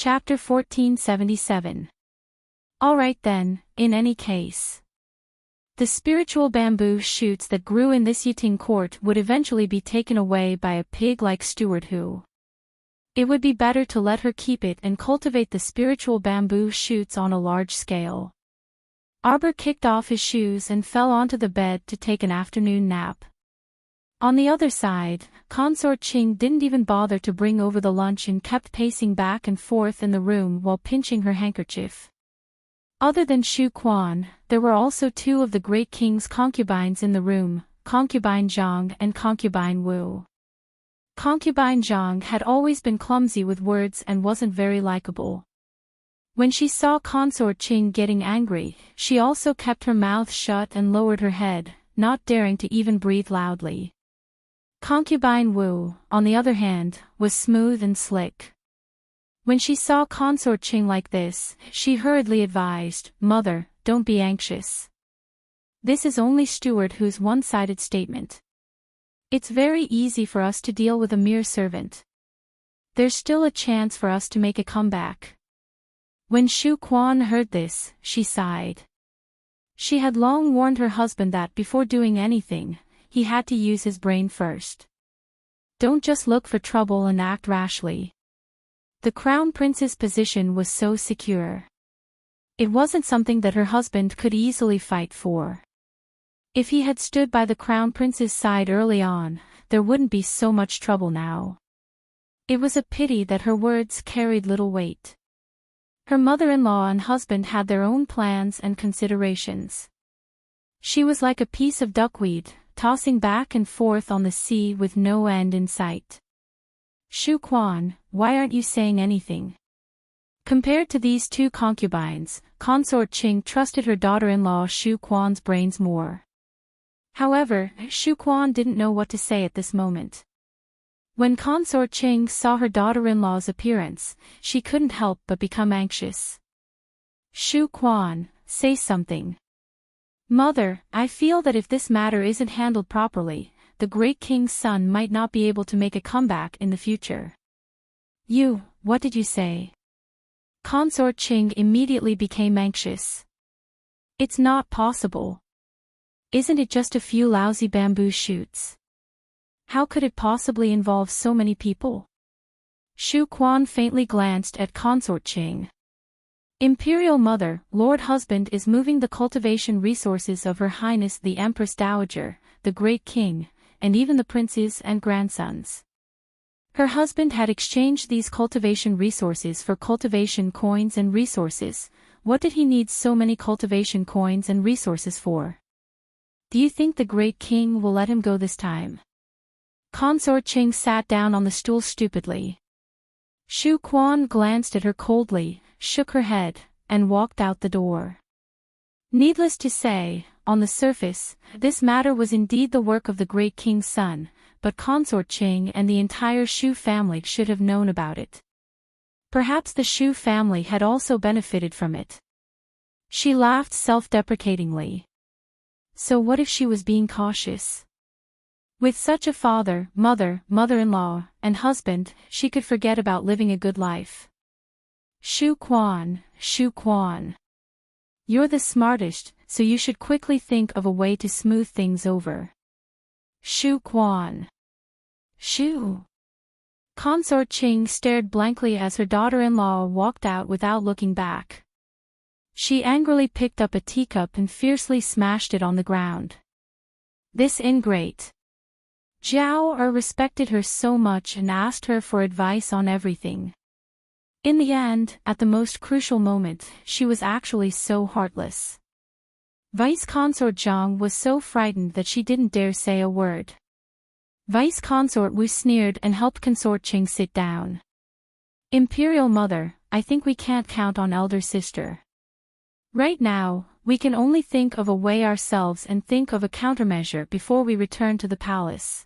Chapter 1477. Alright then, in any case. The spiritual bamboo shoots that grew in this Yiting court would eventually be taken away by a pig-like steward who. It would be better to let her keep it and cultivate the spiritual bamboo shoots on a large scale. Arbor kicked off his shoes and fell onto the bed to take an afternoon nap. On the other side, Consort Ching didn't even bother to bring over the lunch and kept pacing back and forth in the room while pinching her handkerchief. Other than Shu Quan, there were also two of the Great King's concubines in the room, Concubine Zhang and Concubine Wu. Concubine Zhang had always been clumsy with words and wasn't very likable. When she saw Consort Ching getting angry, she also kept her mouth shut and lowered her head, not daring to even breathe loudly. Concubine Wu, on the other hand, was smooth and slick. When she saw Consort Ching like this, she hurriedly advised, "Mother, don't be anxious. This is only Steward Hu's one-sided statement. It's very easy for us to deal with a mere servant. There's still a chance for us to make a comeback." When Shu Quan heard this, she sighed. She had long warned her husband that before doing anything, he had to use his brain first. Don't just look for trouble and act rashly. The crown prince's position was so secure. It wasn't something that her husband could easily fight for. If he had stood by the crown prince's side early on, there wouldn't be so much trouble now. It was a pity that her words carried little weight. Her mother-in-law and husband had their own plans and considerations. She was like a piece of duckweed, tossing back and forth on the sea with no end in sight. Shu Quan, why aren't you saying anything? Compared to these two concubines, Consort Ching trusted her daughter-in-law Shu Quan's brains more. However, Shu Quan didn't know what to say at this moment. When Consort Ching saw her daughter-in-law's appearance, she couldn't help but become anxious. Shu Quan, say something. Mother, I feel that if this matter isn't handled properly, the Great King's son might not be able to make a comeback in the future. What did you say? Consort Ching immediately became anxious. It's not possible. Isn't it just a few lousy bamboo shoots? How could it possibly involve so many people? Shu Quan faintly glanced at Consort Ching. Imperial Mother, Lord Husband is moving the cultivation resources of Her Highness the Empress Dowager, the Great King, and even the princes and grandsons. Her husband had exchanged these cultivation resources for cultivation coins and resources. What did he need so many cultivation coins and resources for? Do you think the Great King will let him go this time? Consort Ching sat down on the stool stupidly. Shu Quan glanced at her coldly, shook her head, and walked out the door. Needless to say, on the surface, this matter was indeed the work of the Great King's son, but Consort Ching and the entire Shu family should have known about it. Perhaps the Shu family had also benefited from it. She laughed self-deprecatingly. So what if she was being cautious? With such a father, mother, mother-in-law, and husband, she could forget about living a good life. Shu Quan. You're the smartest, so you should quickly think of a way to smooth things over. Shu Quan. Shu. Consort Ching stared blankly as her daughter-in-law walked out without looking back. She angrily picked up a teacup and fiercely smashed it on the ground. This ingrate. Zhao Er respected her so much and asked her for advice on everything. In the end, at the most crucial moment, she was actually so heartless. Vice Consort Zhang was so frightened that she didn't dare say a word. Vice Consort Wu sneered and helped Consort Ching sit down. Imperial Mother, I think we can't count on elder sister. Right now, we can only think of a way ourselves and think of a countermeasure before we return to the palace.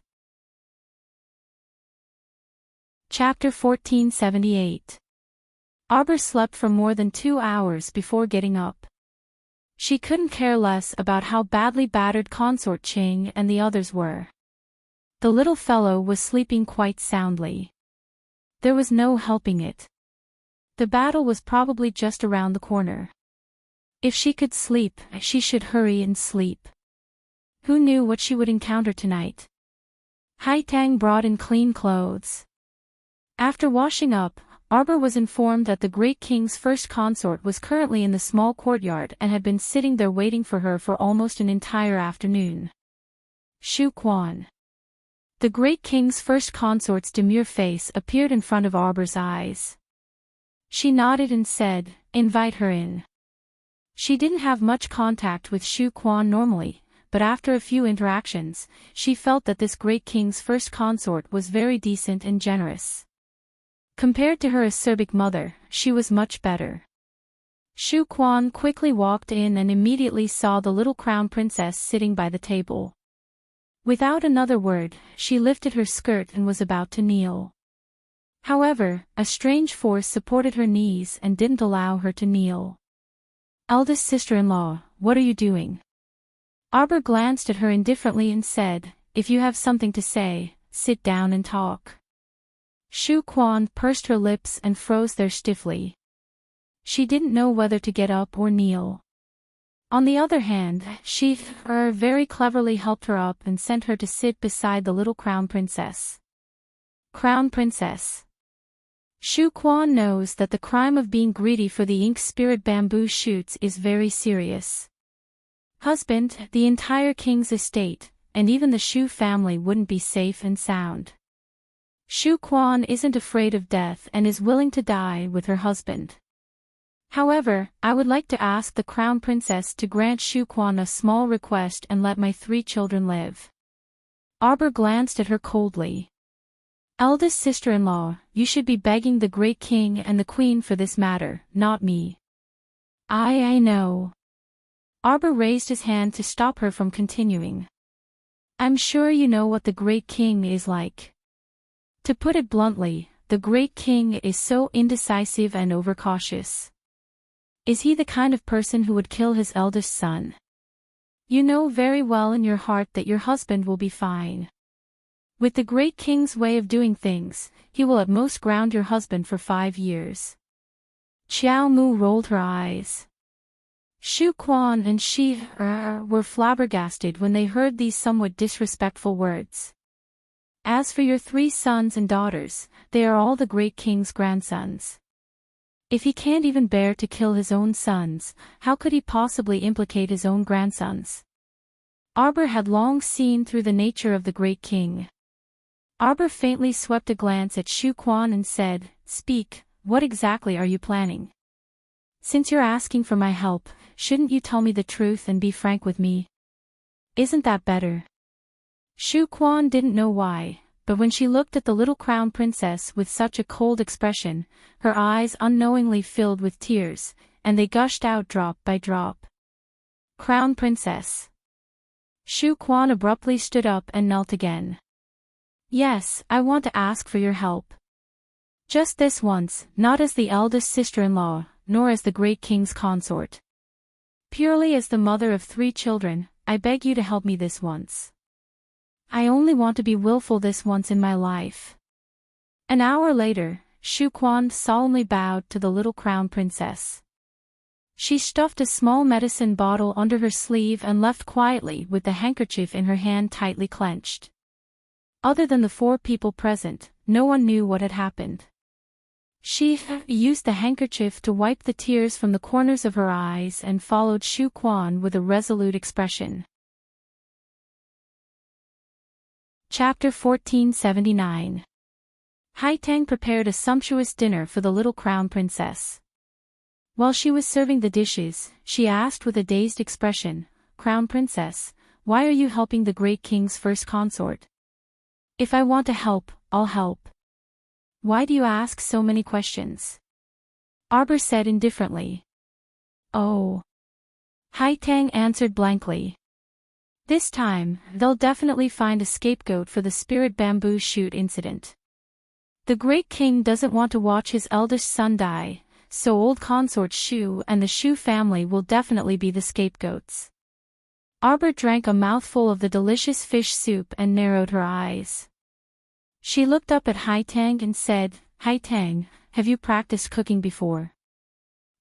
Chapter 1478. Arbor slept for more than 2 hours before getting up. She couldn't care less about how badly battered Consort Ching and the others were. The little fellow was sleeping quite soundly. There was no helping it. The battle was probably just around the corner. If she could sleep, she should hurry and sleep. Who knew what she would encounter tonight? Haitang brought in clean clothes. After washing up, Arbor was informed that the Great King's first consort was currently in the small courtyard and had been sitting there waiting for her for almost an entire afternoon. Shu Quan. The Great King's first consort's demure face appeared in front of Arbor's eyes. She nodded and said, "Invite her in." She didn't have much contact with Shu Quan normally, but after a few interactions, she felt that this Great King's first consort was very decent and generous. Compared to her acerbic mother, she was much better. Shu Quan quickly walked in and immediately saw the little crown princess sitting by the table. Without another word, she lifted her skirt and was about to kneel. However, a strange force supported her knees and didn't allow her to kneel. "Eldest sister-in-law, what are you doing?" Arbor glanced at her indifferently and said, "If you have something to say, sit down and talk." Shu Quan pursed her lips and froze there stiffly. She didn't know whether to get up or kneel. On the other hand, she very cleverly helped her up and sent her to sit beside the little crown princess. Crown princess. Shu Quan knows that the crime of being greedy for the ink spirit bamboo shoots is very serious. Husband, the entire king's estate, and even the Shu family wouldn't be safe and sound. Shu Quan isn't afraid of death and is willing to die with her husband. However, I would like to ask the crown princess to grant Shu Quan a small request and let my 3 children live. Arbor glanced at her coldly. "Eldest sister-in-law, you should be begging the great king and the queen for this matter, not me." I know." Arbor raised his hand to stop her from continuing. "I'm sure you know what the great king is like. To put it bluntly, the great king is so indecisive and overcautious. Is he the kind of person who would kill his eldest son? You know very well in your heart that your husband will be fine. With the great king's way of doing things, he will at most ground your husband for 5 years. Xiao Mu rolled her eyes. Shu Quan and she were flabbergasted when they heard these somewhat disrespectful words. As for your 3 sons and daughters, they are all the great king's grandsons. If he can't even bear to kill his own sons, how could he possibly implicate his own grandsons? Arbor had long seen through the nature of the great king. Arbor faintly swept a glance at Shu Quan and said, "Speak, what exactly are you planning? Since you're asking for my help, shouldn't you tell me the truth and be frank with me? Isn't that better?" Shu Quan didn't know why, but when she looked at the little crown princess with such a cold expression, her eyes unknowingly filled with tears, and they gushed out drop by drop. "Crown princess." Shu Quan abruptly stood up and knelt again. "Yes, I want to ask for your help. Just this once, not as the eldest sister-in-law, nor as the great king's consort. Purely as the mother of 3 children, I beg you to help me this once. I only want to be willful this once in my life." An hour later, Shu Quan solemnly bowed to the little crown princess. She stuffed a small medicine bottle under her sleeve and left quietly with the handkerchief in her hand tightly clenched. Other than the 4 people present, no one knew what had happened. She used the handkerchief to wipe the tears from the corners of her eyes and followed Shu Quan with a resolute expression. Chapter 1479. Haitang prepared a sumptuous dinner for the little crown princess. While she was serving the dishes, she asked with a dazed expression, "Crown princess, why are you helping the great king's first consort?" "If I want to help, I'll help. Why do you ask so many questions?" Arbor said indifferently. "Oh." Haitang answered blankly. "This time, they'll definitely find a scapegoat for the spirit bamboo shoot incident. The great king doesn't want to watch his eldest son die, so old consort Shu and the Shu family will definitely be the scapegoats." Arbor drank a mouthful of the delicious fish soup and narrowed her eyes. She looked up at Haitang and said, "Haitang, have you practiced cooking before?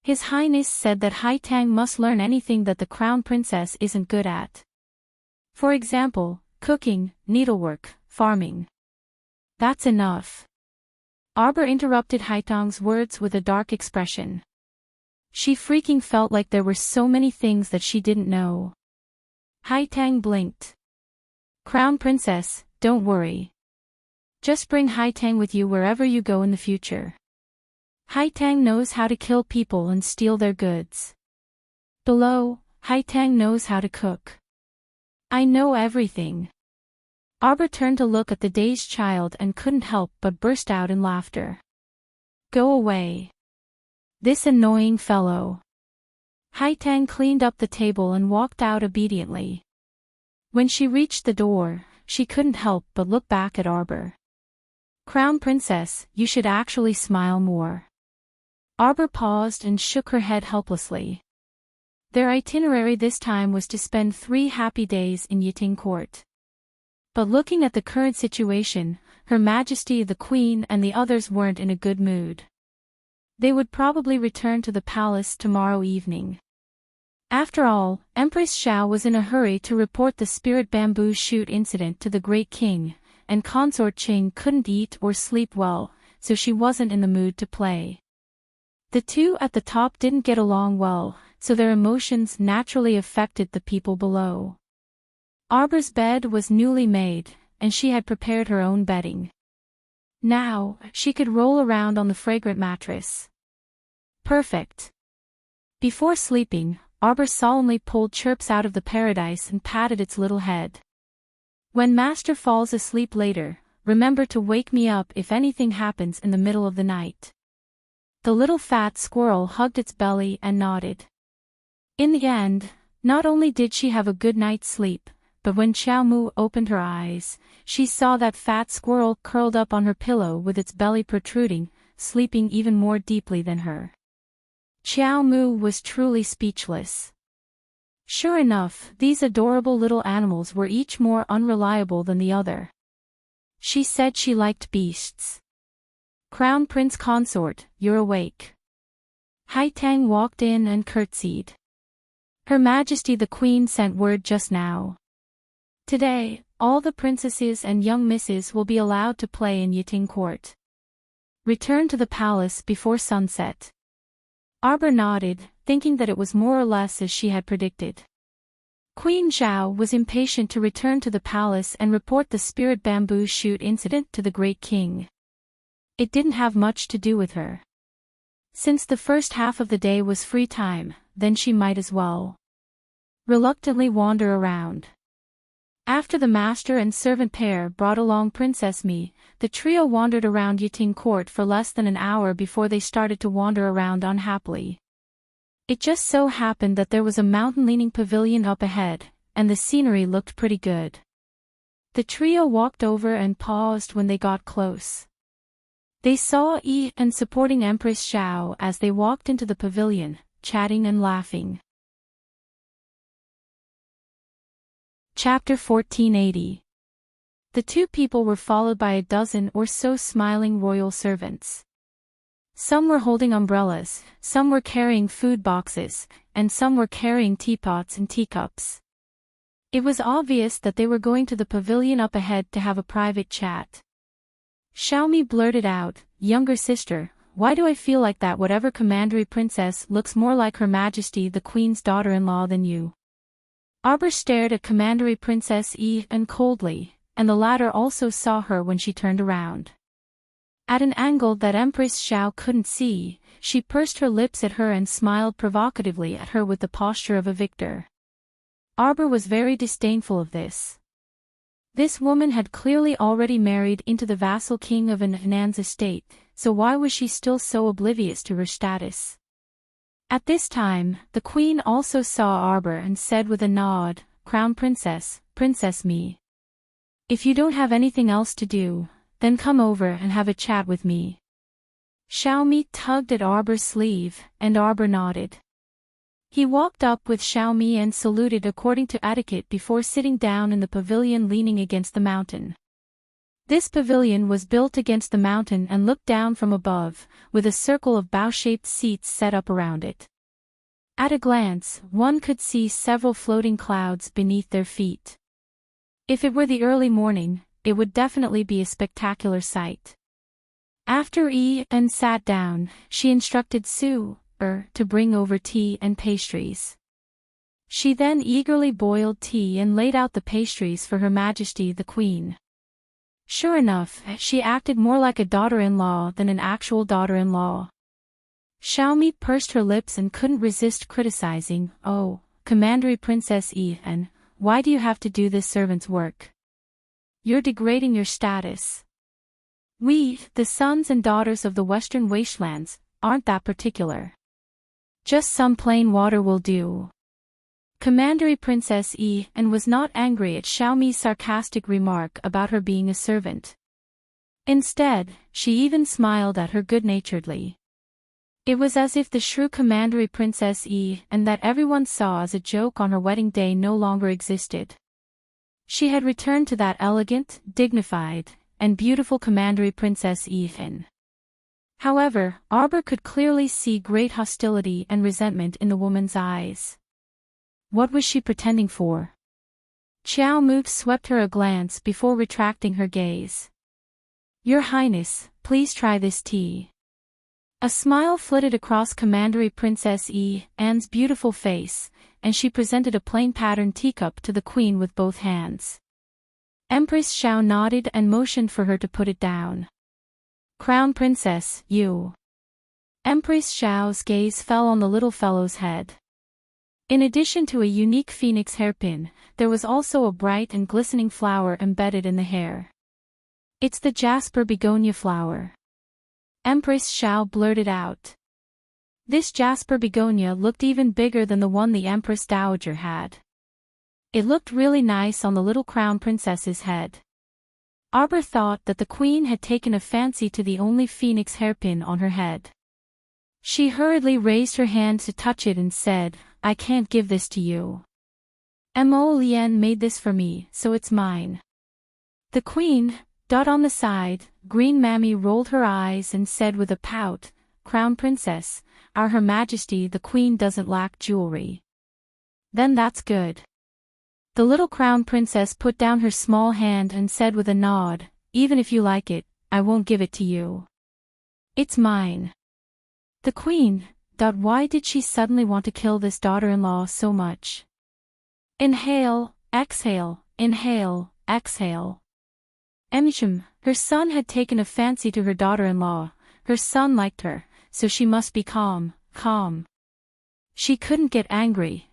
His Highness said that Haitang must learn anything that the Crown Princess isn't good at. For example, cooking, needlework, farming. That's enough. Arbor interrupted Haitang's words with a dark expression. She freaking felt like there were so many things that she didn't know. Haitang blinked. Crown Princess, don't worry. Just bring Haitang with you wherever you go in the future. Haitang knows how to kill people and steal their goods. Below, Haitang knows how to cook. I know everything. Arbor turned to look at the dazed child and couldn't help but burst out in laughter. Go away. This annoying fellow. Haitang cleaned up the table and walked out obediently. When she reached the door, she couldn't help but look back at Arbor. Crown Princess, you should actually smile more. Arbor paused and shook her head helplessly. Their itinerary this time was to spend 3 happy days in Yiting Court. But looking at the current situation, Her Majesty the Queen and the others weren't in a good mood. They would probably return to the palace tomorrow evening. After all, Empress Xiao was in a hurry to report the spirit bamboo shoot incident to the Great King, and Consort Qing couldn't eat or sleep well, so she wasn't in the mood to play. The two at the top didn't get along well, so their emotions naturally affected the people below. Arbor's bed was newly made, and she had prepared her own bedding. Now, she could roll around on the fragrant mattress. Perfect. Before sleeping, Arbor solemnly pulled Chirps out of the paradise and patted its little head. When Master falls asleep later, remember to wake me up if anything happens in the middle of the night. The little fat squirrel hugged its belly and nodded. In the end, not only did she have a good night's sleep, but when Xiao Mu opened her eyes, she saw that fat squirrel curled up on her pillow with its belly protruding, sleeping even more deeply than her. Xiao Mu was truly speechless. Sure enough, these adorable little animals were each more unreliable than the other. She said she liked beasts. Crown Prince Consort, you're awake. Haitang walked in and curtsied. Her Majesty the Queen sent word just now. Today, all the princesses and young misses will be allowed to play in Yiting Court. Return to the palace before sunset. Arbor nodded, thinking that it was more or less as she had predicted. Queen Zhao was impatient to return to the palace and report the spirit bamboo shoot incident to the Great King. It didn't have much to do with her. Since the first half of the day was free time, then she might as well reluctantly wander around. After the master and servant pair brought along Princess Mi, the trio wandered around Yiting Court for less than an hour before they started to wander around unhappily. It just so happened that there was a mountain-leaning pavilion up ahead, and the scenery looked pretty good. The trio walked over and paused when they got close. They saw Yi and supporting Empress Xiao as they walked into the pavilion, chatting and laughing. Chapter 1480. The two people were followed by a dozen or so smiling royal servants. Some were holding umbrellas, some were carrying food boxes, and some were carrying teapots and teacups. It was obvious that they were going to the pavilion up ahead to have a private chat. Xiaomi blurted out, "Younger sister, why do I feel like that whatever commandery princess looks more like Her Majesty the Queen's daughter-in-law than you?" Arbor stared at Commandery Princess Yi and coldly, and the latter also saw her when she turned around. At an angle that Empress Xiao couldn't see, she pursed her lips at her and smiled provocatively at her with the posture of a victor. Arbor was very disdainful of this. This woman had clearly already married into the vassal king of Nan's estate, so why was she still so oblivious to her status? At this time, the queen also saw Arbor and said with a nod, "Crown Princess, Princess Mi. If you don't have anything else to do, then come over and have a chat with me." Xiaomi tugged at Arbor's sleeve, and Arbor nodded. He walked up with Xiaomi and saluted according to etiquette before sitting down in the pavilion leaning against the mountain. This pavilion was built against the mountain and looked down from above, with a circle of bow-shaped seats set up around it. At a glance, one could see several floating clouds beneath their feet. If it were the early morning, it would definitely be a spectacular sight. After Anne sat down, she instructed Sue to bring over tea and pastries. She then eagerly boiled tea and laid out the pastries for Her Majesty the Queen. Sure enough, she acted more like a daughter-in-law than an actual daughter-in-law. Xiaomi pursed her lips and couldn't resist criticizing, "Oh, Commandery Princess Anne, why do you have to do this servant's work? You're degrading your status. We, the sons and daughters of the Western Wastelands, aren't that particular. Just some plain water will do." Commandery Princess Anne was not angry at Xiaomi's sarcastic remark about her being a servant. Instead, she even smiled at her good-naturedly. It was as if the shrew Commandery Princess Anne that everyone saw as a joke on her wedding day no longer existed. She had returned to that elegant, dignified, and beautiful Commandery Princess Anne. However, Arbor could clearly see great hostility and resentment in the woman's eyes. What was she pretending for? Xiao Mu swept her a glance before retracting her gaze. "Your Highness, please try this tea." A smile flitted across Commandery Princess Anne's beautiful face, and she presented a plain patterned teacup to the Queen with both hands. Empress Xiao nodded and motioned for her to put it down. "Crown Princess, you." Empress Xiao's gaze fell on the little fellow's head. In addition to a unique phoenix hairpin, there was also a bright and glistening flower embedded in the hair. "It's the jasper begonia flower." Empress Xiao blurted out. This jasper begonia looked even bigger than the one the Empress Dowager had. It looked really nice on the little crown princess's head. Arbor thought that the Queen had taken a fancy to the only phoenix hairpin on her head. She hurriedly raised her hand to touch it and said, "I can't give this to you. Mo Lien made this for me, so it's mine." The Queen, on the side, Green Mammy rolled her eyes and said with a pout, "Crown Princess, our Her Majesty the Queen doesn't lack jewelry." "Then that's good." The little Crown Princess put down her small hand and said with a nod, "Even if you like it, I won't give it to you. It's mine." The Queen, why did she suddenly want to kill this daughter-in-law so much? Inhale, exhale, inhale, exhale. Her son had taken a fancy to her daughter-in-law. Her son liked her, so she must be calm. She couldn't get angry.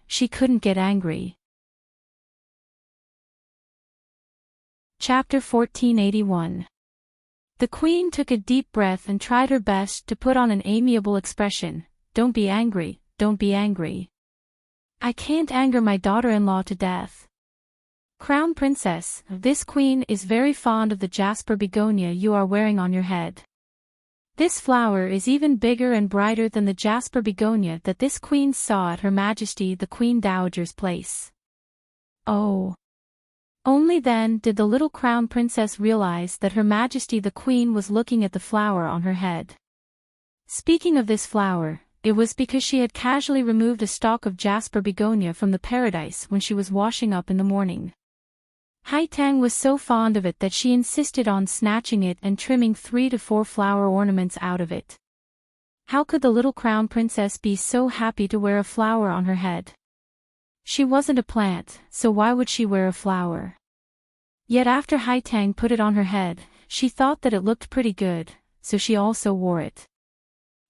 Chapter 1481. The Queen took a deep breath and tried her best to put on an amiable expression. Don't be angry. I can't anger my daughter-in-law to death. Crown Princess, this Queen is very fond of the jasper begonia you are wearing on your head. This flower is even bigger and brighter than the jasper begonia that this Queen saw at Her Majesty the Queen Dowager's place. Oh. Only then did the little Crown Princess realize that Her Majesty the Queen was looking at the flower on her head. Speaking of this flower, it was because she had casually removed a stalk of jasper begonia from the paradise when she was washing up in the morning. Haitang was so fond of it that she insisted on snatching it and trimming 3 to 4 flower ornaments out of it. How could the little Crown Princess be so happy to wear a flower on her head? She wasn't a plant, so why would she wear a flower? Yet after Haitang put it on her head, she thought that it looked pretty good, so she also wore it.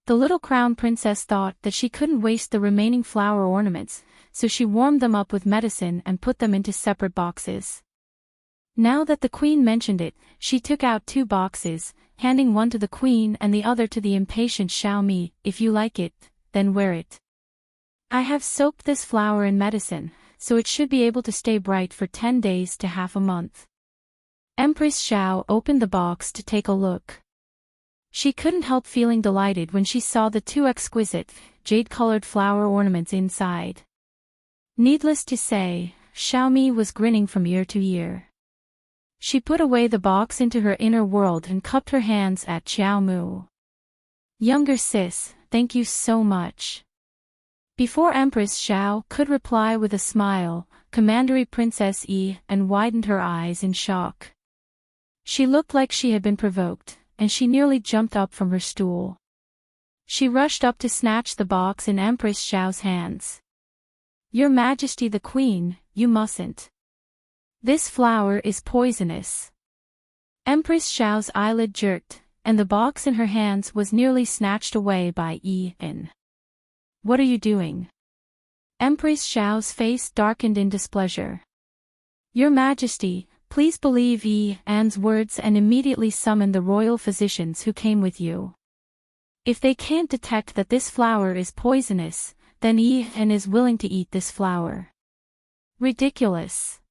The little Crown Princess thought that she couldn't waste the remaining flower ornaments, so she warmed them up with medicine and put them into separate boxes. Now that the Queen mentioned it, she took out 2 boxes, handing one to the Queen and the other to the impatient Xiaomi. "If you like it, then wear it. I have soaked this flower in medicine, so it should be able to stay bright for 10 days to half a month." Empress Xiao opened the box to take a look. She couldn't help feeling delighted when she saw the 2 exquisite, jade-colored flower ornaments inside. Needless to say, Xiaomi was grinning from ear to ear. She put away the box into her inner world and cupped her hands at Xiao Mu. Younger sis, thank you so much. Before Empress Xiao could reply with a smile, Commandery Princess Yi and widened her eyes in shock. She looked like she had been provoked, and she nearly jumped up from her stool. She rushed up to snatch the box in Empress Xiao's hands. Your Majesty the Queen, you mustn't. This flower is poisonous. Empress Xiao's eyelid jerked, and the box in her hands was nearly snatched away by Yi En. What are you doing? Empress Xiao's face darkened in displeasure. Your Majesty, please believe Yi En's words and immediately summon the royal physicians who came with you. If they can't detect that this flower is poisonous, then Yi En is willing to eat this flower. Ridiculous.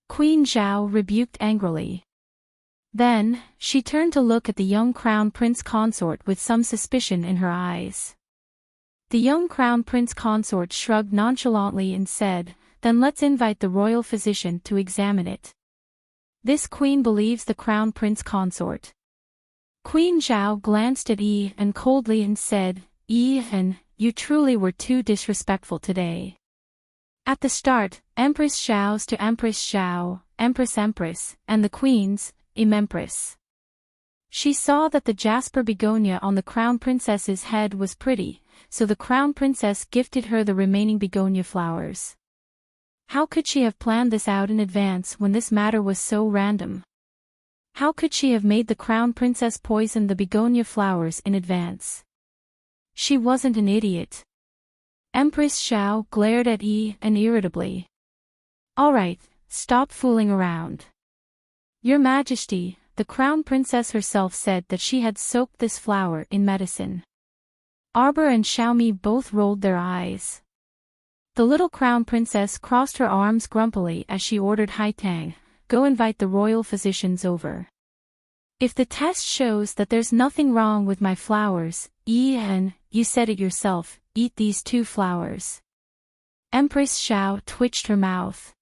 Queen Zhao rebuked angrily. Then, she turned to look at the young crown prince consort with some suspicion in her eyes. The young crown prince consort shrugged nonchalantly and said, then let's invite the royal physician to examine it. This queen believes the crown prince consort. Queen Zhao glanced at Yi En coldly and said, Yi En, you truly were too disrespectful today. At the start, Empress Xiao's to Empress Xiao, Empress, and the queen's, Empress. She saw that the jasper begonia on the crown princess's head was pretty, so the crown princess gifted her the remaining begonia flowers. How could she have planned this out in advance when this matter was so random? How could she have made the crown princess poison the begonia flowers in advance? She wasn't an idiot. Empress Xiao glared at Yi En irritably. All right, stop fooling around. Your Majesty, the crown princess herself said that she had soaked this flower in medicine. Arbor and Xiaomi both rolled their eyes. The little crown princess crossed her arms grumpily as she ordered Haitang, go invite the royal physicians over. If the test shows that there's nothing wrong with my flowers, Yi En, you said it yourself, eat these 2 flowers. Empress Xiao twitched her mouth.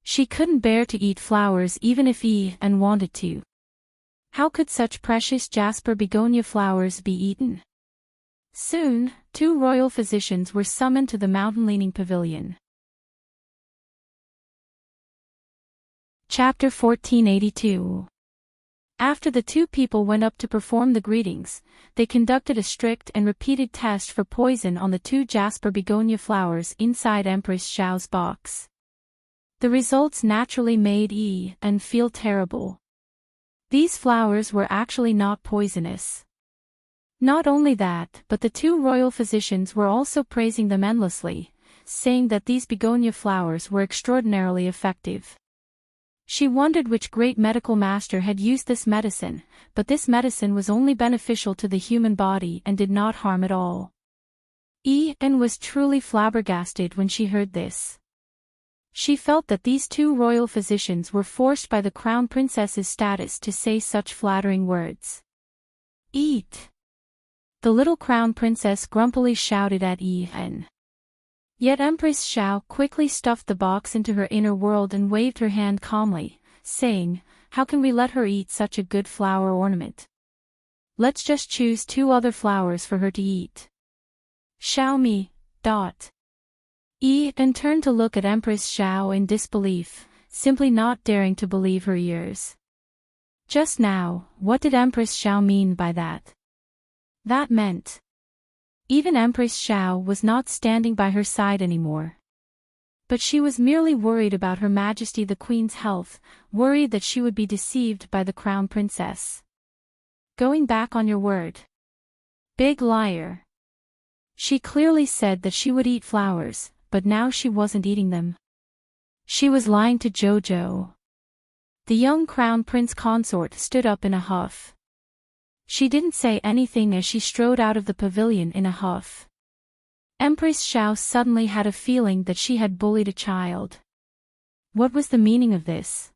She couldn't bear to eat flowers even if Yi En wanted to. How could such precious jasper begonia flowers be eaten? Soon, 2 royal physicians were summoned to the mountain-leaning pavilion. Chapter 1482. After the 2 people went up to perform the greetings, they conducted a strict and repeated test for poison on the 2 jasper begonia flowers inside Empress Xiao's box. The results naturally made Yi En feel terrible. These flowers were actually not poisonous. Not only that, but the 2 royal physicians were also praising them endlessly, saying that these begonia flowers were extraordinarily effective. She wondered which great medical master had used this medicine, but this medicine was only beneficial to the human body and did not harm at all. Yi En was truly flabbergasted when she heard this. She felt that these 2 royal physicians were forced by the crown princess's status to say such flattering words. Eat! The little crown princess grumpily shouted at Yi En. Yet Empress Xiao quickly stuffed the box into her inner world and waved her hand calmly, saying, how can we let her eat such a good flower ornament? Let's just choose 2 other flowers for her to eat. Xiaomi, Yi En turned to look at Empress Xiao in disbelief, simply not daring to believe her ears. Just now, what did Empress Xiao mean by that? That meant. Even Empress Xiao was not standing by her side anymore. But she was merely worried about Her Majesty the Queen's health, worried that she would be deceived by the crown princess. Going back on your word. Big liar. She clearly said that she would eat flowers, but now she wasn't eating them. She was lying to Jojo. The young crown prince consort stood up in a huff. She didn't say anything as she strode out of the pavilion in a huff. Empress Xiao suddenly had a feeling that she had bullied a child. What was the meaning of this?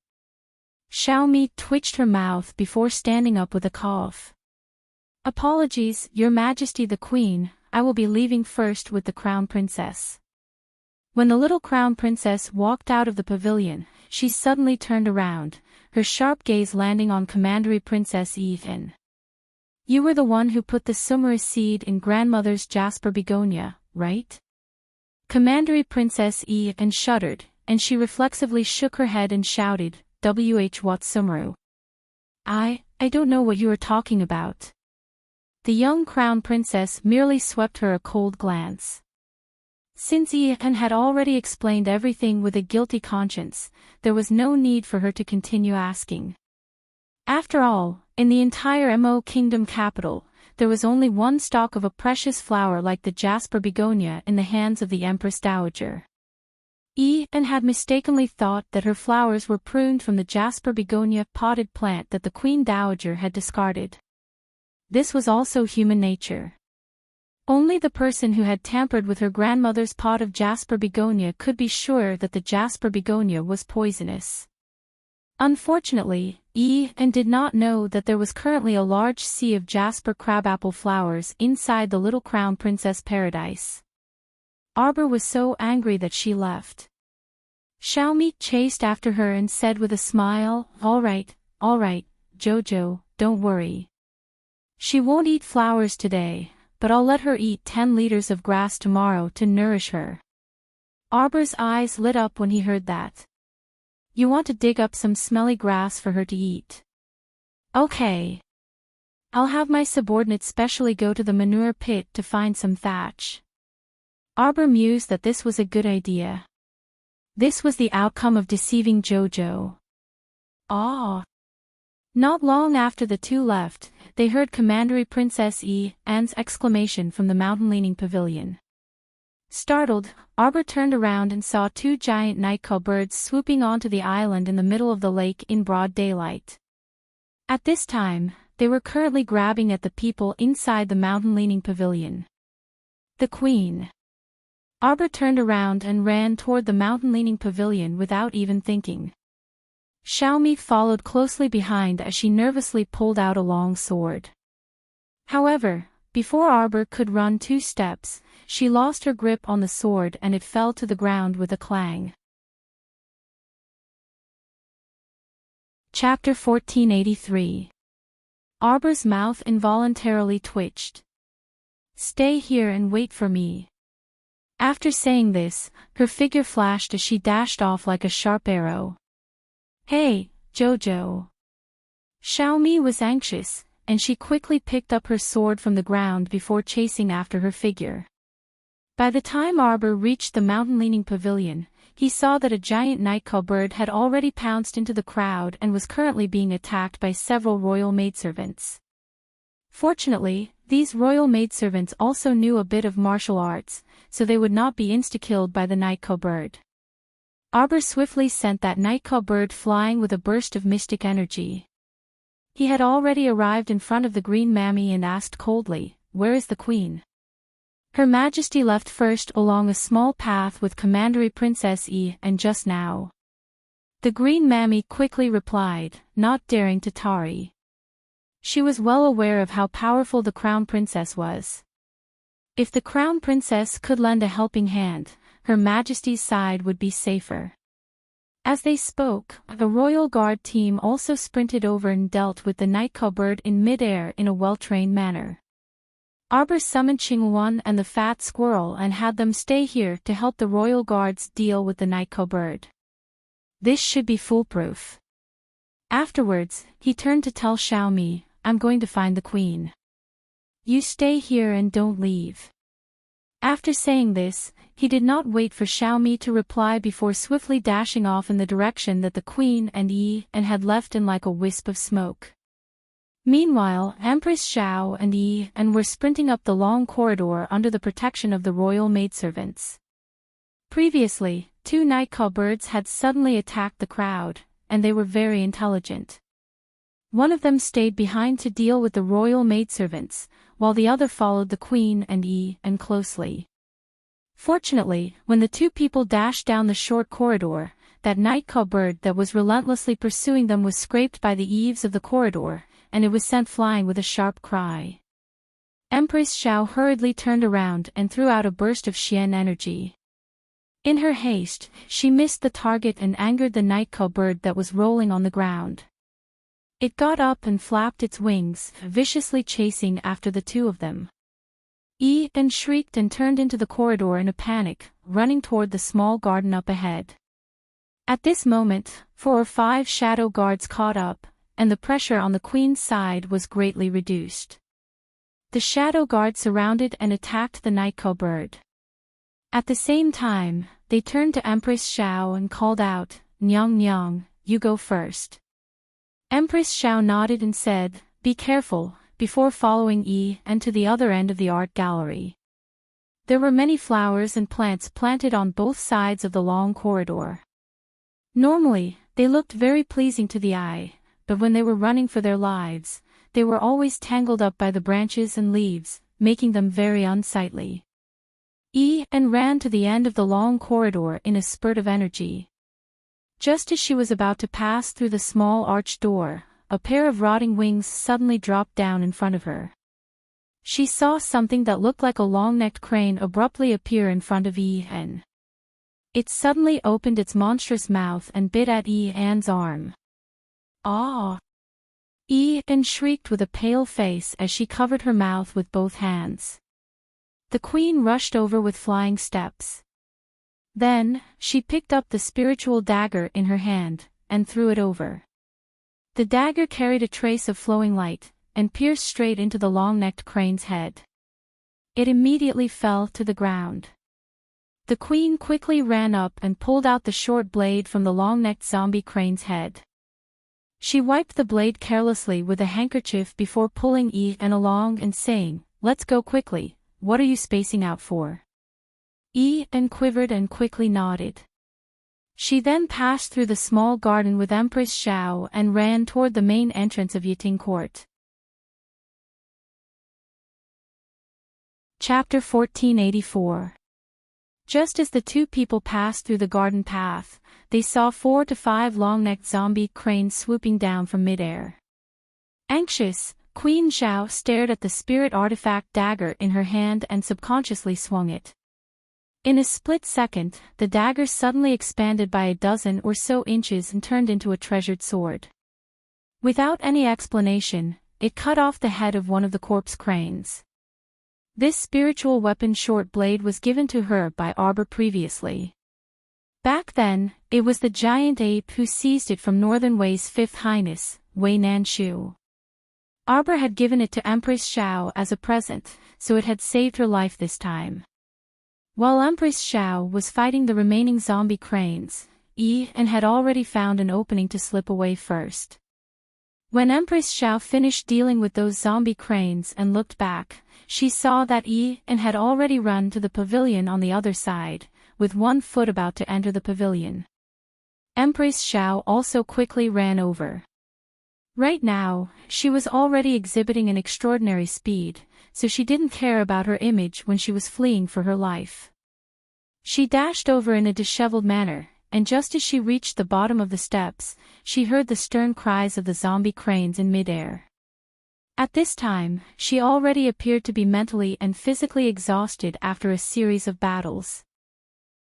Xiaomi twitched her mouth before standing up with a cough. Apologies, Your Majesty the Queen, I will be leaving first with the crown princess. When the little crown princess walked out of the pavilion, she suddenly turned around, her sharp gaze landing on Commandery Princess Ethan. You were the one who put the Sumerus seed in grandmother's jasper begonia, right? Commandery Princess Ethan shuddered, and she reflexively shook her head and shouted, What Sumeru? I don't know what you are talking about. The young crown princess merely swept her a cold glance. Since Ethan had already explained everything with a guilty conscience, there was no need for her to continue asking. After all, in the entire Mo Kingdom capital, there was only one stalk of a precious flower like the jasper begonia in the hands of the Empress Dowager. Ethan had mistakenly thought that her flowers were pruned from the jasper begonia potted plant that the Queen Dowager had discarded. This was also human nature. Only the person who had tampered with her grandmother's pot of jasper begonia could be sure that the jasper begonia was poisonous. Unfortunately, Ethan did not know that there was currently a large sea of jasper crabapple flowers inside the little crown princess paradise. Arbor was so angry that she left. Xiaomi chased after her and said with a smile, all right, Jojo, don't worry. She won't eat flowers today, but I'll let her eat 10 liters of grass tomorrow to nourish her. Arbor's eyes lit up when he heard that. You want to dig up some smelly grass for her to eat? Okay. I'll have my subordinate specially go to the manure pit to find some thatch. Arbor mused that this was a good idea. This was the outcome of deceiving Jojo. Ah. Not long after the two left, they heard Commandery Princess Anne's exclamation from the mountain-leaning pavilion. Startled, Arbor turned around and saw two giant nightcall birds swooping onto the island in the middle of the lake in broad daylight. At this time, they were currently grabbing at the people inside the mountain-leaning pavilion. The Queen. Arbor turned around and ran toward the mountain-leaning pavilion without even thinking. Xiaomi followed closely behind as she nervously pulled out a long sword. However, before Arbor could run 2 steps, she lost her grip on the sword and it fell to the ground with a clang. Chapter 1483. Arbor's mouth involuntarily twitched. Stay here and wait for me. After saying this, her figure flashed as she dashed off like a sharp arrow. Hey, Jojo. Xiaomi was anxious, and she quickly picked up her sword from the ground before chasing after her figure. By the time Arbor reached the mountain-leaning pavilion, he saw that a giant nightcall bird had already pounced into the crowd and was currently being attacked by several royal maidservants. Fortunately, these royal maidservants also knew a bit of martial arts, so they would not be insta-killed by the nightcall bird. Arbor swiftly sent that nightcall bird flying with a burst of mystic energy. He had already arrived in front of the green mammy and asked coldly, "Where is the queen?" Her Majesty left first along a small path with Commandery Princess and just now. The green mammy quickly replied, not daring to tarry. She was well aware of how powerful the crown princess was. If the crown princess could lend a helping hand, Her Majesty's side would be safer. As they spoke, the royal guard team also sprinted over and dealt with the nightcall bird in midair in a well-trained manner. Arbor summoned Qingwan and the fat squirrel and had them stay here to help the royal guards deal with the nightcall bird. This should be foolproof. Afterwards, he turned to tell Xiaomi, "I'm going to find the queen. You stay here and don't leave." After saying this, he did not wait for Xiaomi to reply before swiftly dashing off in the direction that the queen and had left in like a wisp of smoke. Meanwhile, Empress Xiao and were sprinting up the long corridor under the protection of the royal maidservants. Previously, 2 nightcall birds had suddenly attacked the crowd, and they were very intelligent. One of them stayed behind to deal with the royal maidservants, while the other followed the queen and closely. Fortunately, when the 2 people dashed down the short corridor, that nightcall bird that was relentlessly pursuing them was scraped by the eaves of the corridor, and it was sent flying with a sharp cry. Empress Xiao hurriedly turned around and threw out a burst of Xian energy. In her haste, she missed the target and angered the night cowbird that was rolling on the ground. It got up and flapped its wings, viciously chasing after the two of them. And shrieked and turned into the corridor in a panic, running toward the small garden up ahead. At this moment, 4 or 5 shadow guards caught up, and the pressure on the queen's side was greatly reduced. The shadow guard surrounded and attacked the night cowbird. At the same time, they turned to Empress Xiao and called out, "Nyang Nyang, you go first." Empress Xiao nodded and said, "Be careful," before following and to the other end of the art gallery. There were many flowers and plants planted on both sides of the long corridor. Normally, they looked very pleasing to the eye, but when they were running for their lives, they were always tangled up by the branches and leaves, making them very unsightly. And ran to the end of the long corridor in a spurt of energy. Just as she was about to pass through the small arched door, a pair of rotting wings suddenly dropped down in front of her. She saw something that looked like a long-necked crane abruptly appear in front of An. It suddenly opened its monstrous mouth and bit at An's arm. "Ah!" An shrieked with a pale face as she covered her mouth with both hands. The queen rushed over with flying steps. Then, she picked up the spiritual dagger in her hand, and threw it over. The dagger carried a trace of flowing light, and pierced straight into the long-necked crane's head. It immediately fell to the ground. The queen quickly ran up and pulled out the short blade from the long-necked zombie crane's head. She wiped the blade carelessly with a handkerchief before pulling An along and saying, "Let's go quickly, what are you spacing out for?" An quivered and quickly nodded. She then passed through the small garden with Empress Xiao and ran toward the main entrance of Yiting Court. Chapter 1484. Just as the two people passed through the garden path, they saw 4 to 5 long-necked zombie cranes swooping down from midair. Anxious, Queen Xiao stared at the spirit artifact dagger in her hand and subconsciously swung it. In a split second, the dagger suddenly expanded by a dozen or so inches and turned into a treasured sword. Without any explanation, it cut off the head of one of the corpse cranes. This spiritual weapon short blade was given to her by Arbor previously. Back then, it was the giant ape who seized it from Northern Wei's 5th Highness, Wei Nanshu. Arbor had given it to Empress Xiao as a present, so it had saved her life this time. While Empress Xiao was fighting the remaining zombie cranes, An had already found an opening to slip away first. When Empress Xiao finished dealing with those zombie cranes and looked back, she saw that An had already run to the pavilion on the other side, with one foot about to enter the pavilion. Empress Xiao also quickly ran over. Right now, she was already exhibiting an extraordinary speed, so she didn't care about her image when she was fleeing for her life. She dashed over in a disheveled manner, and just as she reached the bottom of the steps, she heard the stern cries of the zombie cranes in midair. At this time, she already appeared to be mentally and physically exhausted after a series of battles.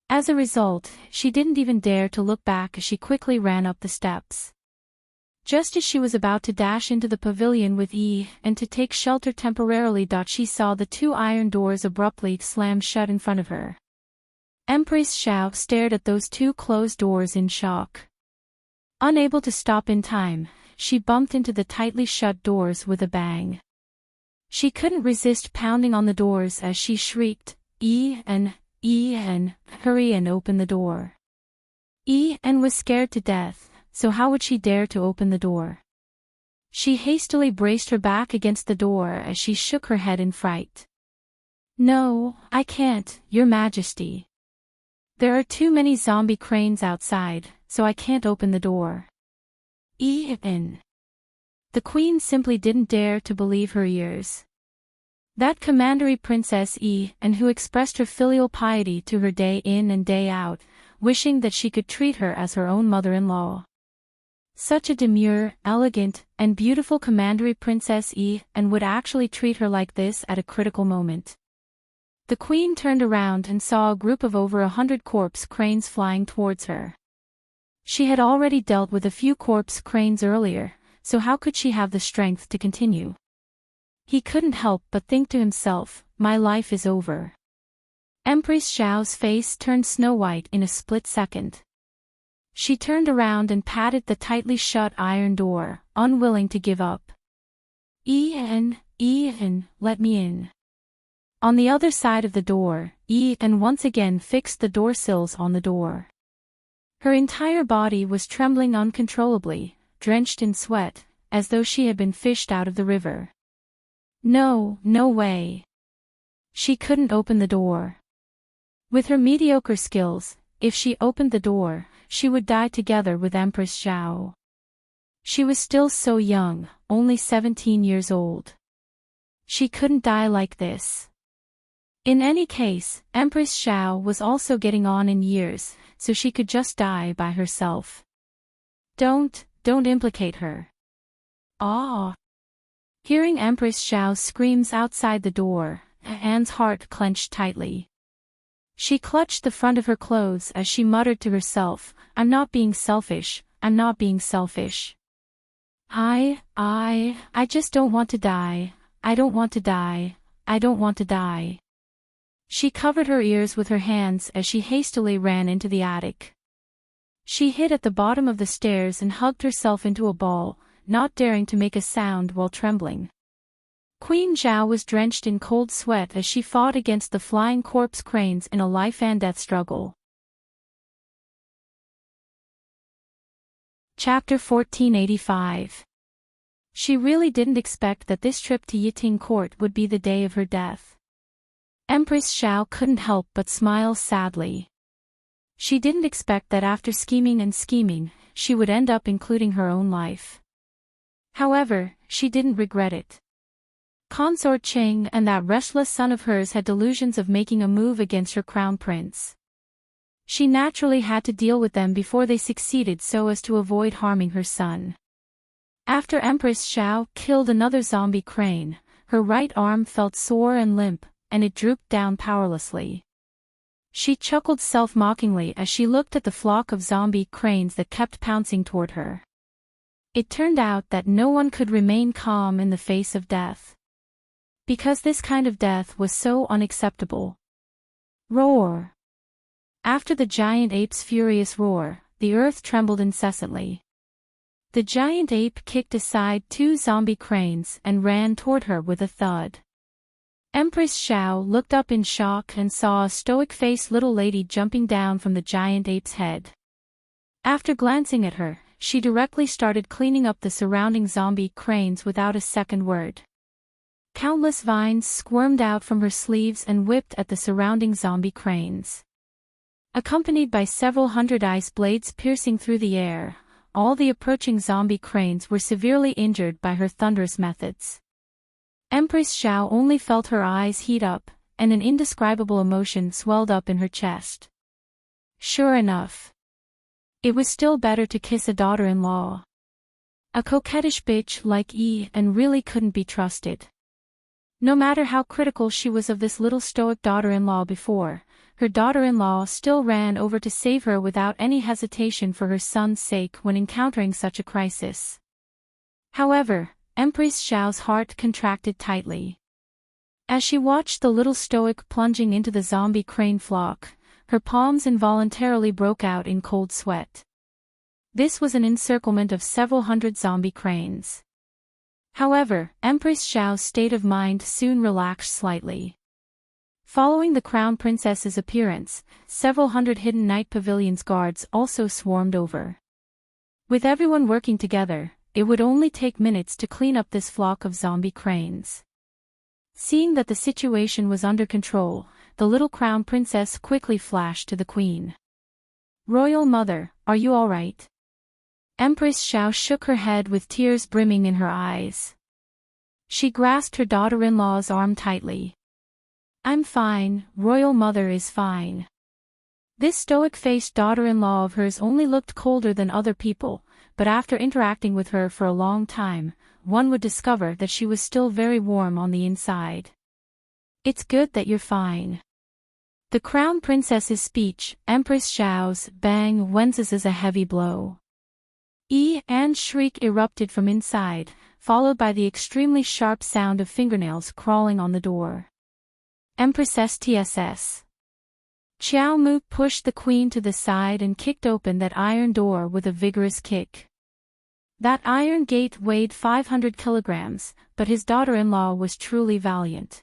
As a result, she didn't even dare to look back as she quickly ran up the steps. Just as she was about to dash into the pavilion with and to take shelter temporarily, she saw the 2 iron doors abruptly slam shut in front of her. Empress Xiao stared at those 2 closed doors in shock. Unable to stop in time, she bumped into the tightly shut doors with a bang. She couldn't resist pounding on the doors as she shrieked, "Ian, hurry and open the door." Ian was scared to death, so how would she dare to open the door? She hastily braced her back against the door as she shook her head in fright. "No, I can't, Your Majesty. There are too many zombie cranes outside, so I can't open the door." Ian. The queen simply didn't dare to believe her ears. That commandery princess and who expressed her filial piety to her day in and day out, wishing that she could treat her as her own mother-in-law. Such a demure, elegant, and beautiful commandery princess and would actually treat her like this at a critical moment. The queen turned around and saw a group of over 100 corpse cranes flying towards her. She had already dealt with a few corpse cranes earlier, so how could she have the strength to continue? He couldn't help but think to himself, my life is over. Empress Xiao's face turned snow-white in a split second. She turned around and patted the tightly shut iron door, unwilling to give up. Ian, let me in. On the other side of the door, Ian once again fixed the door sills on the door. Her entire body was trembling uncontrollably, drenched in sweat, as though she had been fished out of the river. No way. She couldn't open the door. With her mediocre skills, if she opened the door, she would die together with Empress Xiao. She was still so young, only 17 years old. She couldn't die like this. In any case, Empress Xiao was also getting on in years, so she could just die by herself. Don't implicate her. Ah! Hearing Empress Xiao's screams outside the door, Anne's heart clenched tightly. She clutched the front of her clothes as she muttered to herself, I'm not being selfish, I'm not being selfish. I just don't want to die, I don't want to die, I don't want to die. She covered her ears with her hands as she hastily ran into the attic. She hid at the bottom of the stairs and hugged herself into a ball, not daring to make a sound while trembling. Queen Zhao was drenched in cold sweat as she fought against the flying corpse cranes in a life-and-death struggle. Chapter 1485. She really didn't expect that this trip to Yiting Court would be the day of her death. Empress Xiao couldn't help but smile sadly. She didn't expect that after scheming and scheming, she would end up including her own life. However, she didn't regret it. Consort Cheng and that restless son of hers had delusions of making a move against her crown prince. She naturally had to deal with them before they succeeded so as to avoid harming her son. After Empress Xiao killed another zombie crane, her right arm felt sore and limp, and it drooped down powerlessly. She chuckled self-mockingly as she looked at the flock of zombie cranes that kept pouncing toward her. It turned out that no one could remain calm in the face of death. Because this kind of death was so unacceptable. Roar! After the giant ape's furious roar, the earth trembled incessantly. The giant ape kicked aside two zombie cranes and ran toward her with a thud. Empress Xiao looked up in shock and saw a stoic-faced little lady jumping down from the giant ape's head. After glancing at her, she directly started cleaning up the surrounding zombie cranes without a second word. Countless vines squirmed out from her sleeves and whipped at the surrounding zombie cranes. Accompanied by several hundred ice blades piercing through the air, all the approaching zombie cranes were severely injured by her thunderous methods. Empress Xiao only felt her eyes heat up, and an indescribable emotion swelled up in her chest. Sure enough. It was still better to kiss a daughter-in-law. A coquettish bitch like and really couldn't be trusted. No matter how critical she was of this little stoic daughter-in-law before, her daughter-in-law still ran over to save her without any hesitation for her son's sake when encountering such a crisis. However, Empress Xiao's heart contracted tightly. As she watched the little stoic plunging into the zombie crane flock, her palms involuntarily broke out in cold sweat. This was an encirclement of several hundred zombie cranes. However, Empress Xiao's state of mind soon relaxed slightly. Following the crown princess's appearance, several hundred hidden night pavilion's guards also swarmed over. With everyone working together, it would only take minutes to clean up this flock of zombie cranes. Seeing that the situation was under control, the little crown princess quickly flashed to the queen. "Royal Mother, are you all right?" Empress Xiao shook her head with tears brimming in her eyes. She grasped her daughter-in-law's arm tightly. "I'm fine, Royal Mother is fine." This stoic-faced daughter-in-law of hers only looked colder than other people, but after interacting with her for a long time, one would discover that she was still very warm on the inside. It's good that you're fine. The Crown Princess's speech, Empress Xiao's bang Wen's is a heavy blow. Anne's shriek erupted from inside, followed by the extremely sharp sound of fingernails crawling on the door. Empress STSS. Xiao Mu pushed the queen to the side and kicked open that iron door with a vigorous kick. That iron gate weighed 500 kilograms, but his daughter-in-law was truly valiant.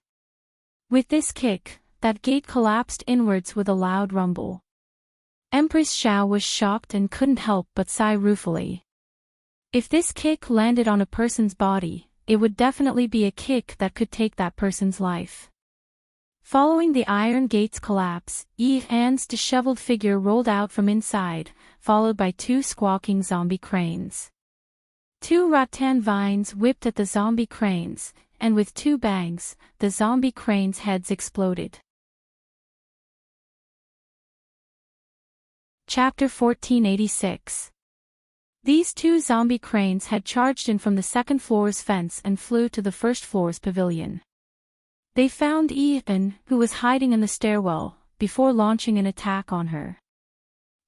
With this kick, that gate collapsed inwards with a loud rumble. Empress Xiao was shocked and couldn't help but sigh ruefully. If this kick landed on a person's body, it would definitely be a kick that could take that person's life. Following the iron gate's collapse, Anne's disheveled figure rolled out from inside, followed by two squawking zombie cranes. Two rattan vines whipped at the zombie cranes, and with two bangs, the zombie cranes' heads exploded. Chapter 1486. These two zombie cranes had charged in from the second floor's fence and flew to the first floor's pavilion. They found Anne, who was hiding in the stairwell, before launching an attack on her.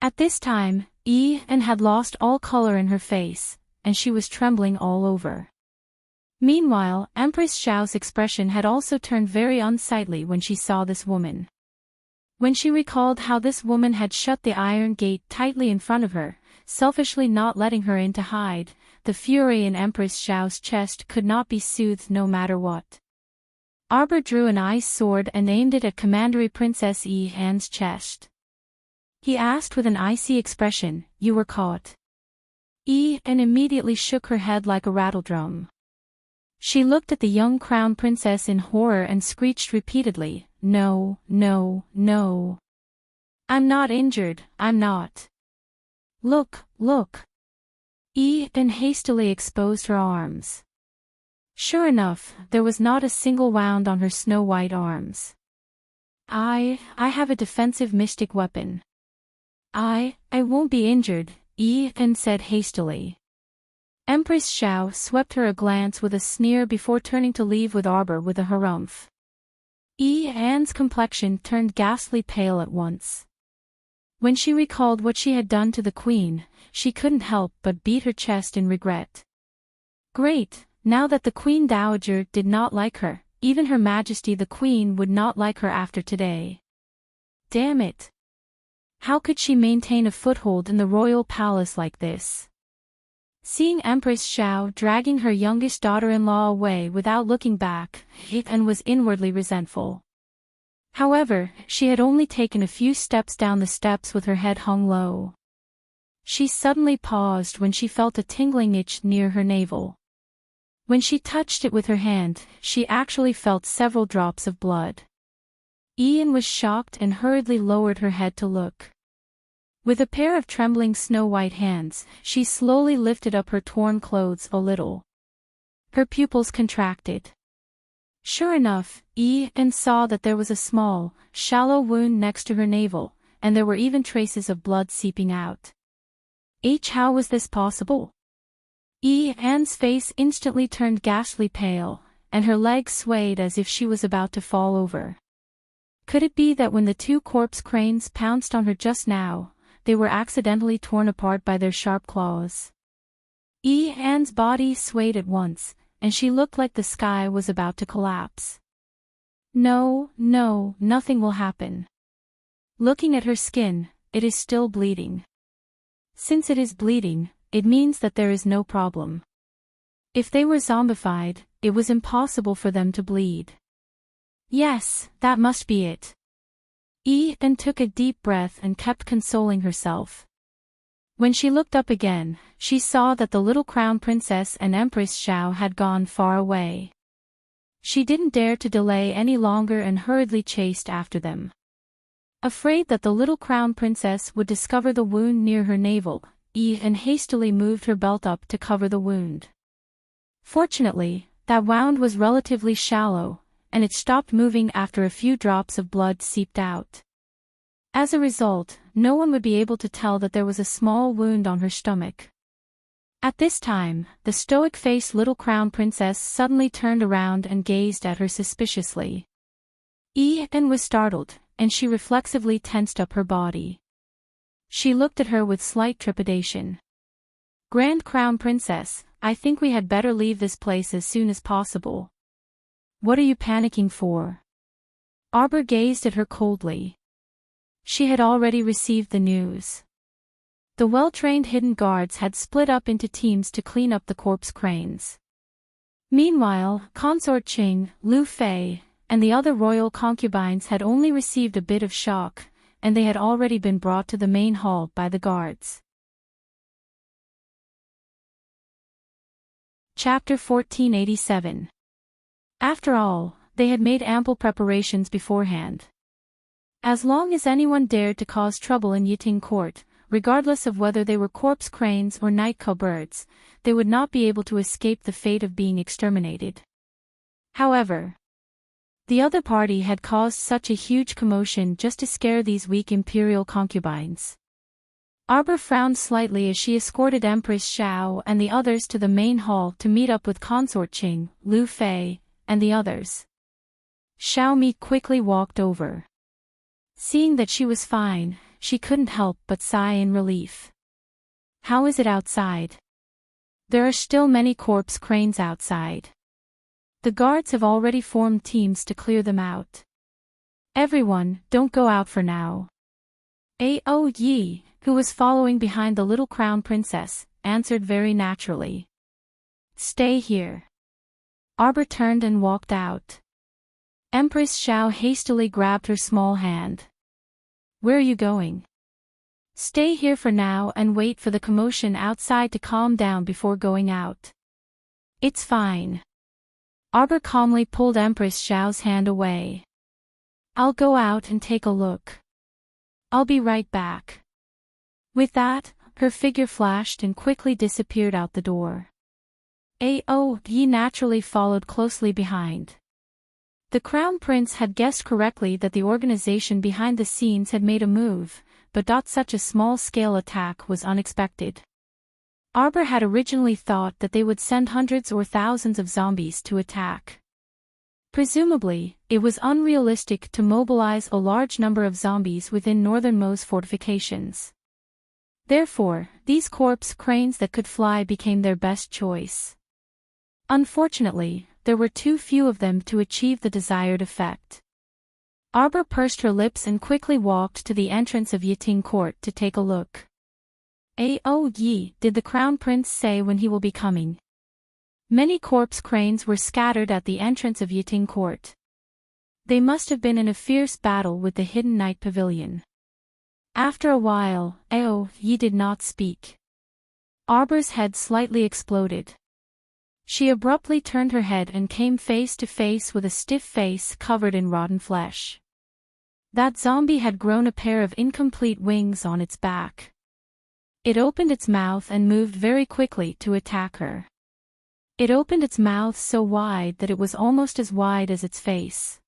At this time, Anne had lost all color in her face, and she was trembling all over. Meanwhile, Empress Xiao's expression had also turned very unsightly when she saw this woman. When she recalled how this woman had shut the iron gate tightly in front of her, selfishly not letting her in to hide, the fury in Empress Xiao's chest could not be soothed no matter what. Arbor drew an ice sword and aimed it at Commandery Princess Anne's chest. He asked with an icy expression, "You were caught?" Anne immediately shook her head like a rattledrum. She looked at the young crown princess in horror and screeched repeatedly, "No, no, no. I'm not injured, I'm not. Look, look." Anne hastily exposed her arms. Sure enough, there was not a single wound on her snow-white arms. I have a defensive mystic weapon. I won't be injured," Anne said hastily. Empress Xiao swept her a glance with a sneer before turning to leave with Arbor with a harumph. Anne's complexion turned ghastly pale at once. When she recalled what she had done to the queen, she couldn't help but beat her chest in regret. Great, now that the Queen Dowager did not like her, even Her Majesty the Queen would not like her after today. Damn it! How could she maintain a foothold in the royal palace like this? Seeing Empress Xiao dragging her youngest daughter-in-law away without looking back, Anne was inwardly resentful. However, she had only taken a few steps down the steps with her head hung low. She suddenly paused when she felt a tingling itch near her navel. When she touched it with her hand, she actually felt several drops of blood. Anne was shocked and hurriedly lowered her head to look. With a pair of trembling snow-white hands, she slowly lifted up her torn clothes a little. Her pupils contracted. Sure enough, Anne saw that there was a small, shallow wound next to her navel, and there were even traces of blood seeping out. How was this possible? Anne's face instantly turned ghastly pale, and her legs swayed as if she was about to fall over. Could it be that when the two corpse cranes pounced on her just now, they were accidentally torn apart by their sharp claws? Anne's body swayed at once, and she looked like the sky was about to collapse. No, nothing will happen. Looking at her skin, it is still bleeding. Since it is bleeding, it means that there is no problem. If they were zombified, it was impossible for them to bleed. Yes, that must be it. Anne took a deep breath and kept consoling herself. When she looked up again, she saw that the little crown princess and Empress Xiao had gone far away. She didn't dare to delay any longer and hurriedly chased after them. Afraid that the little crown princess would discover the wound near her navel, Anne hastily moved her belt up to cover the wound. Fortunately, that wound was relatively shallow, and it stopped moving after a few drops of blood seeped out. As a result, no one would be able to tell that there was a small wound on her stomach. At this time, the stoic-faced little crown princess suddenly turned around and gazed at her suspiciously. Ian was startled, and she reflexively tensed up her body. She looked at her with slight trepidation. Grand Crown Princess, I think we had better leave this place as soon as possible. What are you panicking for? Arbor gazed at her coldly. She had already received the news. The well-trained hidden guards had split up into teams to clean up the corpse cranes. Meanwhile, Consort Qing, Lu Fei, and the other royal concubines had only received a bit of shock, and they had already been brought to the main hall by the guards. Chapter 1487. After all, they had made ample preparations beforehand. As long as anyone dared to cause trouble in Yiting Court, regardless of whether they were corpse cranes or night cowbirds, they would not be able to escape the fate of being exterminated. However, the other party had caused such a huge commotion just to scare these weak imperial concubines. Arbor frowned slightly as she escorted Empress Xiao and the others to the main hall to meet up with Consort Qing, Lu Fei, and the others. Xiao Mi quickly walked over. Seeing that she was fine, she couldn't help but sigh in relief. How is it outside? There are still many corpse cranes outside. The guards have already formed teams to clear them out. Everyone, don't go out for now. Ao Yi, who was following behind the little crown princess, answered very naturally. Stay here. Arbor turned and walked out. Empress Xiao hastily grabbed her small hand. Where are you going? Stay here for now and wait for the commotion outside to calm down before going out. It's fine. Arbor calmly pulled Empress Xiao's hand away. I'll go out and take a look. I'll be right back. With that, her figure flashed and quickly disappeared out the door. Ao Yi naturally followed closely behind. The Crown Prince had guessed correctly that the organization behind the scenes had made a move, but such a small-scale attack was unexpected. Arbor had originally thought that they would send hundreds or thousands of zombies to attack. Presumably, it was unrealistic to mobilize a large number of zombies within northernmost fortifications. Therefore, these corpse cranes that could fly became their best choice. Unfortunately, there were too few of them to achieve the desired effect. Arbor pursed her lips and quickly walked to the entrance of Yiting Court to take a look. Ao Yi, did the Crown Prince say when he will be coming? Many corpse cranes were scattered at the entrance of Yiting Court. They must have been in a fierce battle with the hidden night pavilion. After a while, Ao Yi did not speak. Arbor's head slightly exploded. She abruptly turned her head and came face to face with a stiff face covered in rotten flesh. That zombie had grown a pair of incomplete wings on its back. It opened its mouth and moved very quickly to attack her. It opened its mouth so wide that it was almost as wide as its face.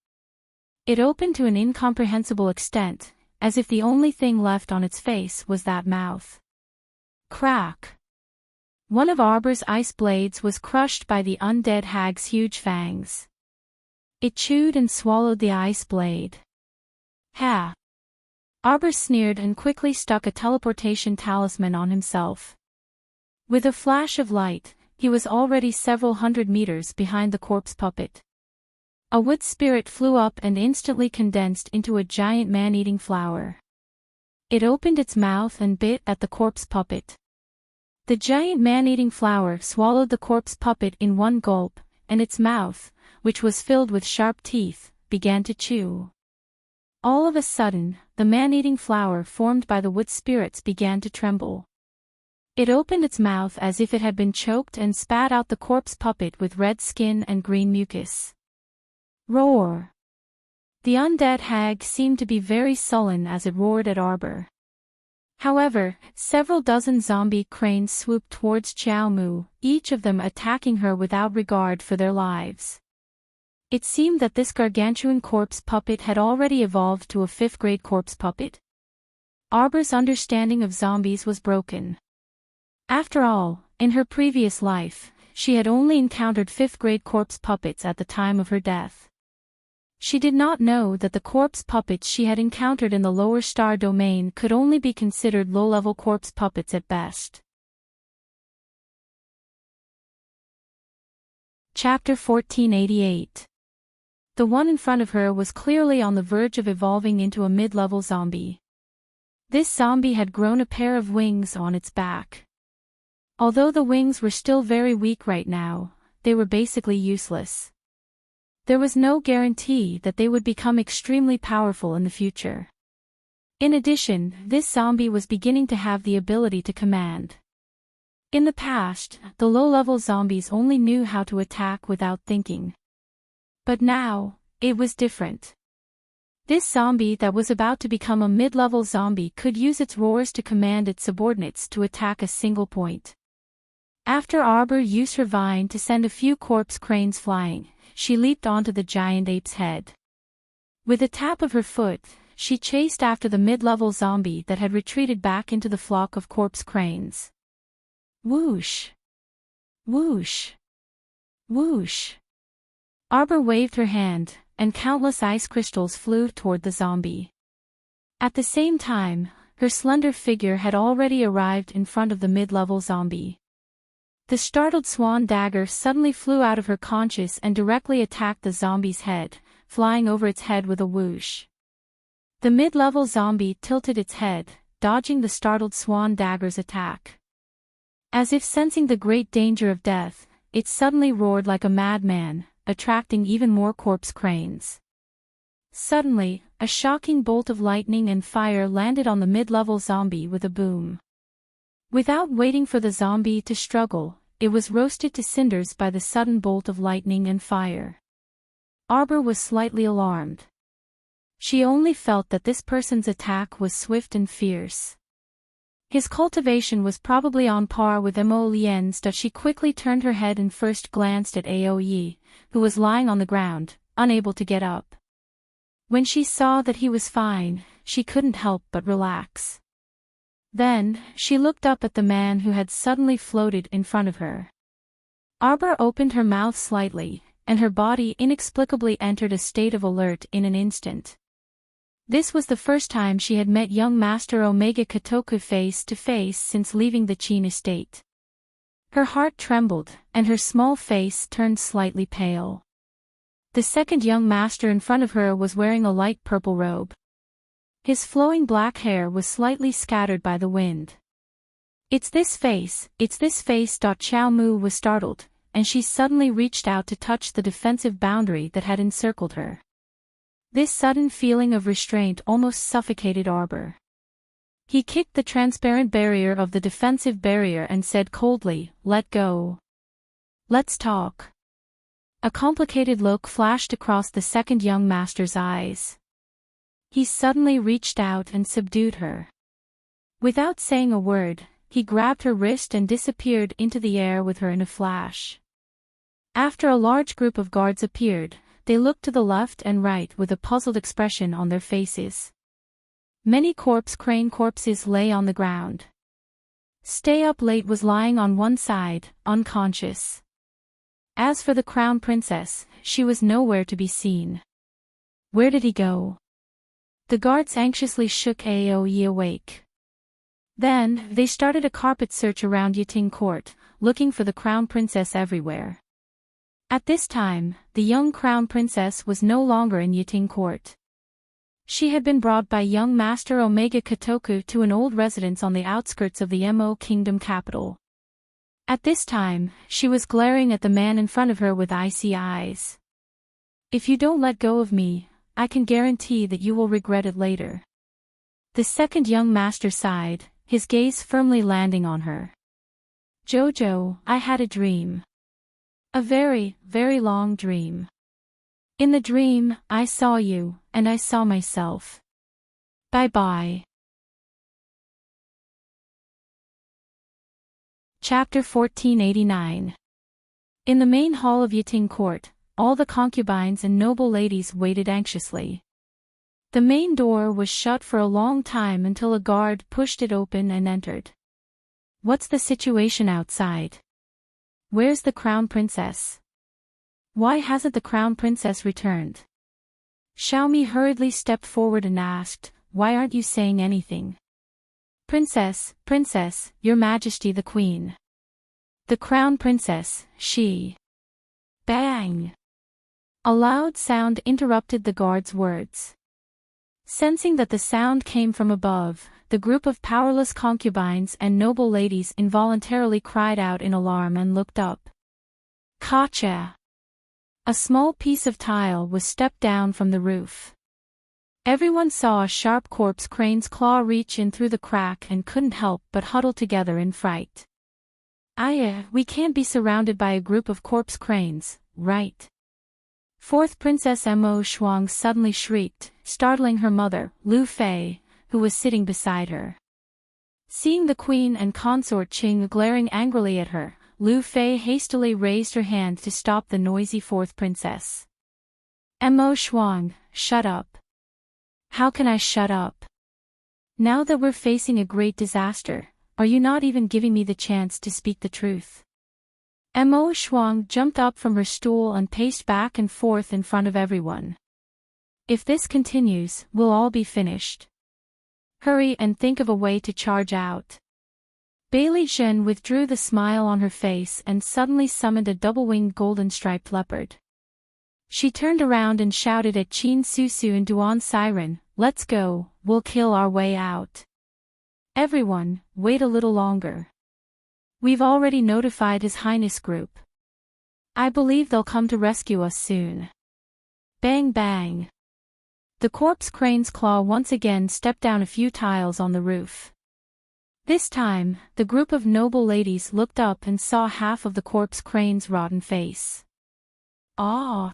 It opened to an incomprehensible extent, as if the only thing left on its face was that mouth. Crack! One of Arbor's ice blades was crushed by the undead hag's huge fangs. It chewed and swallowed the ice blade. Ha! Arbor sneered and quickly stuck a teleportation talisman on himself. With a flash of light, he was already several hundred meters behind the corpse puppet. A wood spirit flew up and instantly condensed into a giant man-eating flower. It opened its mouth and bit at the corpse puppet. The giant man-eating flower swallowed the corpse puppet in one gulp, and its mouth, which was filled with sharp teeth, began to chew. All of a sudden, the man-eating flower formed by the wood spirits began to tremble. It opened its mouth as if it had been choked and spat out the corpse puppet with red skin and green mucus. Roar! The undead hag seemed to be very sullen as it roared at Arbor. However, several dozen zombie cranes swooped towards Xiao Mu, each of them attacking her without regard for their lives. It seemed that this gargantuan corpse puppet had already evolved to a fifth-grade corpse puppet. Arbor's understanding of zombies was broken. After all, in her previous life, she had only encountered fifth-grade corpse puppets at the time of her death. She did not know that the corpse puppets she had encountered in the lower star domain could only be considered low-level corpse puppets at best. Chapter 1488. The one in front of her was clearly on the verge of evolving into a mid-level zombie. This zombie had grown a pair of wings on its back. Although the wings were still very weak right now, they were basically useless. There was no guarantee that they would become extremely powerful in the future. In addition, this zombie was beginning to have the ability to command. In the past, the low-level zombies only knew how to attack without thinking. But now, it was different. This zombie that was about to become a mid-level zombie could use its roars to command its subordinates to attack a single point. After Arbor used her vine to send a few corpse cranes flying, she leaped onto the giant ape's head. With a tap of her foot, she chased after the mid-level zombie that had retreated back into the flock of corpse cranes. Whoosh! Whoosh! Whoosh! Arbor waved her hand, and countless ice crystals flew toward the zombie. At the same time, her slender figure had already arrived in front of the mid-level zombie. The startled swan dagger suddenly flew out of her conscious and directly attacked the zombie's head, flying over its head with a whoosh. The mid-level zombie tilted its head, dodging the startled swan dagger's attack. As if sensing the great danger of death, it suddenly roared like a madman, attracting even more corpse cranes. Suddenly, a shocking bolt of lightning and fire landed on the mid-level zombie with a boom. Without waiting for the zombie to struggle, it was roasted to cinders by the sudden bolt of lightning and fire. Arbor was slightly alarmed. She only felt that this person's attack was swift and fierce. His cultivation was probably on par with Mo Lien's, but she quickly turned her head and first glanced at Aoyi, who was lying on the ground, unable to get up. When she saw that he was fine, she couldn't help but relax. Then, she looked up at the man who had suddenly floated in front of her. Arbor opened her mouth slightly, and her body inexplicably entered a state of alert in an instant. This was the first time she had met young Master Omega Kotoku face to face since leaving the Qin estate. Her heart trembled, and her small face turned slightly pale. The second young master in front of her was wearing a light purple robe. His flowing black hair was slightly scattered by the wind. It's this face. Xiao Mu was startled, and she suddenly reached out to touch the defensive boundary that had encircled her. This sudden feeling of restraint almost suffocated Arbor. He kicked the transparent barrier of the defensive barrier and said coldly, "Let go. Let's talk." A complicated look flashed across the second young master's eyes. He suddenly reached out and subdued her. Without saying a word, he grabbed her wrist and disappeared into the air with her in a flash. After a large group of guards appeared, they looked to the left and right with a puzzled expression on their faces. Many corpse crane corpses lay on the ground. Stay Up Late was lying on one side, unconscious. As for the crown princess, she was nowhere to be seen. Where did he go? The guards anxiously shook Aoyi awake. Then, they started a carpet search around Yiting Court, looking for the crown princess everywhere. At this time, the young crown princess was no longer in Yiting Court. She had been brought by young Master Omega Kotoku to an old residence on the outskirts of the Mo Kingdom capital. At this time, she was glaring at the man in front of her with icy eyes. "If you don't let go of me, I can guarantee that you will regret it later." The second young master sighed, his gaze firmly landing on her. "Jojo, I had a dream. A very, very long dream. In the dream, I saw you, and I saw myself. Bye-bye." Chapter 1489. In the main hall of Yiting Court, all the concubines and noble ladies waited anxiously. The main door was shut for a long time until a guard pushed it open and entered. "What's the situation outside? Where's the crown princess? Why hasn't the crown princess returned?" Xiaomi hurriedly stepped forward and asked, "Why aren't you saying anything?" "Princess, Princess, Your Majesty the Queen. The Crown Princess, she." Bang! A loud sound interrupted the guard's words. Sensing that the sound came from above, the group of powerless concubines and noble ladies involuntarily cried out in alarm and looked up. Gotcha! A small piece of tile was stepped down from the roof. Everyone saw a sharp corpse crane's claw reach in through the crack and couldn't help but huddle together in fright. We can't be surrounded by a group of corpse cranes, right? Fourth Princess Mo Shuang suddenly shrieked, startling her mother, Lu Fei, who was sitting beside her. Seeing the queen and consort Qing glaring angrily at her, Lu Fei hastily raised her hand to stop the noisy fourth princess. Mo Shuang, shut up. How can I shut up? Now that we're facing a great disaster, are you not even giving me the chance to speak the truth? Mo Shuang jumped up from her stool and paced back and forth in front of everyone. If this continues, we'll all be finished. Hurry and think of a way to charge out. Bailey Zhen withdrew the smile on her face and suddenly summoned a double-winged golden-striped leopard. She turned around and shouted at Qin Susu and Duan Siren, "Let's go, we'll kill our way out." Everyone, wait a little longer. We've already notified His Highness Group. I believe they'll come to rescue us soon. Bang bang. The corpse crane's claw once again stepped down a few tiles on the roof. This time, the group of noble ladies looked up and saw half of the corpse crane's rotten face. Ah!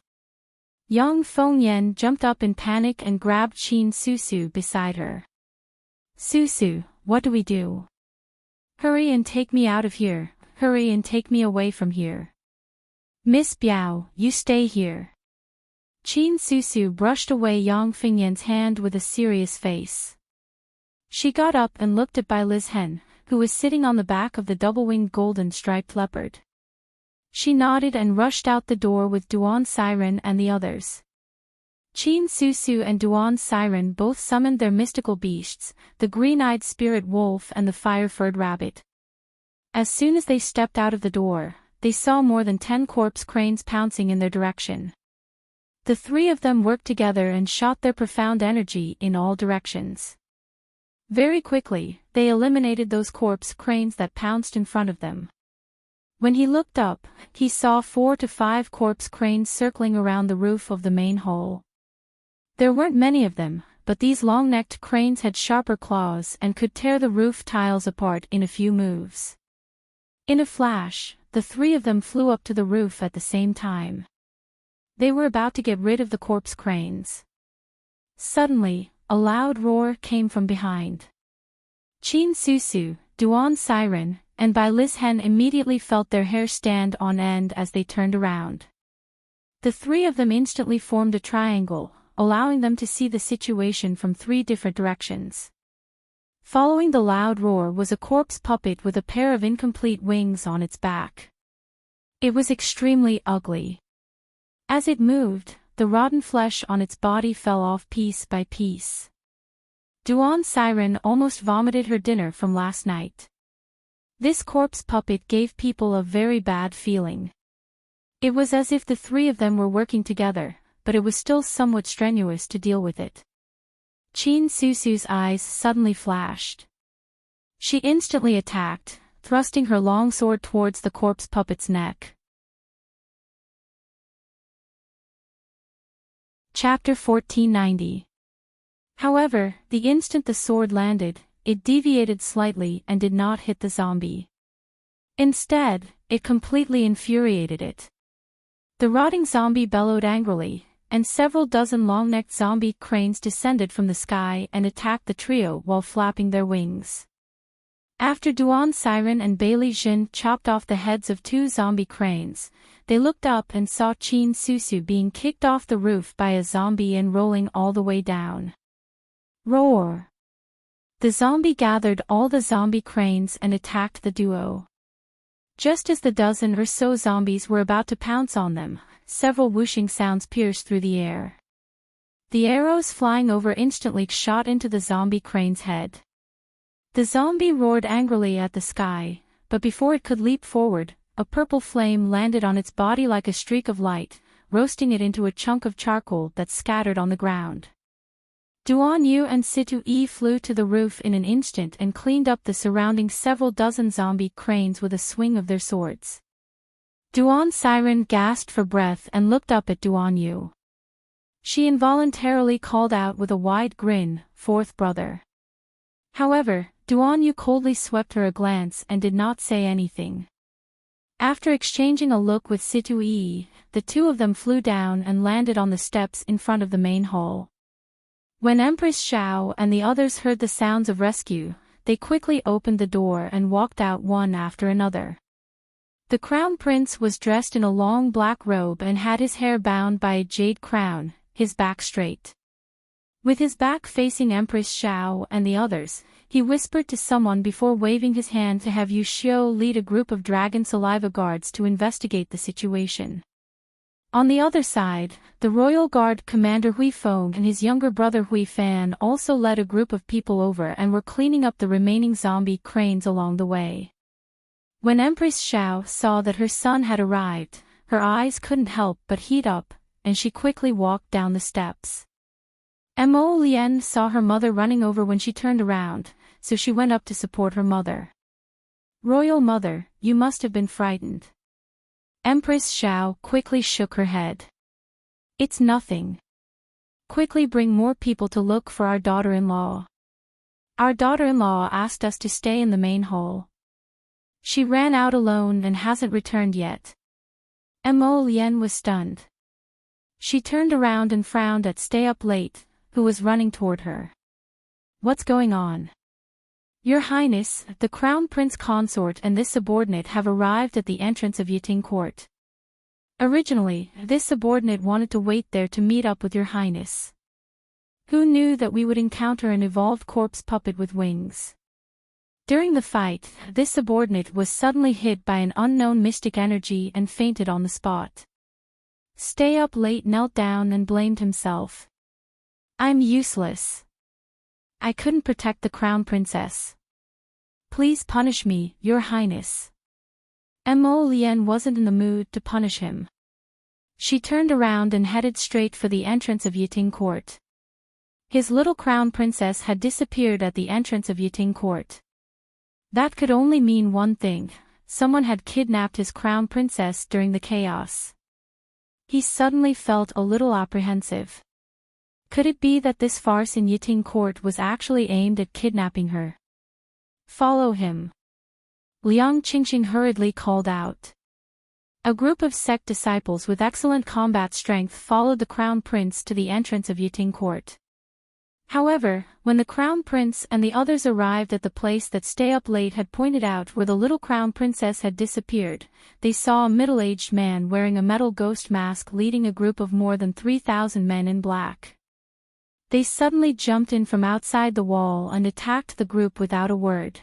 Young Fengyan jumped up in panic and grabbed Qin Susu beside her. "Susu, what do we do? Hurry and take me out of here, hurry and take me away from here." "Miss Biao, you stay here." Qin Susu brushed away Yang Fengyan's hand with a serious face. She got up and looked at Bai Lizhen, who was sitting on the back of the double-winged golden-striped leopard. She nodded and rushed out the door with Duan Siren and the others. Qin Susu and Duan Siren both summoned their mystical beasts, the green-eyed spirit wolf and the fire-furred rabbit. As soon as they stepped out of the door, they saw more than 10 corpse cranes pouncing in their direction. The three of them worked together and shot their profound energy in all directions. Very quickly, they eliminated those corpse cranes that pounced in front of them. When he looked up, he saw 4 to 5 corpse cranes circling around the roof of the main hall. There weren't many of them, but these long-necked cranes had sharper claws and could tear the roof tiles apart in a few moves. In a flash, the three of them flew up to the roof at the same time. They were about to get rid of the corpse cranes. Suddenly, a loud roar came from behind. Qin Susu, Duan Siren, and Bai Lizhen immediately felt their hair stand on end as they turned around. The three of them instantly formed a triangle, allowing them to see the situation from 3 different directions. Following the loud roar was a corpse puppet with a pair of incomplete wings on its back. It was extremely ugly. As it moved, the rotten flesh on its body fell off piece by piece. Duan Siren almost vomited her dinner from last night. This corpse puppet gave people a very bad feeling. It was as if the three of them were working together, but it was still somewhat strenuous to deal with it. Qin Susu's eyes suddenly flashed. She instantly attacked, thrusting her long sword towards the corpse puppet's neck. Chapter 1490. However, the instant the sword landed, it deviated slightly and did not hit the zombie. Instead, it completely infuriated it. The rotting zombie bellowed angrily, and several dozen long-necked zombie cranes descended from the sky and attacked the trio while flapping their wings. After Duan Siren and Bai Lizhen chopped off the heads of 2 zombie cranes, they looked up and saw Qin Susu being kicked off the roof by a zombie and rolling all the way down. Roar! The zombie gathered all the zombie cranes and attacked the duo. Just as the dozen or so zombies were about to pounce on them, several whooshing sounds pierced through the air. The arrows flying over instantly shot into the zombie crane's head. The zombie roared angrily at the sky, but before it could leap forward, a purple flame landed on its body like a streak of light, roasting it into a chunk of charcoal that scattered on the ground. Duan Yu and Situ Yi flew to the roof in an instant and cleaned up the surrounding several dozen zombie cranes with a swing of their swords. Duan Siren gasped for breath and looked up at Duan Yu. She involuntarily called out with a wide grin, "Fourth brother." However, Duan Yu coldly swept her a glance and did not say anything. After exchanging a look with Situ Yi, the two of them flew down and landed on the steps in front of the main hall. When Empress Xiao and the others heard the sounds of rescue, they quickly opened the door and walked out one after another. The crown prince was dressed in a long black robe and had his hair bound by a jade crown, his back straight. With his back facing Empress Xiao and the others, he whispered to someone before waving his hand to have Yu Xiu lead a group of dragon saliva guards to investigate the situation. On the other side, the Royal Guard Commander Hui Feng and his younger brother Hui Fan also led a group of people over and were cleaning up the remaining zombie cranes along the way. When Empress Xiao saw that her son had arrived, her eyes couldn't help but heat up, and she quickly walked down the steps. Mo Lian saw her mother running over when she turned around, so she went up to support her mother. "Royal Mother, you must have been frightened." Empress Xiao quickly shook her head. "It's nothing. Quickly bring more people to look for our daughter-in-law. Our daughter-in-law asked us to stay in the main hall. She ran out alone and hasn't returned yet." Mo Lian was stunned. She turned around and frowned at Stay Up Late, who was running toward her. "What's going on?" "Your Highness, the Crown Prince Consort and this subordinate have arrived at the entrance of Yiting Court. Originally, this subordinate wanted to wait there to meet up with Your Highness. Who knew that we would encounter an evolved corpse puppet with wings? During the fight, this subordinate was suddenly hit by an unknown mystic energy and fainted on the spot." Stay Up Late knelt down and blamed himself. "I'm useless. I couldn't protect the Crown Princess. Please punish me, Your Highness." Mo Lian wasn't in the mood to punish him. She turned around and headed straight for the entrance of Yiting Court. His little Crown Princess had disappeared at the entrance of Yiting Court. That could only mean one thing: someone had kidnapped his Crown Princess during the chaos. He suddenly felt a little apprehensive. Could it be that this farce in Yiting Court was actually aimed at kidnapping her? "Follow him," Liang Qingxing hurriedly called out. A group of sect disciples with excellent combat strength followed the Crown Prince to the entrance of Yiting Court. However, when the Crown Prince and the others arrived at the place that Stay Up Late had pointed out where the little Crown Princess had disappeared, they saw a middle-aged man wearing a metal ghost mask leading a group of more than 3,000 men in black. They suddenly jumped in from outside the wall and attacked the group without a word.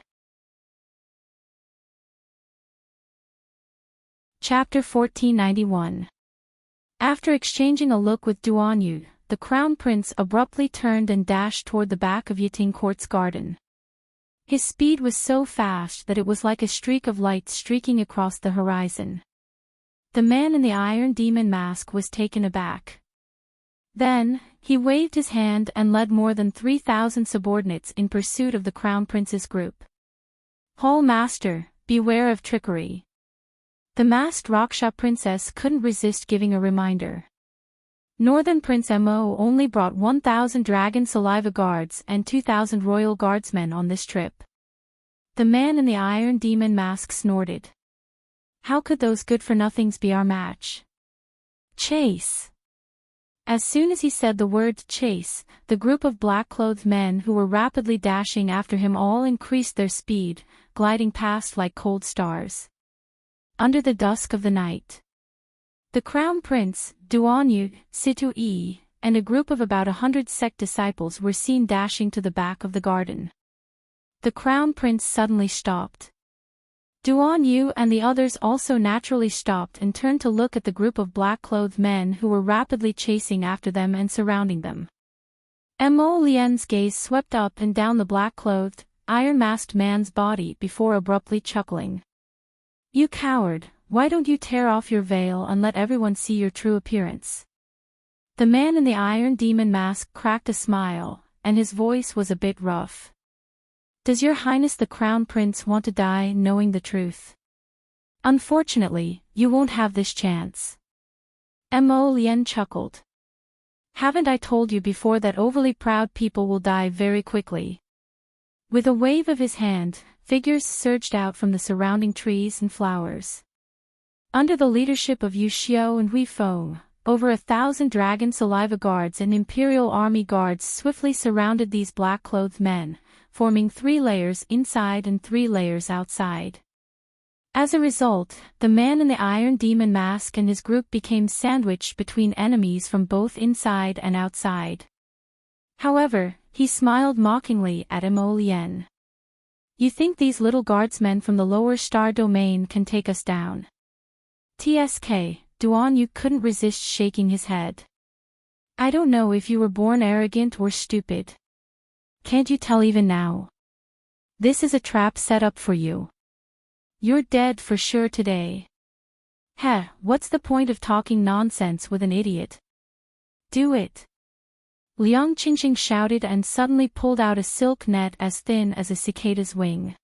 Chapter 1491. After exchanging a look with Duan Yu, the Crown Prince abruptly turned and dashed toward the back of Yiting Court's garden. His speed was so fast that it was like a streak of light streaking across the horizon. The man in the Iron Demon mask was taken aback. Then, he waved his hand and led more than 3,000 subordinates in pursuit of the Crown Prince's group. "Hall Master, beware of trickery." The masked Raksha princess couldn't resist giving a reminder. Northern Prince Mo only brought 1,000 dragon saliva guards and 2,000 royal guardsmen on this trip. The man in the Iron Demon mask snorted. "How could those good-for-nothings be our match?" "Chase!" As soon as he said the word chase, the group of black-clothed men who were rapidly dashing after him all increased their speed, gliding past like cold stars. Under the dusk of the night, the Crown Prince, Duan Yu, Situ Yi, and a group of about 100 sect disciples were seen dashing to the back of the garden. The Crown Prince suddenly stopped. Duan Yu and the others also naturally stopped and turned to look at the group of black-clothed men who were rapidly chasing after them and surrounding them. Mo Lien's gaze swept up and down the black-clothed, iron-masked man's body before abruptly chuckling. "You coward, why don't you tear off your veil and let everyone see your true appearance?" The man in the iron demon mask cracked a smile, and his voice was a bit rough. "Does your highness the crown prince want to die knowing the truth? Unfortunately, you won't have this chance." Mo Lien chuckled. "Haven't I told you before that overly proud people will die very quickly?" With a wave of his hand, figures surged out from the surrounding trees and flowers. Under the leadership of Yu Xiao and Hui Feng, over 1,000 dragon saliva guards and imperial army guards swiftly surrounded these black-clothed men, forming 3 layers inside and 3 layers outside. As a result, the man in the iron demon mask and his group became sandwiched between enemies from both inside and outside. However, he smiled mockingly at Mo Lien. "You think these little guardsmen from the lower star domain can take us down?" "Tsk, Duan Yu couldn't resist shaking his head. "I don't know if you were born arrogant or stupid. Can't you tell even now? This is a trap set up for you. You're dead for sure today." "Heh, what's the point of talking nonsense with an idiot? Do it." Liang Qingqing shouted and suddenly pulled out a silk net as thin as a cicada's wing.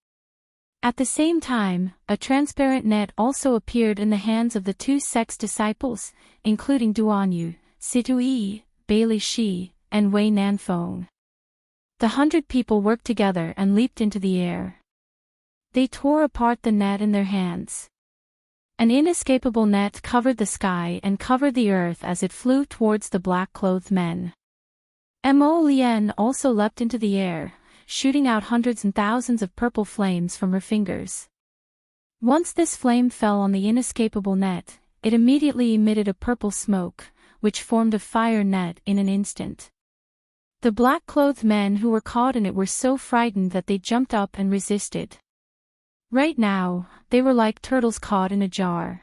At the same time, a transparent net also appeared in the hands of the 2 sect's disciples, including Duan Yu, Situ Yi, Bailey Shi, and Wei Nanfeng. The 100 people worked together and leaped into the air. They tore apart the net in their hands. An inescapable net covered the sky and covered the earth as it flew towards the black-clothed men. Mo Lien also leapt into the air, shooting out hundreds and thousands of purple flames from her fingers. Once this flame fell on the inescapable net, it immediately emitted a purple smoke, which formed a fire net in an instant. The black-clothed men who were caught in it were so frightened that they jumped up and resisted. Right now, they were like turtles caught in a jar.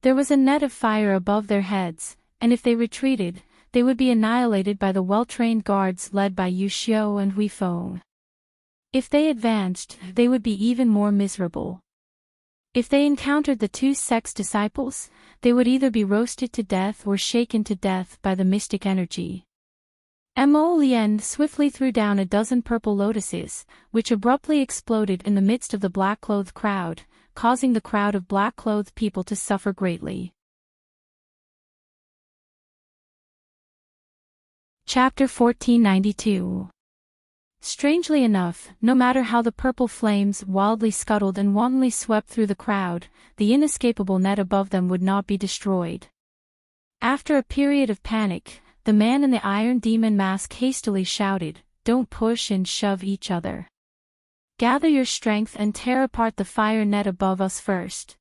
There was a net of fire above their heads, and if they retreated, they would be annihilated by the well-trained guards led by Yu Xiao and Hui Feng. If they advanced, they would be even more miserable. If they encountered the 2 sect's disciples, they would either be roasted to death or shaken to death by the mystic energy. Mo Lien swiftly threw down a dozen purple lotuses, which abruptly exploded in the midst of the black-clothed crowd, causing the crowd of black-clothed people to suffer greatly. Chapter 1492. Strangely enough, no matter how the purple flames wildly scuttled and wantonly swept through the crowd, the inescapable net above them would not be destroyed. After a period of panic, the man in the iron demon mask hastily shouted, "Don't push and shove each other. Gather your strength and tear apart the fire net above us first."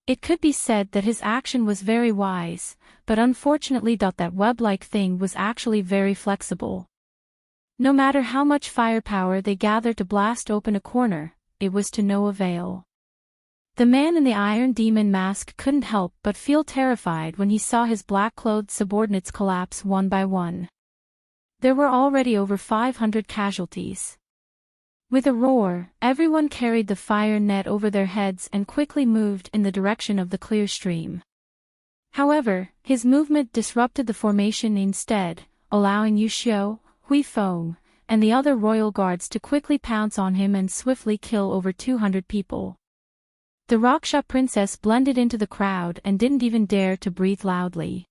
It could be said that his action was very wise, but unfortunately that web-like thing was actually very flexible. No matter how much firepower they gathered to blast open a corner, it was to no avail. The man in the iron demon mask couldn't help but feel terrified when he saw his black-clothed subordinates collapse one by one. There were already over 500 casualties. With a roar, everyone carried the fire net over their heads and quickly moved in the direction of the clear stream. However, his movement disrupted the formation instead, allowing Yu Xiao, Hui Feng, and the other royal guards to quickly pounce on him and swiftly kill over 200 people. The Raksha princess blended into the crowd and didn't even dare to breathe loudly.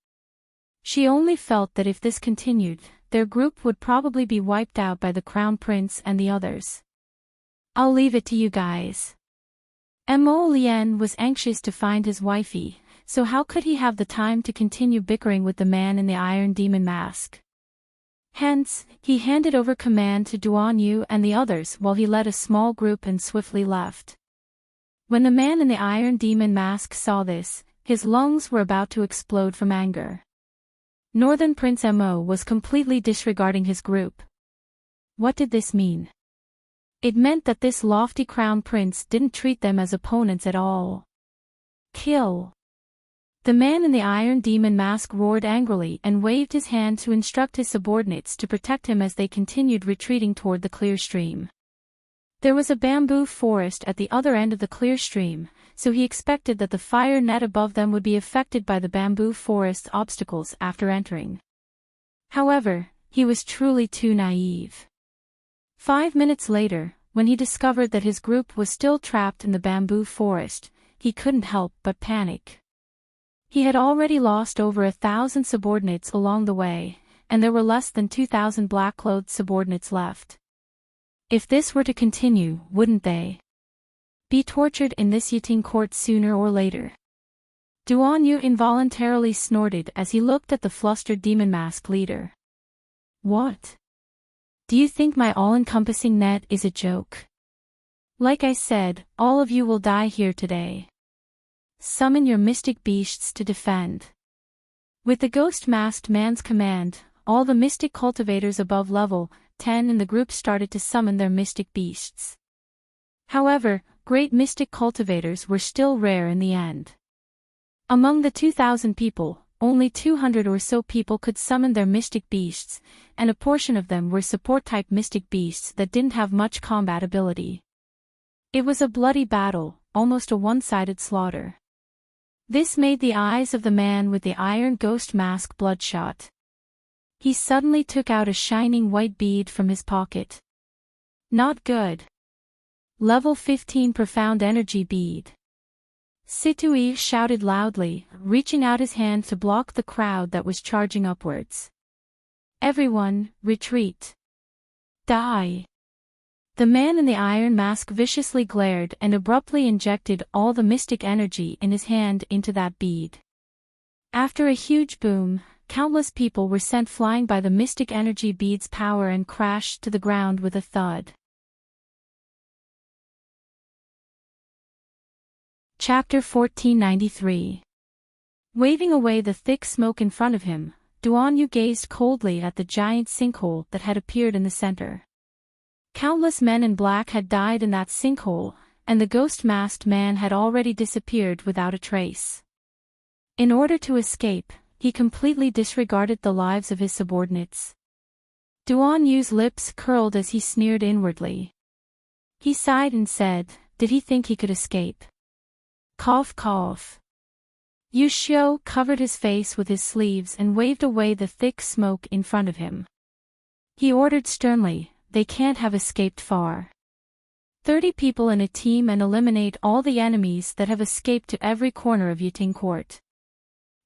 She only felt that if this continued, their group would probably be wiped out by the crown prince and the others. "I'll leave it to you guys." Mo Lien was anxious to find his wifey, so how could he have the time to continue bickering with the man in the iron demon mask? Hence, he handed over command to Duan Yu and the others while he led a small group and swiftly left. When the man in the iron demon mask saw this, his lungs were about to explode from anger. Northern Prince Mo was completely disregarding his group. What did this mean? It meant that this lofty crown prince didn't treat them as opponents at all. Kill. The man in the iron demon mask roared angrily and waved his hand to instruct his subordinates to protect him as they continued retreating toward the clear stream. There was a bamboo forest at the other end of the clear stream, so he expected that the fire net above them would be affected by the bamboo forest's obstacles after entering. However, he was truly too naive. 5 minutes later, when he discovered that his group was still trapped in the bamboo forest, he couldn't help but panic. He had already lost over 1,000 subordinates along the way, and there were less than 2,000 black-clothed subordinates left. If this were to continue, wouldn't they be tortured in this Yiting court sooner or later? Duan Yu involuntarily snorted as he looked at the flustered demon mask leader. What? Do you think my all-encompassing net is a joke? Like I said, all of you will die here today. Summon your mystic beasts to defend. With the ghost-masked man's command, all the mystic cultivators above level 10 in the group started to summon their mystic beasts. However, great mystic cultivators were still rare in the end. Among the 2,000 people, only 200 or so people could summon their mystic beasts, and a portion of them were support-type mystic beasts that didn't have much combat ability. It was a bloody battle, almost a one-sided slaughter. This made the eyes of the man with the iron ghost mask bloodshot. He suddenly took out a shining white bead from his pocket. Not good. Level 15 Profound Energy Bead. Situi shouted loudly, reaching out his hand to block the crowd that was charging upwards. Everyone, retreat. Die. The man in the iron mask viciously glared and abruptly injected all the mystic energy in his hand into that bead. After a huge boom, countless people were sent flying by the mystic energy bead's power and crashed to the ground with a thud. Chapter 1493. Waving away the thick smoke in front of him, Duan Yu gazed coldly at the giant sinkhole that had appeared in the center. Countless men in black had died in that sinkhole, and the ghost-masked man had already disappeared without a trace. In order to escape, he completely disregarded the lives of his subordinates. Duan Yu's lips curled as he sneered inwardly. He sighed and said, did he think he could escape? Cough cough. Yu Xiu covered his face with his sleeves and waved away the thick smoke in front of him. He ordered sternly, they can't have escaped far. 30 people in a team and eliminate all the enemies that have escaped to every corner of Yiting Court.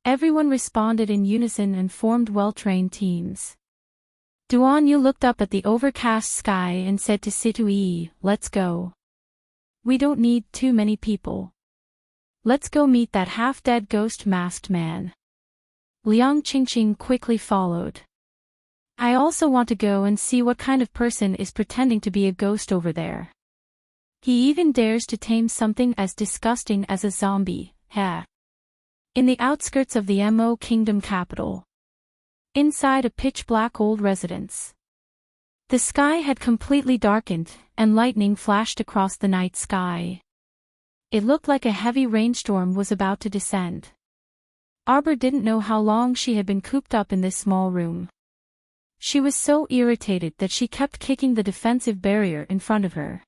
Everyone responded in unison and formed well-trained teams. Duan Yu looked up at the overcast sky and said to Situi, let's go. We don't need too many people. Let's go meet that half-dead ghost-masked man. Liang Qingqing quickly followed. I also want to go and see what kind of person is pretending to be a ghost over there. He even dares to tame something as disgusting as a zombie, heh. In the outskirts of the Mo Kingdom capital. Inside a pitch-black old residence. The sky had completely darkened, and lightning flashed across the night sky. It looked like a heavy rainstorm was about to descend. Arbor didn't know how long she had been cooped up in this small room. She was so irritated that she kept kicking the defensive barrier in front of her.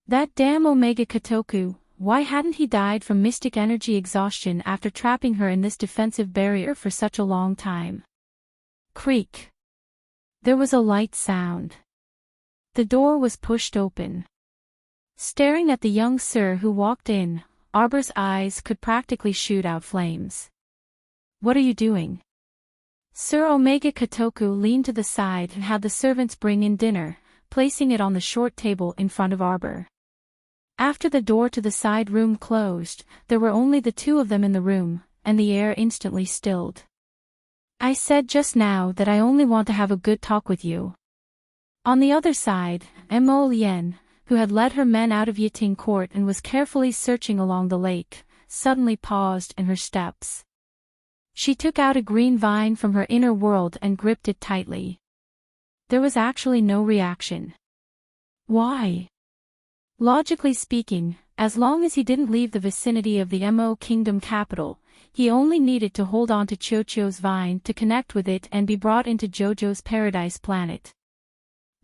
That damn Omega Kotoku, why hadn't he died from mystic energy exhaustion after trapping her in this defensive barrier for such a long time? Creak. There was a light sound. The door was pushed open. Staring at the young sir who walked in, Arbor's eyes could practically shoot out flames. What are you doing? Sir Omega Kotoku leaned to the side and had the servants bring in dinner, placing it on the short table in front of Arbor. After the door to the side room closed, there were only the two of them in the room, and the air instantly stilled. I said just now that I only want to have a good talk with you. On the other side, Mo Lien, who had led her men out of Yiting Court and was carefully searching along the lake, suddenly paused in her steps. She took out a green vine from her inner world and gripped it tightly. There was actually no reaction. Why? Logically speaking, as long as he didn't leave the vicinity of the Mo Kingdom capital, He only needed to hold on to Chocho's vine to connect with it and be brought into Jojo's paradise planet.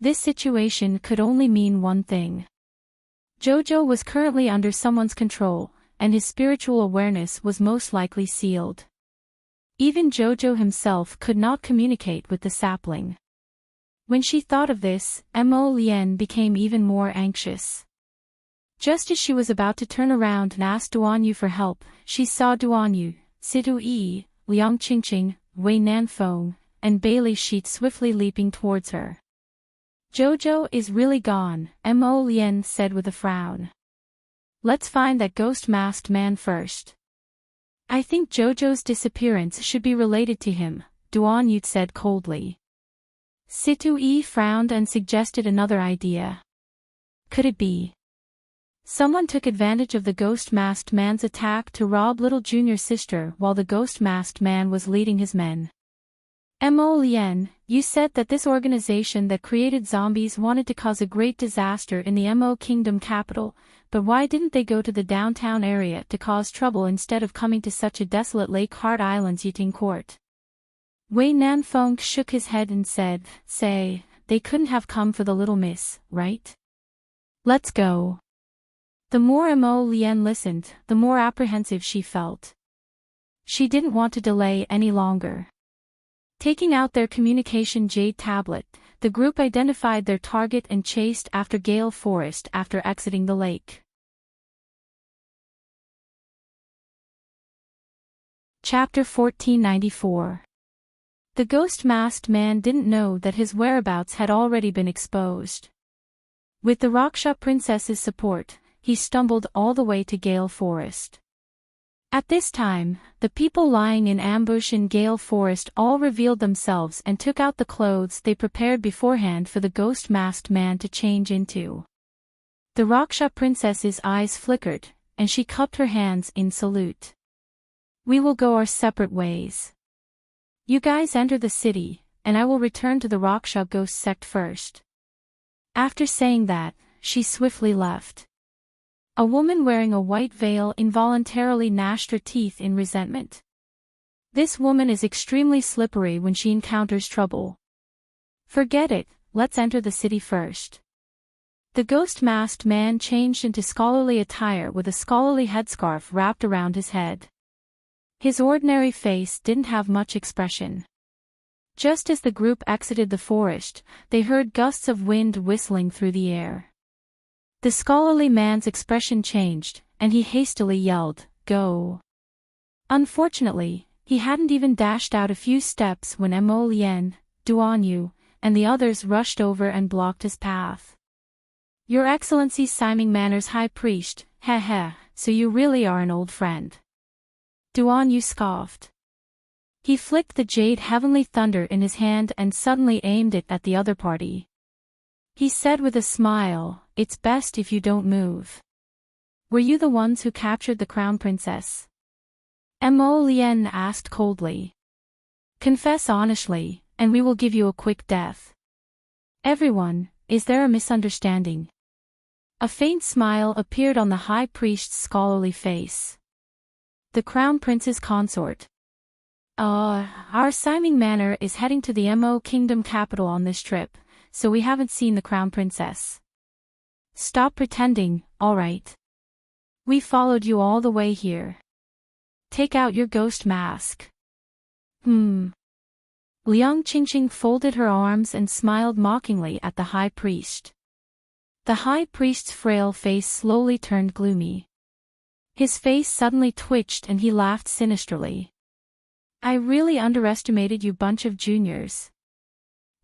This situation could only mean one thing. Jojo was currently under someone's control, and his spiritual awareness was most likely sealed. Even Jojo himself could not communicate with the sapling. When she thought of this, Mo Lien became even more anxious. Just as she was about to turn around and ask Duanyu for help, she saw Duanyu, Situ Yi, Liang Qingqing, Wei Nanfeng, and Bailey Sheet swiftly leaping towards her. Jojo is really gone, Mo Lien said with a frown. Let's find that ghost-masked man first. I think Jojo's disappearance should be related to him, Duanyu said coldly. Situ Yi frowned and suggested another idea. Could it be someone took advantage of the ghost-masked man's attack to rob Little Junior's sister while the ghost-masked man was leading his men? Mo Lien, you said that this organization that created zombies wanted to cause a great disaster in the Mo Kingdom capital, but why didn't they go to the downtown area to cause trouble instead of coming to such a desolate Lake Heart Island's Yiting court? Wei Nanfeng shook his head and said, Say, they couldn't have come for the little miss, right? Let's go. The more Mo Lien listened, the more apprehensive she felt. She didn't want to delay any longer. Taking out their communication jade tablet, the group identified their target and chased after Gale Forest after exiting the lake. Chapter 1494. The ghost-masked man didn't know that his whereabouts had already been exposed. With the Raksha princess's support, he stumbled all the way to Gale Forest. At this time, the people lying in ambush in Gale Forest all revealed themselves and took out the clothes they prepared beforehand for the ghost-masked man to change into. The Raksha princess's eyes flickered, and she cupped her hands in salute. We will go our separate ways. You guys enter the city, and I will return to the Raksha ghost sect first. After saying that, she swiftly left. A woman wearing a white veil involuntarily gnashed her teeth in resentment. This woman is extremely slippery when she encounters trouble. Forget it, let's enter the city first. The ghost-masked man changed into scholarly attire with a scholarly headscarf wrapped around his head. His ordinary face didn't have much expression. Just as the group exited the forest, they heard gusts of wind whistling through the air. The scholarly man's expression changed, and he hastily yelled, Go! Unfortunately, he hadn't even dashed out a few steps when Mo Lien, Duanyu, and the others rushed over and blocked his path. Your Excellency's Siming Manor's High Priest, heh, so you really are an old friend. Duanyu scoffed. He flicked the jade heavenly thunder in his hand and suddenly aimed it at the other party. He said with a smile, It's best if you don't move. Were you the ones who captured the crown princess? Mo Lien asked coldly. Confess honestly, and we will give you a quick death. Everyone, is there a misunderstanding? A faint smile appeared on the high priest's scholarly face. The crown prince's consort. Our Siming Manor is heading to the Mo Kingdom capital on this trip, so we haven't seen the crown princess. Stop pretending, alright. We followed you all the way here. Take out your ghost mask. Liang Qingqing folded her arms and smiled mockingly at the high priest. The high priest's frail face slowly turned gloomy. His face suddenly twitched and he laughed sinisterly. I really underestimated you bunch of juniors.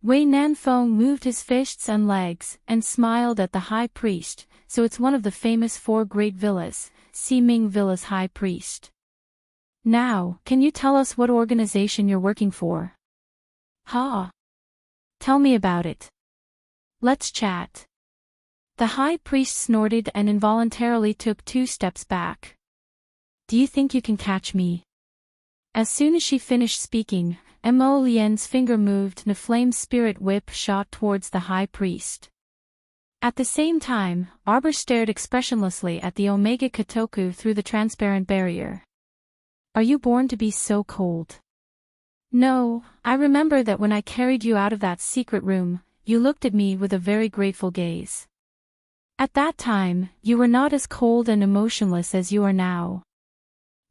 Wei Nanfeng moved his fists and legs and smiled at the high priest, so it's one of the famous 4 great villas, Ximing Villa's high priest. Now, can you tell us what organization you're working for? Tell me about it. Let's chat. The high priest snorted and involuntarily took 2 steps back. Do you think you can catch me? As soon as she finished speaking, Mo Lien's finger moved and a flame spirit whip shot towards the high priest. At the same time, Arbor stared expressionlessly at the Omega Kotoku through the transparent barrier. Are you born to be so cold? No, I remember that when I carried you out of that secret room, you looked at me with a very grateful gaze. At that time, you were not as cold and emotionless as you are now.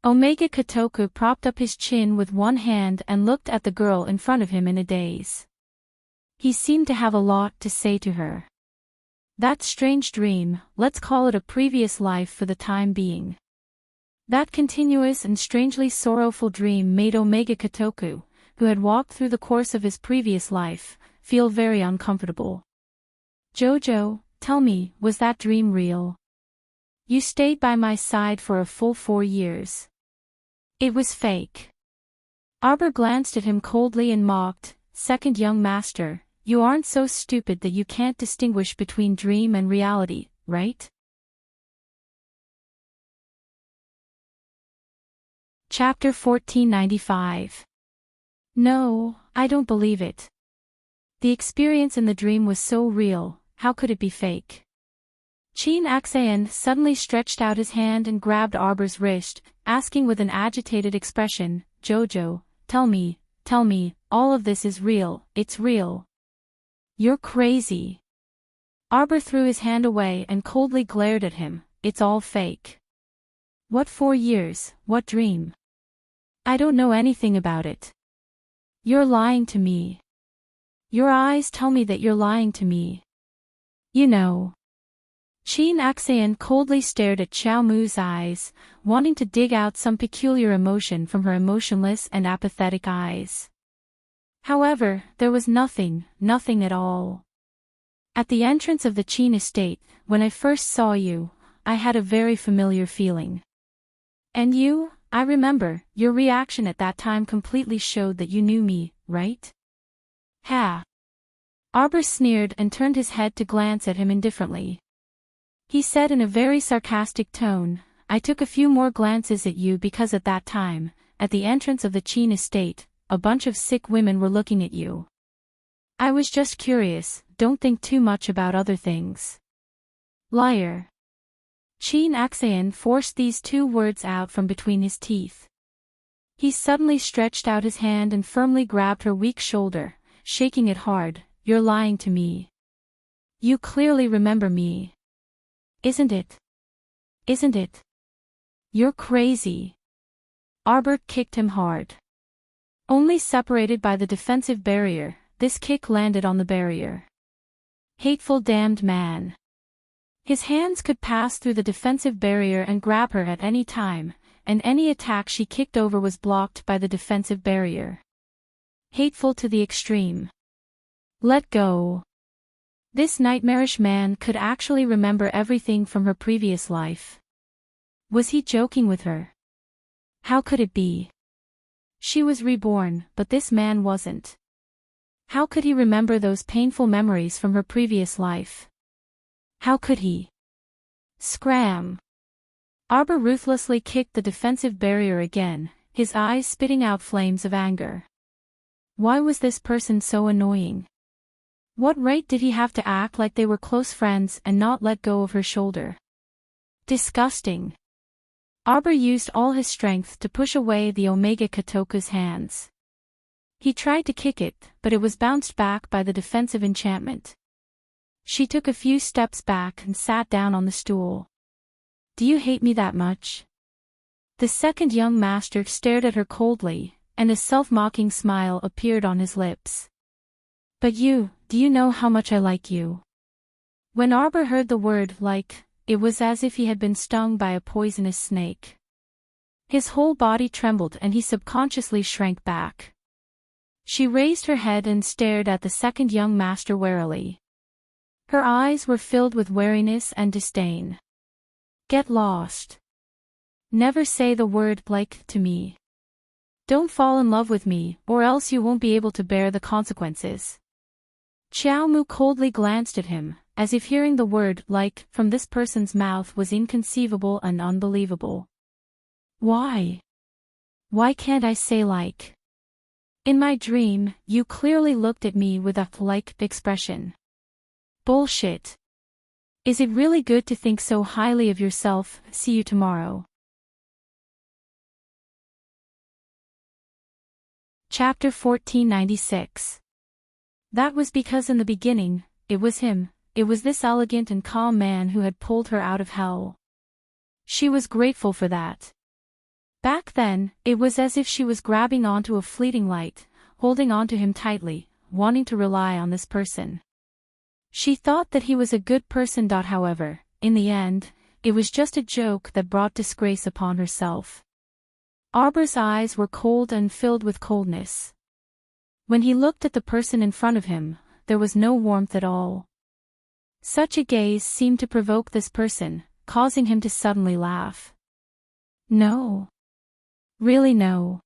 Omega Kotoku propped up his chin with one hand and looked at the girl in front of him in a daze. He seemed to have a lot to say to her. That strange dream, let's call it a previous life for the time being. That continuous and strangely sorrowful dream made Omega Kotoku, who had walked through the course of his previous life, feel very uncomfortable. Jojo, tell me, was that dream real? You stayed by my side for a full 4 years. It was fake. Arbor glanced at him coldly and mocked, "Second young master, you aren't so stupid that you can't distinguish between dream and reality, right?" Chapter 1495. No, I don't believe it. The experience in the dream was so real, how could it be fake? Chin Axayan suddenly stretched out his hand and grabbed Arbor's wrist, asking with an agitated expression, "Jojo, tell me, all of this is real, it's real." "You're crazy." Arbor threw his hand away and coldly glared at him, "It's all fake." "What 4 years, what dream?" "I don't know anything about it." "You're lying to me. Your eyes tell me that you're lying to me. You know." Chin Axayan coldly stared at Xiao Mu's eyes, wanting to dig out some peculiar emotion from her emotionless and apathetic eyes. However, there was nothing at all. "At the entrance of the Chin estate, when I first saw you, I had a very familiar feeling. And you, I remember, your reaction at that time completely showed that you knew me, right?" "Ha!" Arbor sneered and turned his head to glance at him indifferently. He said in a very sarcastic tone, "I took a few more glances at you because at that time, at the entrance of the Chin estate, a bunch of sick women were looking at you. I was just curious, don't think too much about other things." "Liar." Chin Axayan forced these 2 words out from between his teeth. He suddenly stretched out his hand and firmly grabbed her weak shoulder, shaking it hard. "You're lying to me. You clearly remember me. Isn't it? Isn't it? You're crazy." Arbor kicked him hard. Only separated by the defensive barrier, this kick landed on the barrier. Hateful damned man. His hands could pass through the defensive barrier and grab her at any time, and any attack she kicked over was blocked by the defensive barrier. Hateful to the extreme. Let go. This nightmarish man could actually remember everything from her previous life. Was he joking with her? How could it be? She was reborn, but this man wasn't. How could he remember those painful memories from her previous life? How could he? Scram! Arbor ruthlessly kicked the defensive barrier again, his eyes spitting out flames of anger. Why was this person so annoying? What right did he have to act like they were close friends and not let go of her shoulder? Disgusting. Arbor used all his strength to push away the Omega Kotoku's hands. He tried to kick it, but it was bounced back by the defensive enchantment. She took a few steps back and sat down on the stool. "Do you hate me that much?" The second young master stared at her coldly, and a self-mocking smile appeared on his lips. "But do you know how much I like you?" When Arbor heard the word "like," it was as if he had been stung by a poisonous snake. His whole body trembled and he subconsciously shrank back. She raised her head and stared at the second young master warily. Her eyes were filled with wariness and disdain. "Get lost. Never say the word "like" to me. Don't fall in love with me, or else you won't be able to bear the consequences." Xiao Mu coldly glanced at him, as if hearing the word "like" from this person's mouth was inconceivable and unbelievable. Why? Why can't I say "like"? In my dream, you clearly looked at me with a "like" expression. Bullshit. Is it really good to think so highly of yourself? See you tomorrow. Chapter 1496. That was because in the beginning, it was him, it was this elegant and calm man who had pulled her out of hell. She was grateful for that. Back then, it was as if she was grabbing onto a fleeting light, holding onto him tightly, wanting to rely on this person. She thought that he was a good person. However, in the end, it was just a joke that brought disgrace upon herself. Arbor's eyes were cold and filled with coldness. When he looked at the person in front of him, there was no warmth at all. Such a gaze seemed to provoke this person, causing him to suddenly laugh. No. Really no.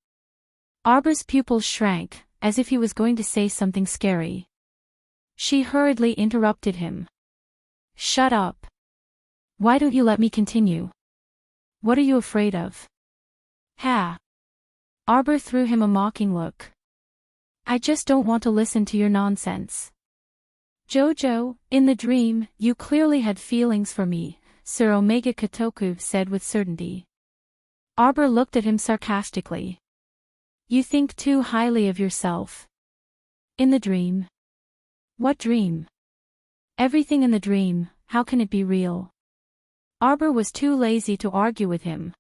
Arbor's pupils shrank, as if he was going to say something scary. She hurriedly interrupted him. Shut up. Why don't you let me continue? What are you afraid of? Ha! Arbor threw him a mocking look. I just don't want to listen to your nonsense. Jojo, in the dream, you clearly had feelings for me, Sir Omega Kotoku said with certainty. Arbor looked at him sarcastically. You think too highly of yourself. In the dream? What dream? Everything in the dream, how can it be real? Arbor was too lazy to argue with him.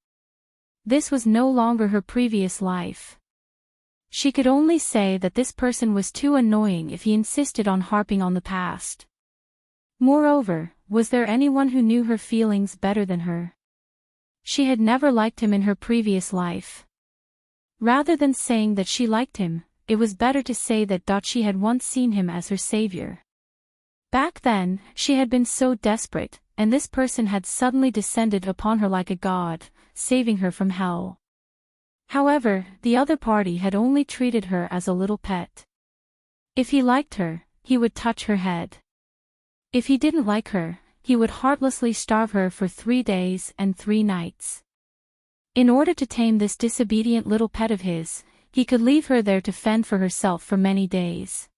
This was no longer her previous life. She could only say that this person was too annoying if he insisted on harping on the past. Moreover, was there anyone who knew her feelings better than her? She had never liked him in her previous life. Rather than saying that she liked him, it was better to say that she had once seen him as her savior. Back then, she had been so desperate, and this person had suddenly descended upon her like a god, saving her from hell. However, the other party had only treated her as a little pet. If he liked her, he would touch her head. If he didn't like her, he would heartlessly starve her for 3 days and 3 nights. In order to tame this disobedient little pet of his, he could leave her there to fend for herself for many days.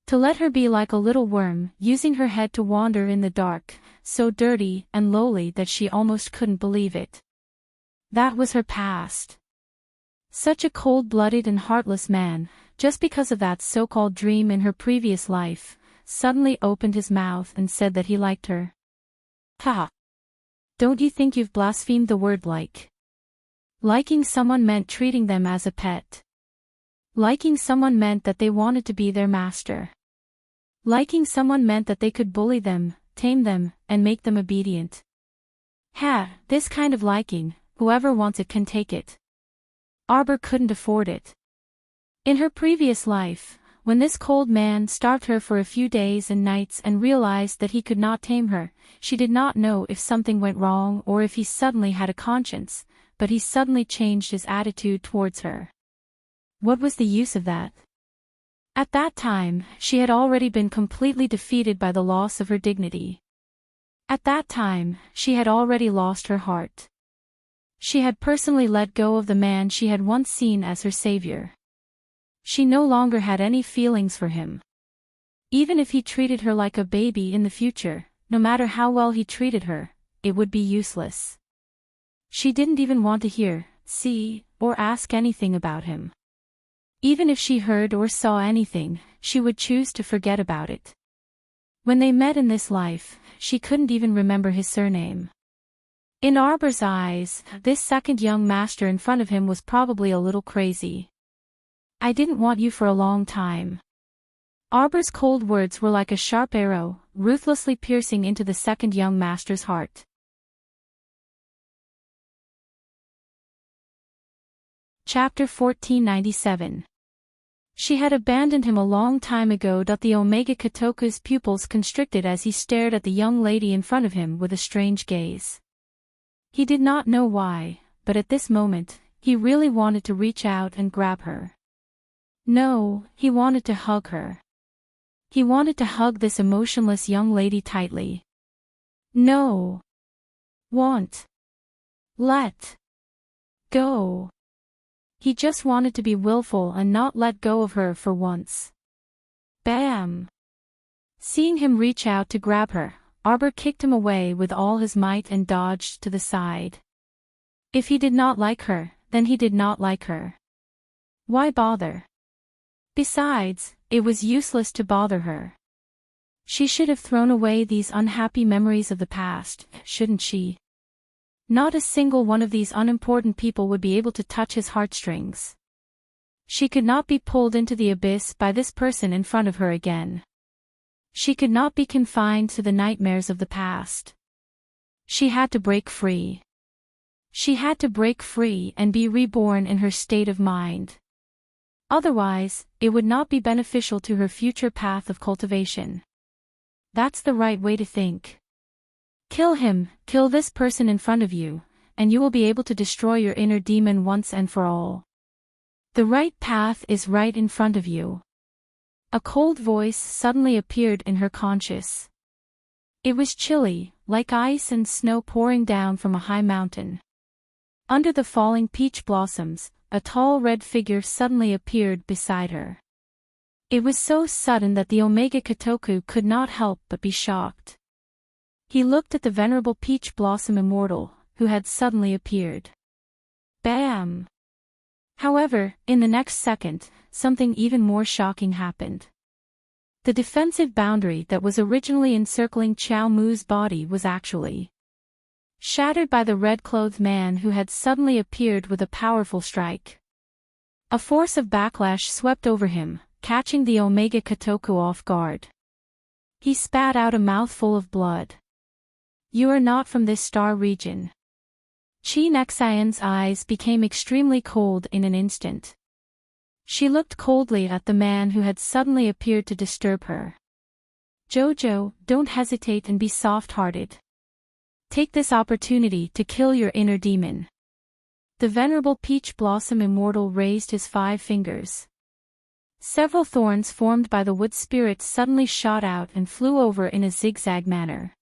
To let her be like a little worm, using her head to wander in the dark, so dirty and lowly that she almost couldn't believe it. That was her past. Such a cold-blooded and heartless man, just because of that so-called dream in her previous life, suddenly opened his mouth and said that he liked her. Ha! Don't you think you've blasphemed the word like? Liking someone meant treating them as a pet. Liking someone meant that they wanted to be their master. Liking someone meant that they could bully them, tame them, and make them obedient. Ha! This kind of liking, whoever wants it can take it. Arbor couldn't afford it. In her previous life, when this cold man starved her for a few days and nights and realized that he could not tame her, she did not know if something went wrong or if he suddenly had a conscience, but he suddenly changed his attitude towards her. What was the use of that? At that time, she had already been completely defeated by the loss of her dignity. At that time, she had already lost her heart. She had personally let go of the man she had once seen as her savior. She no longer had any feelings for him. Even if he treated her like a baby in the future, no matter how well he treated her, it would be useless. She didn't even want to hear, see, or ask anything about him. Even if she heard or saw anything, she would choose to forget about it. When they met in this life, she couldn't even remember his surname. In Arbor's eyes, this second young master in front of him was probably a little crazy. I didn't want you for a long time. Arbor's cold words were like a sharp arrow, ruthlessly piercing into the second young master's heart. Chapter 1497. She had abandoned him a long time ago. The Omega Kotoku's pupils constricted as he stared at the young lady in front of him with a strange gaze. He did not know why, but at this moment, he really wanted to reach out and grab her. No, he wanted to hug her. He wanted to hug this emotionless young lady tightly. No. Want. Let. Go. He just wanted to be willful and not let go of her for once. Bam! Seeing him reach out to grab her, Arbor kicked him away with all his might and dodged to the side. If he did not like her, then he did not like her. Why bother? Besides, it was useless to bother her. She should have thrown away these unhappy memories of the past, shouldn't she? Not a single one of these unimportant people would be able to touch his heartstrings. She could not be pulled into the abyss by this person in front of her again. She could not be confined to the nightmares of the past. She had to break free. She had to break free and be reborn in her state of mind. Otherwise, it would not be beneficial to her future path of cultivation. That's the right way to think. Kill him, kill this person in front of you, and you will be able to destroy your inner demon once and for all. The right path is right in front of you. A cold voice suddenly appeared in her conscious. It was chilly, like ice and snow pouring down from a high mountain. Under the falling peach blossoms, a tall red figure suddenly appeared beside her. It was so sudden that the Omega Kotoku could not help but be shocked. He looked at the venerable peach blossom immortal, who had suddenly appeared. Bam! However, in the next second, something even more shocking happened. The defensive boundary that was originally encircling Qiao Mu's body was actually shattered by the red-clothed man who had suddenly appeared with a powerful strike. A force of backlash swept over him, catching the Omega Kotoku off guard. He spat out a mouthful of blood. You are not from this star region. Qi Nexian's eyes became extremely cold in an instant. She looked coldly at the man who had suddenly appeared to disturb her. Jojo, don't hesitate and be soft-hearted. Take this opportunity to kill your inner demon. The venerable peach blossom immortal raised his 5 fingers. Several thorns formed by the wood spirits suddenly shot out and flew over in a zigzag manner.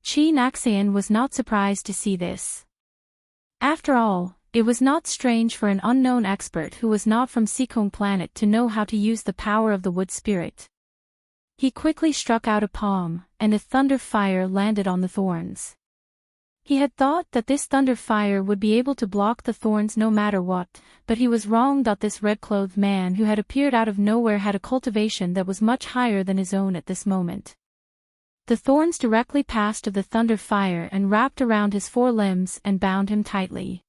Qi Nexian was not surprised to see this. After all, it was not strange for an unknown expert who was not from Sikong planet to know how to use the power of the wood spirit. He quickly struck out a palm, and a thunder fire landed on the thorns. He had thought that this thunder fire would be able to block the thorns no matter what, but he was wrong. This red-clothed man who had appeared out of nowhere had a cultivation that was much higher than his own at this moment. The thorns directly passed of the thunder fire and wrapped around his 4 limbs and bound him tightly.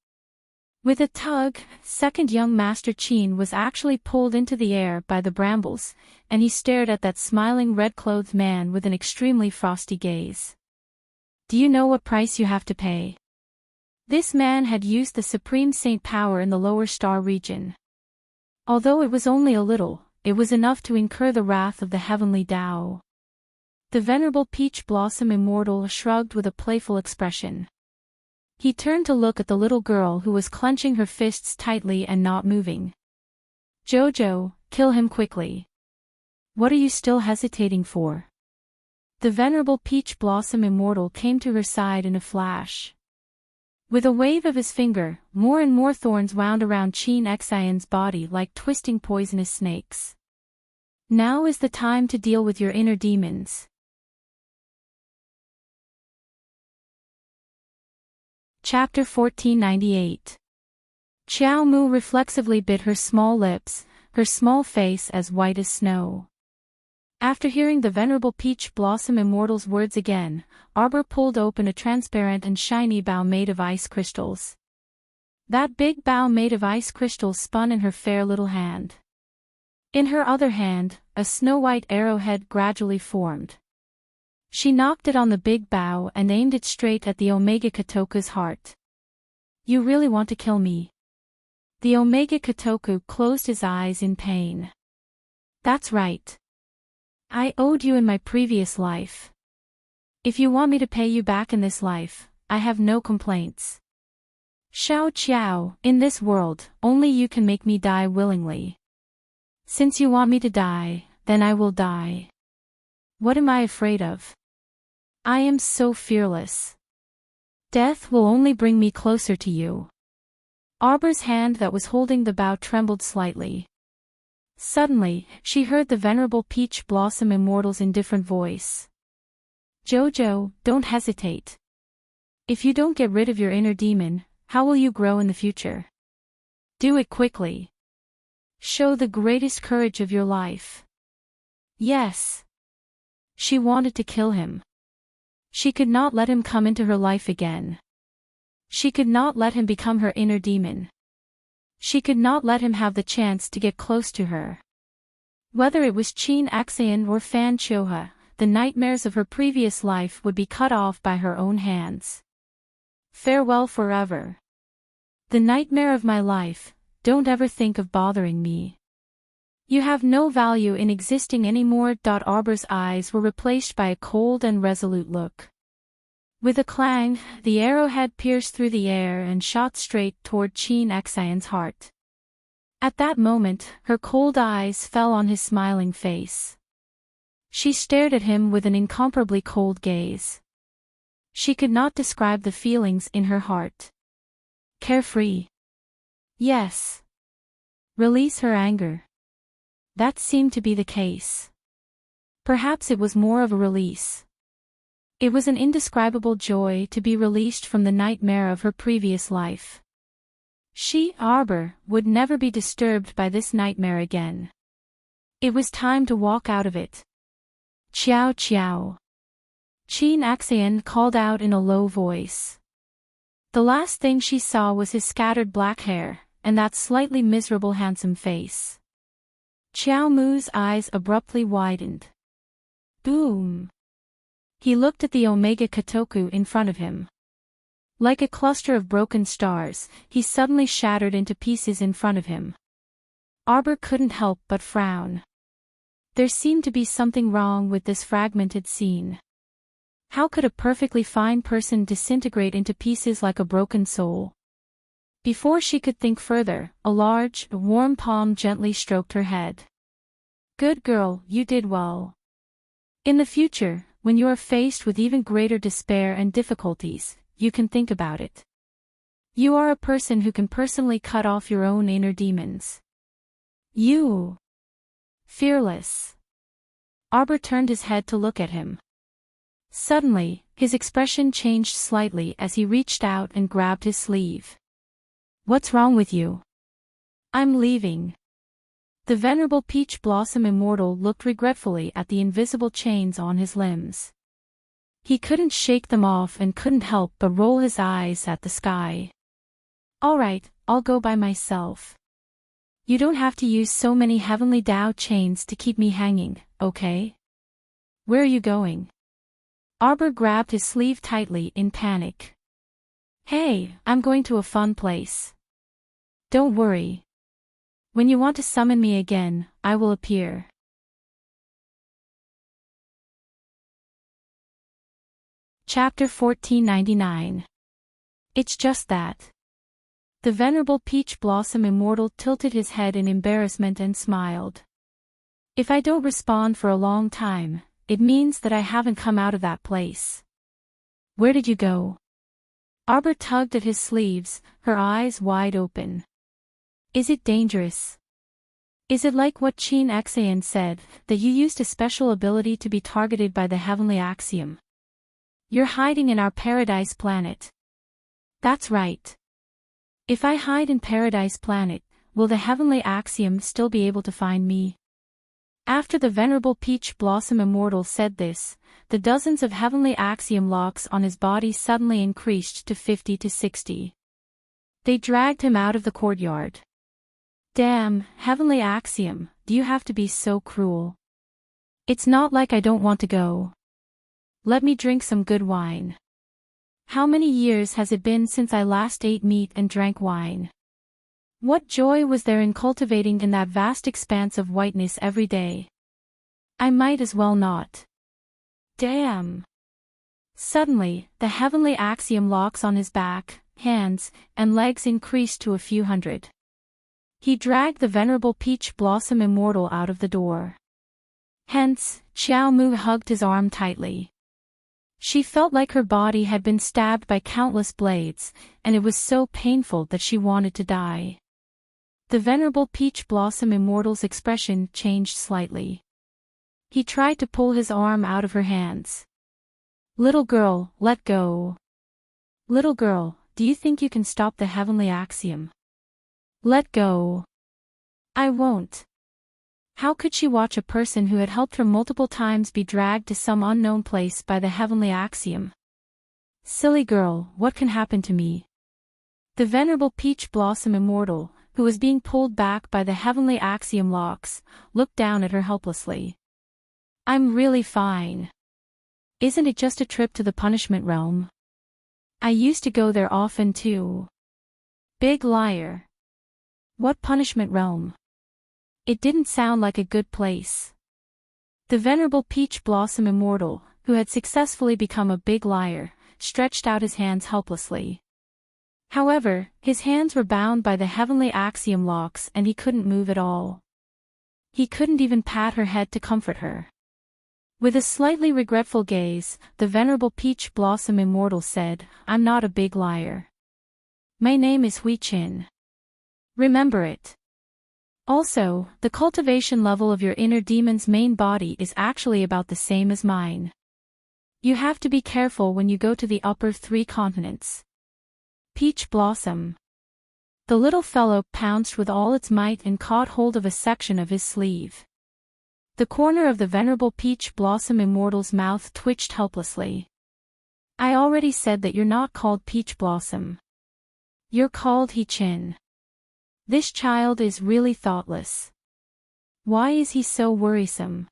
With a tug, second young Master Qin was actually pulled into the air by the brambles, and he stared at that smiling red-clothed man with an extremely frosty gaze. Do you know what price you have to pay? This man had used the supreme saint power in the lower star region. Although it was only a little, it was enough to incur the wrath of the heavenly Tao. The venerable peach blossom immortal shrugged with a playful expression. He turned to look at the little girl who was clenching her fists tightly and not moving. Jojo, kill him quickly. What are you still hesitating for? The venerable peach blossom immortal came to her side in a flash. With a wave of his finger, more and more thorns wound around Qi Nexian's body like twisting poisonous snakes. Now is the time to deal with your inner demons. Chapter 1498. Qiao Mu reflexively bit her small lips, her small face as white as snow. After hearing the venerable peach blossom immortal's words again, Arbor pulled open a transparent and shiny bowl made of ice crystals. That big bowl made of ice crystals spun in her fair little hand. In her other hand, a snow-white arrowhead gradually formed. She knocked it on the big bow and aimed it straight at the Omega Kotoku's heart. You really want to kill me? The Omega Kotoku closed his eyes in pain. That's right. I owed you in my previous life. If you want me to pay you back in this life, I have no complaints. Xiao Qiao, in this world, only you can make me die willingly. Since you want me to die, then I will die. What am I afraid of? I am so fearless. Death will only bring me closer to you. Arbor's hand that was holding the bow trembled slightly. Suddenly, she heard the venerable peach blossom immortal's indifferent voice. Jojo, don't hesitate. If you don't get rid of your inner demon, how will you grow in the future? Do it quickly. Show the greatest courage of your life. Yes. She wanted to kill him. She could not let him come into her life again. She could not let him become her inner demon. She could not let him have the chance to get close to her. Whether it was Chin Axayan or Fan Choha, the nightmares of her previous life would be cut off by her own hands. Farewell forever. The nightmare of my life, don't ever think of bothering me. You have no value in existing anymore. Arbor's eyes were replaced by a cold and resolute look. With a clang, the arrowhead pierced through the air and shot straight toward Chin Axayan's heart. At that moment, her cold eyes fell on his smiling face. She stared at him with an incomparably cold gaze. She could not describe the feelings in her heart. Carefree. Yes. Release her anger. That seemed to be the case. Perhaps it was more of a release. It was an indescribable joy to be released from the nightmare of her previous life. She, Arbor, would never be disturbed by this nightmare again. It was time to walk out of it. Ciao ciao. Chin Axayan called out in a low voice. The last thing she saw was his scattered black hair, and that slightly miserable handsome face. Xiao Mu's eyes abruptly widened. Boom! He looked at the Omega Kotoku in front of him. Like a cluster of broken stars, he suddenly shattered into pieces in front of him. Arbor couldn't help but frown. There seemed to be something wrong with this fragmented scene. How could a perfectly fine person disintegrate into pieces like a broken soul? Before she could think further, a large, warm palm gently stroked her head. Good girl, you did well. In the future, when you are faced with even greater despair and difficulties, you can think about it. You are a person who can personally cut off your own inner demons. You. Fearless. Arbor turned his head to look at him. Suddenly, his expression changed slightly as he reached out and grabbed his sleeve. What's wrong with you? I'm leaving. The venerable Peach Blossom Immortal looked regretfully at the invisible chains on his limbs. He couldn't shake them off and couldn't help but roll his eyes at the sky. All right, I'll go by myself. You don't have to use so many heavenly Tao chains to keep me hanging, okay? Where are you going? Arbor grabbed his sleeve tightly in panic. Hey, I'm going to a fun place. Don't worry. When you want to summon me again, I will appear. Chapter 1499. It's just that. The venerable Peach Blossom Immortal tilted his head in embarrassment and smiled. If I don't respond for a long time, it means that I haven't come out of that place. Where did you go? Arbor tugged at his sleeves, her eyes wide open. Is it dangerous? Is it like what Chin Axayan said, that you used a special ability to be targeted by the heavenly axiom? You're hiding in our paradise planet. That's right. If I hide in Paradise Planet, will the heavenly axiom still be able to find me? After the venerable Peach Blossom Immortal said this, the dozens of heavenly axiom locks on his body suddenly increased to 50 to 60. They dragged him out of the courtyard. Damn, heavenly axiom, do you have to be so cruel? It's not like I don't want to go. Let me drink some good wine. How many years has it been since I last ate meat and drank wine? What joy was there in cultivating in that vast expanse of whiteness every day? I might as well not. Damn. Suddenly, the heavenly axiom locks on his back, hands, and legs increased to a few hundred. He dragged the venerable Peach Blossom Immortal out of the door. Hence, Xiao Mu hugged his arm tightly. She felt like her body had been stabbed by countless blades, and it was so painful that she wanted to die. The venerable Peach Blossom Immortal's expression changed slightly. He tried to pull his arm out of her hands. Little girl, let go. Little girl, do you think you can stop the heavenly axiom? Let go. I won't. How could she watch a person who had helped her multiple times be dragged to some unknown place by the heavenly axiom? Silly girl, what can happen to me? The venerable peach blossom immortal, who was being pulled back by the heavenly axiom locks, looked down at her helplessly. I'm really fine. Isn't it just a trip to the punishment realm? I used to go there often too. Big liar. What punishment realm? It didn't sound like a good place. The venerable peach blossom immortal, who had successfully become a big liar, stretched out his hands helplessly. However, his hands were bound by the heavenly axiom locks and he couldn't move at all. He couldn't even pat her head to comfort her. With a slightly regretful gaze, the venerable peach blossom immortal said, I'm not a big liar. My name is Hui Qin. Remember it. Also, the cultivation level of your inner demon's main body is actually about the same as mine. You have to be careful when you go to the upper 3 continents. Peach blossom. The little fellow pounced with all its might and caught hold of a section of his sleeve. The corner of the venerable peach blossom immortal's mouth twitched helplessly. I already said that you're not called Peach Blossom. You're called Hui Qin. This child is really thoughtless. Why is he so worrisome?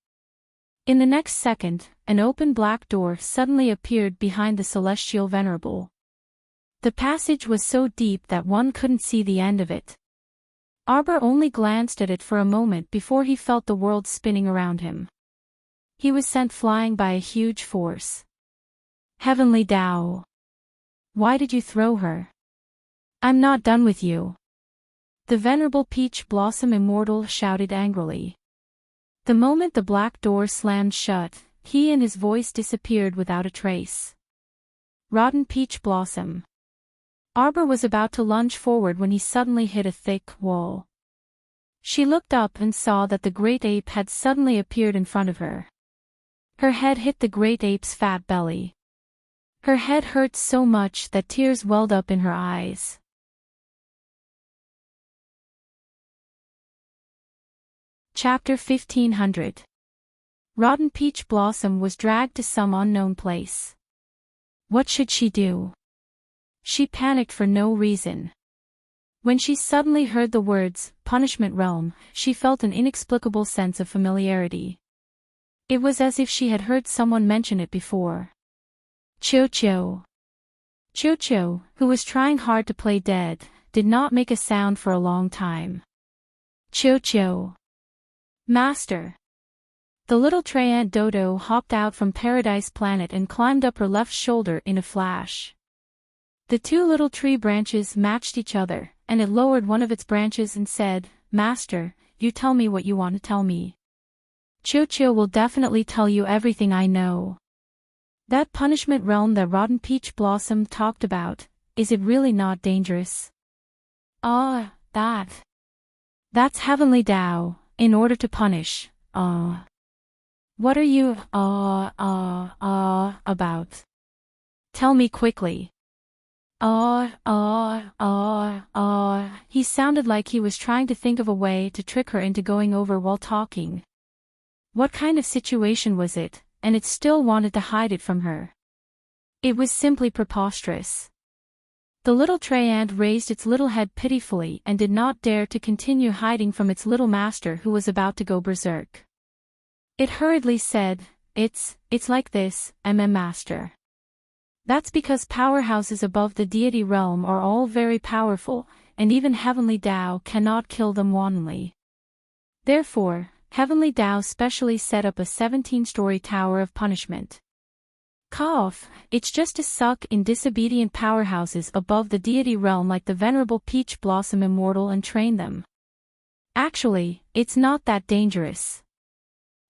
In the next second, an open black door suddenly appeared behind the celestial venerable. The passage was so deep that one couldn't see the end of it. Arbor only glanced at it for a moment before he felt the world spinning around him. He was sent flying by a huge force. Heavenly Tao. Why did you throw her? I'm not done with you. The venerable peach blossom immortal shouted angrily. The moment the black door slammed shut, he and his voice disappeared without a trace. Rotten peach blossom. Arbor was about to lunge forward when he suddenly hit a thick wall. She looked up and saw that the great ape had suddenly appeared in front of her. Her head hit the great ape's fat belly. Her head hurt so much that tears welled up in her eyes. Chapter 1500. Rotten Peach Blossom was dragged to some unknown place. What should she do? She panicked for no reason. When she suddenly heard the words, Punishment Realm, she felt an inexplicable sense of familiarity. It was as if she had heard someone mention it before. Cho-Cho. Cho-Cho, who was trying hard to play dead, did not make a sound for a long time. Cho-Cho. Master. The little tree ant Dodo hopped out from Paradise Planet and climbed up her left shoulder in a flash. The 2 little tree branches matched each other, and it lowered one of its branches and said, Master, you tell me what you want to tell me. Cho-Cho will definitely tell you everything I know. That punishment realm that Rotten Peach Blossom talked about, is it really not dangerous? That's Heavenly Tao, in order to punish, What are you, about? Tell me quickly. He sounded like he was trying to think of a way to trick her into going over while talking. What kind of situation was it, and it still wanted to hide it from her? It was simply preposterous. The little tree ant raised its little head pitifully and did not dare to continue hiding from its little master who was about to go berserk. It hurriedly said, It's like this, Master. That's because powerhouses above the deity realm are all very powerful, and even Heavenly Tao cannot kill them wantonly. Therefore, Heavenly Tao specially set up a 17-story tower of punishment. It's just to suck in disobedient powerhouses above the deity realm like the venerable Peach Blossom Immortal and train them. Actually, it's not that dangerous.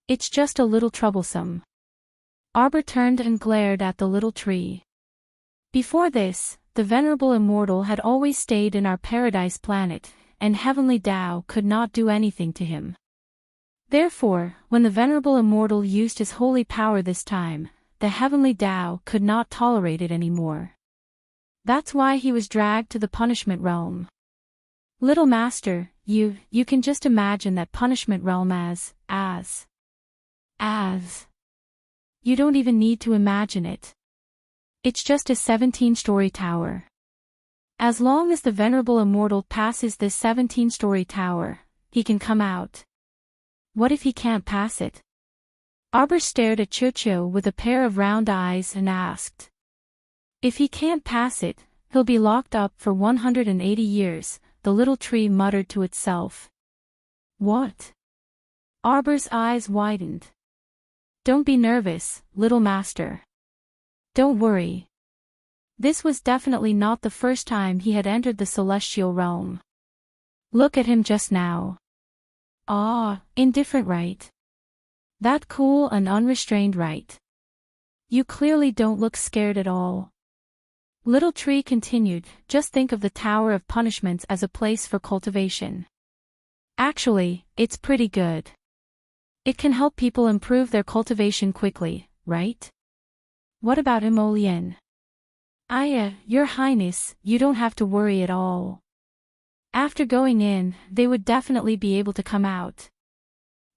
It's just a little troublesome. Arbor turned and glared at the little tree. Before this, the venerable immortal had always stayed in our Paradise Planet, and Heavenly Tao could not do anything to him. Therefore, when the venerable immortal used his holy power this time, the Heavenly Tao could not tolerate it anymore. That's why he was dragged to the punishment realm. Little Master, You can just imagine that punishment realm as. You don't even need to imagine it. It's just a 17-story tower. As long as the venerable immortal passes this 17-story tower, he can come out. What if he can't pass it? Arbor stared at Cho with a pair of round eyes and asked. If he can't pass it, he'll be locked up for 180 years, the little tree muttered to itself. What? Arbor's eyes widened. Don't be nervous, little master. Don't worry. This was definitely not the first time he had entered the celestial realm. Look at him just now. Indifferent, right? That cool and unrestrained, right? You clearly don't look scared at all. Little Tree continued, just think of the Tower of Punishments as a place for cultivation. Actually, it's pretty good. It can help people improve their cultivation quickly, right? What about Emolien? Your Highness, you don't have to worry at all. After going in, they would definitely be able to come out.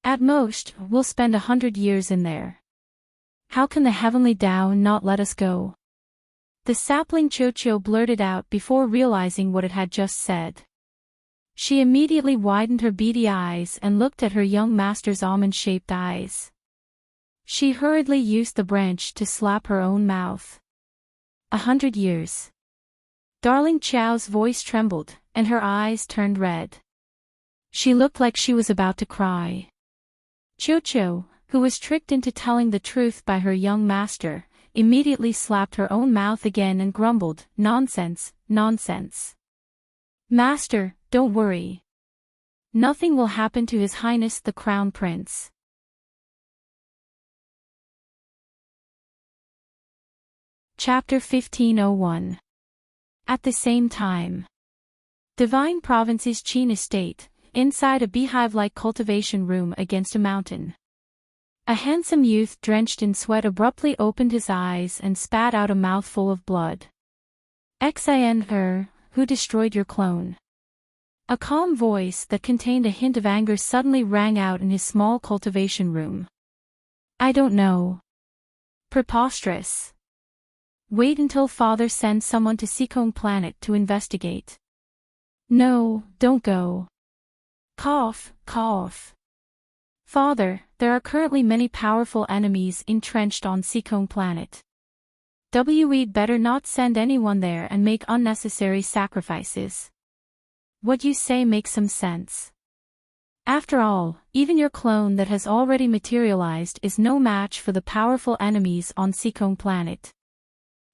At most, we'll spend 100 years in there. How can the Heavenly Tao not let us go? The sapling Cho blurted out before realizing what it had just said. She immediately widened her beady eyes and looked at her young master's almond-shaped eyes. She hurriedly used the branch to slap her own mouth. 100 years. Darling Chow's voice trembled, and her eyes turned red. She looked like she was about to cry. Cho, who was tricked into telling the truth by her young master, immediately slapped her own mouth again and grumbled, Nonsense. Master, don't worry. Nothing will happen to His Highness the Crown Prince. Chapter 1501. At the same time. Divine Province's Qin Estate, inside a beehive-like cultivation room against a mountain. A handsome youth drenched in sweat abruptly opened his eyes and spat out a mouthful of blood. Xin, who destroyed your clone? A calm voice that contained a hint of anger suddenly rang out in his small cultivation room. I don't know. Preposterous. Wait until Father sends someone to Seacombe Planet to investigate. No, don't go. Cough. Father, there are currently many powerful enemies entrenched on Seacombe Planet. We'd better not send anyone there and make unnecessary sacrifices. What you say makes some sense. After all, even your clone that has already materialized is no match for the powerful enemies on Seacombe Planet.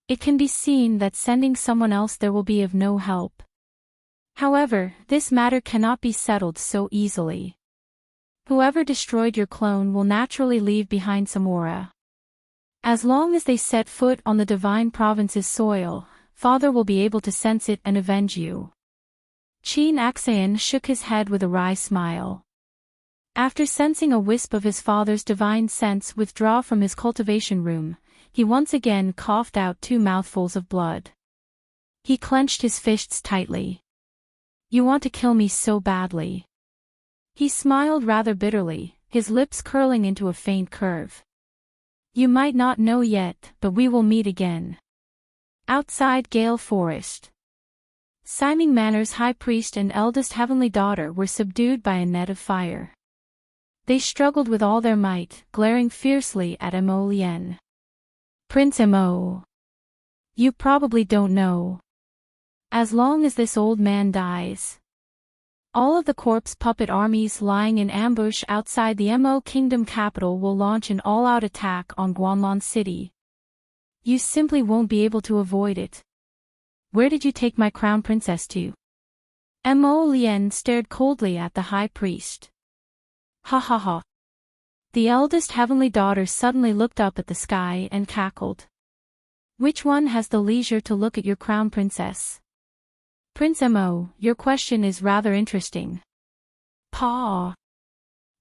It can be seen that sending someone else there will be of no help. However, this matter cannot be settled so easily. Whoever destroyed your clone will naturally leave behind some aura. As long as they set foot on the Divine Province's soil, Father will be able to sense it and avenge you. Qin Axian shook his head with a wry smile. After sensing a wisp of his father's divine sense withdraw from his cultivation room, he once again coughed out 2 mouthfuls of blood. He clenched his fists tightly. You want to kill me so badly. He smiled rather bitterly, his lips curling into a faint curve. You might not know yet, but we will meet again. Outside Gale Forest. Siming Manor's high priest and eldest heavenly daughter were subdued by a net of fire. They struggled with all their might, glaring fiercely at Emolien. Prince Emo. You probably don't know. As long as this old man dies, all of the corpse puppet armies lying in ambush outside the Mo Kingdom capital will launch an all-out attack on Guanlon City. You simply won't be able to avoid it. Where did you take my crown princess to? Emolien stared coldly at the high priest. Ha. The eldest heavenly daughter suddenly looked up at the sky and cackled. Which one has the leisure to look at your crown princess? Prince Mo, your question is rather interesting. Paw.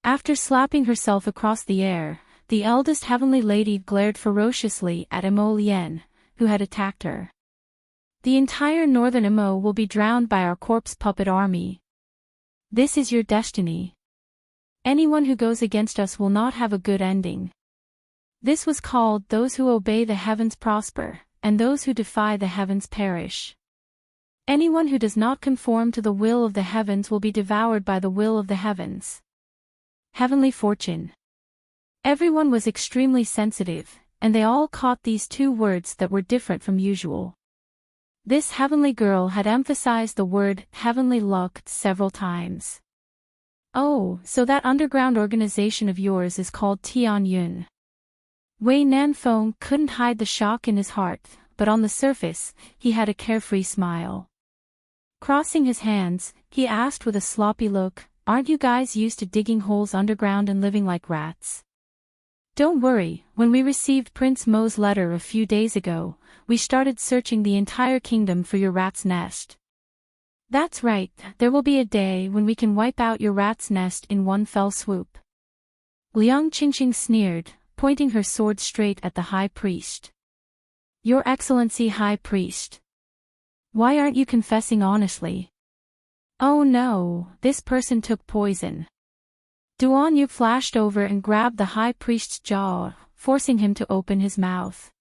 After slapping herself across the air, the eldest heavenly lady glared ferociously at Emolien, who had attacked her. The entire northern Mo will be drowned by our corpse puppet army. This is your destiny. Anyone who goes against us will not have a good ending. This was called those who obey the heavens prosper, and those who defy the heavens perish. Anyone who does not conform to the will of the heavens will be devoured by the will of the heavens. Heavenly fortune. Everyone was extremely sensitive, and they all caught these two words that were different from usual. This heavenly girl had emphasized the word heavenly luck several times. Oh, so that underground organization of yours is called Tian Yun. Wei Nanfeng couldn't hide the shock in his heart, but on the surface, he had a carefree smile. Crossing his hands, he asked with a sloppy look, "Aren't you guys used to digging holes underground and living like rats?" "Don't worry, when we received Prince Mo's letter a few days ago, we started searching the entire kingdom for your rat's nest." "That's right, there will be a day when we can wipe out your rat's nest in one fell swoop." Liang Qingqing sneered, pointing her sword straight at the high priest. "Your Excellency High Priest. Why aren't you confessing honestly?" "Oh no, this person took poison." Duan Yu flashed over and grabbed the high priest's jaw, forcing him to open his mouth.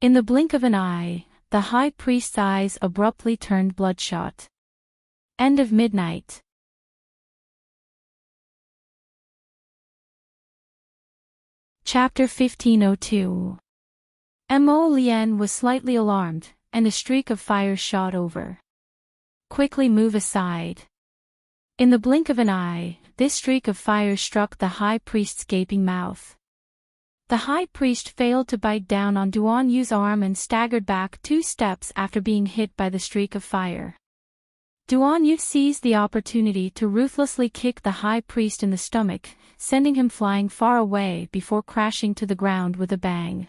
In the blink of an eye, the high priest's eyes abruptly turned bloodshot. End of midnight. Chapter 1502. Mo Lian was slightly alarmed, and a streak of fire shot over. "Quickly move aside." In the blink of an eye, this streak of fire struck the high priest's gaping mouth. The high priest failed to bite down on Duan Yu's arm and staggered back 2 steps after being hit by the streak of fire. Duan Yu seized the opportunity to ruthlessly kick the high priest in the stomach, sending him flying far away before crashing to the ground with a bang.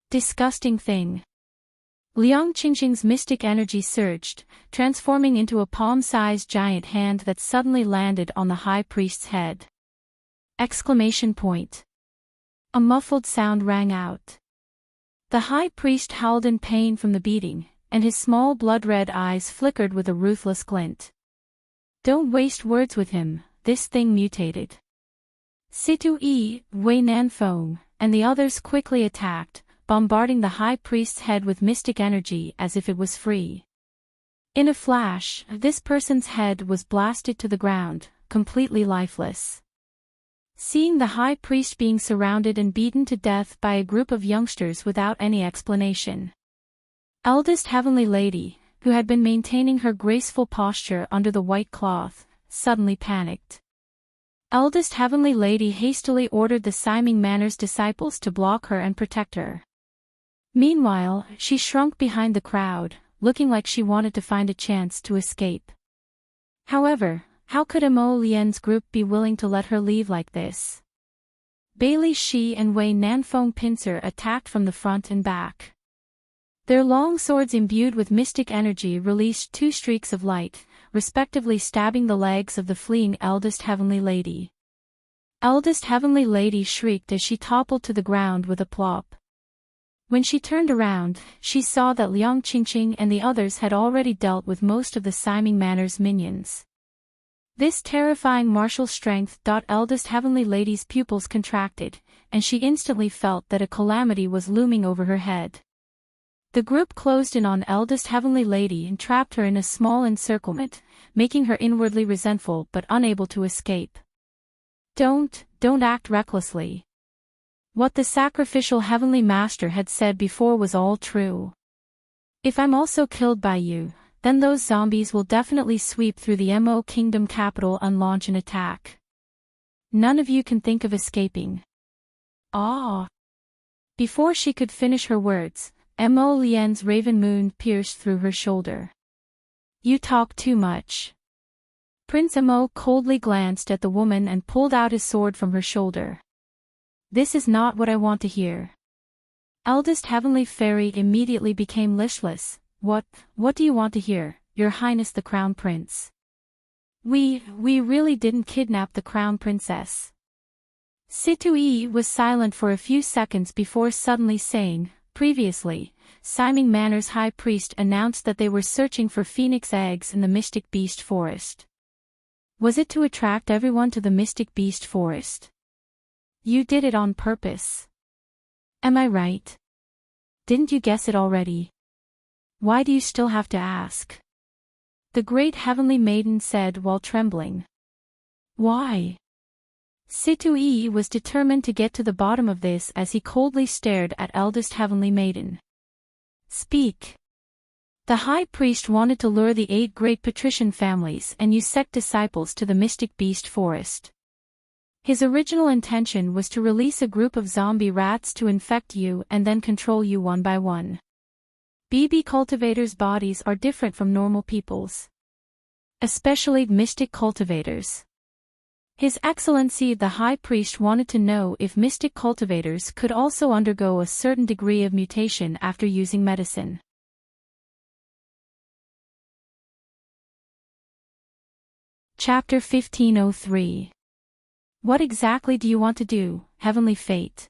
Disgusting thing. Liang Qingqing's mystic energy surged, transforming into a palm-sized giant hand that suddenly landed on the high priest's head. Exclamation point. A muffled sound rang out. The high priest howled in pain from the beating, and his small blood-red eyes flickered with a ruthless glint. "Don't waste words with him, this thing mutated." Situ Yi, Wei Nanfeng, and the others quickly attacked, bombarding the high priest's head with mystic energy as if it was free. In a flash, this person's head was blasted to the ground, completely lifeless. Seeing the high priest being surrounded and beaten to death by a group of youngsters without any explanation, Eldest Heavenly Lady, who had been maintaining her graceful posture under the white cloth, suddenly panicked. Eldest Heavenly Lady hastily ordered the Siming Manor's disciples to block her and protect her. Meanwhile, she shrunk behind the crowd, looking like she wanted to find a chance to escape. However, how could Mo Lian's group be willing to let her leave like this? Bailey Shi and Wei Nanfeng Pincer attacked from the front and back. Their long swords imbued with mystic energy released 2 streaks of light, respectively stabbing the legs of the fleeing Eldest Heavenly Lady. Eldest Heavenly Lady shrieked as she toppled to the ground with a plop. When she turned around, she saw that Liang Qingqing and the others had already dealt with most of the Siming Manor's minions. This terrifying martial strength. Eldest Heavenly Lady's pupils contracted, and she instantly felt that a calamity was looming over her head. The group closed in on Eldest Heavenly Lady and trapped her in a small encirclement, making her inwardly resentful but unable to escape. Don't act recklessly." What the sacrificial Heavenly Master had said before was all true. "If I'm also killed by you, then those zombies will definitely sweep through the Mo Kingdom capital and launch an attack. None of you can think of escaping." Ah! Before she could finish her words, Mo Lian's raven moon pierced through her shoulder. "You talk too much." Prince Mo coldly glanced at the woman and pulled out his sword from her shoulder. "This is not what I want to hear." Eldest Heavenly Fairy immediately became listless. What do you want to hear, Your Highness the Crown Prince?" We really didn't kidnap the Crown Princess." Situ Yi was silent for a few seconds before suddenly saying, "Previously, Siming Manor's High Priest announced that they were searching for phoenix eggs in the Mystic Beast Forest. Was it to attract everyone to the Mystic Beast Forest? You did it on purpose. Am I right? Didn't you guess it already? Why do you still have to ask? The great heavenly maiden said while trembling. Why? Situee was determined to get to the bottom of this as he coldly stared at eldest heavenly maiden. Speak. The high priest wanted to lure the 8 great patrician families and use sect disciples to the Mystic Beast Forest. His original intention was to release a group of zombie rats to infect you and then control you one by one. BB cultivators' bodies are different from normal people's. Especially mystic cultivators. His Excellency the High Priest wanted to know if mystic cultivators could also undergo a certain degree of mutation after using medicine. Chapter 1503. What exactly do you want to do, Heavenly Fate?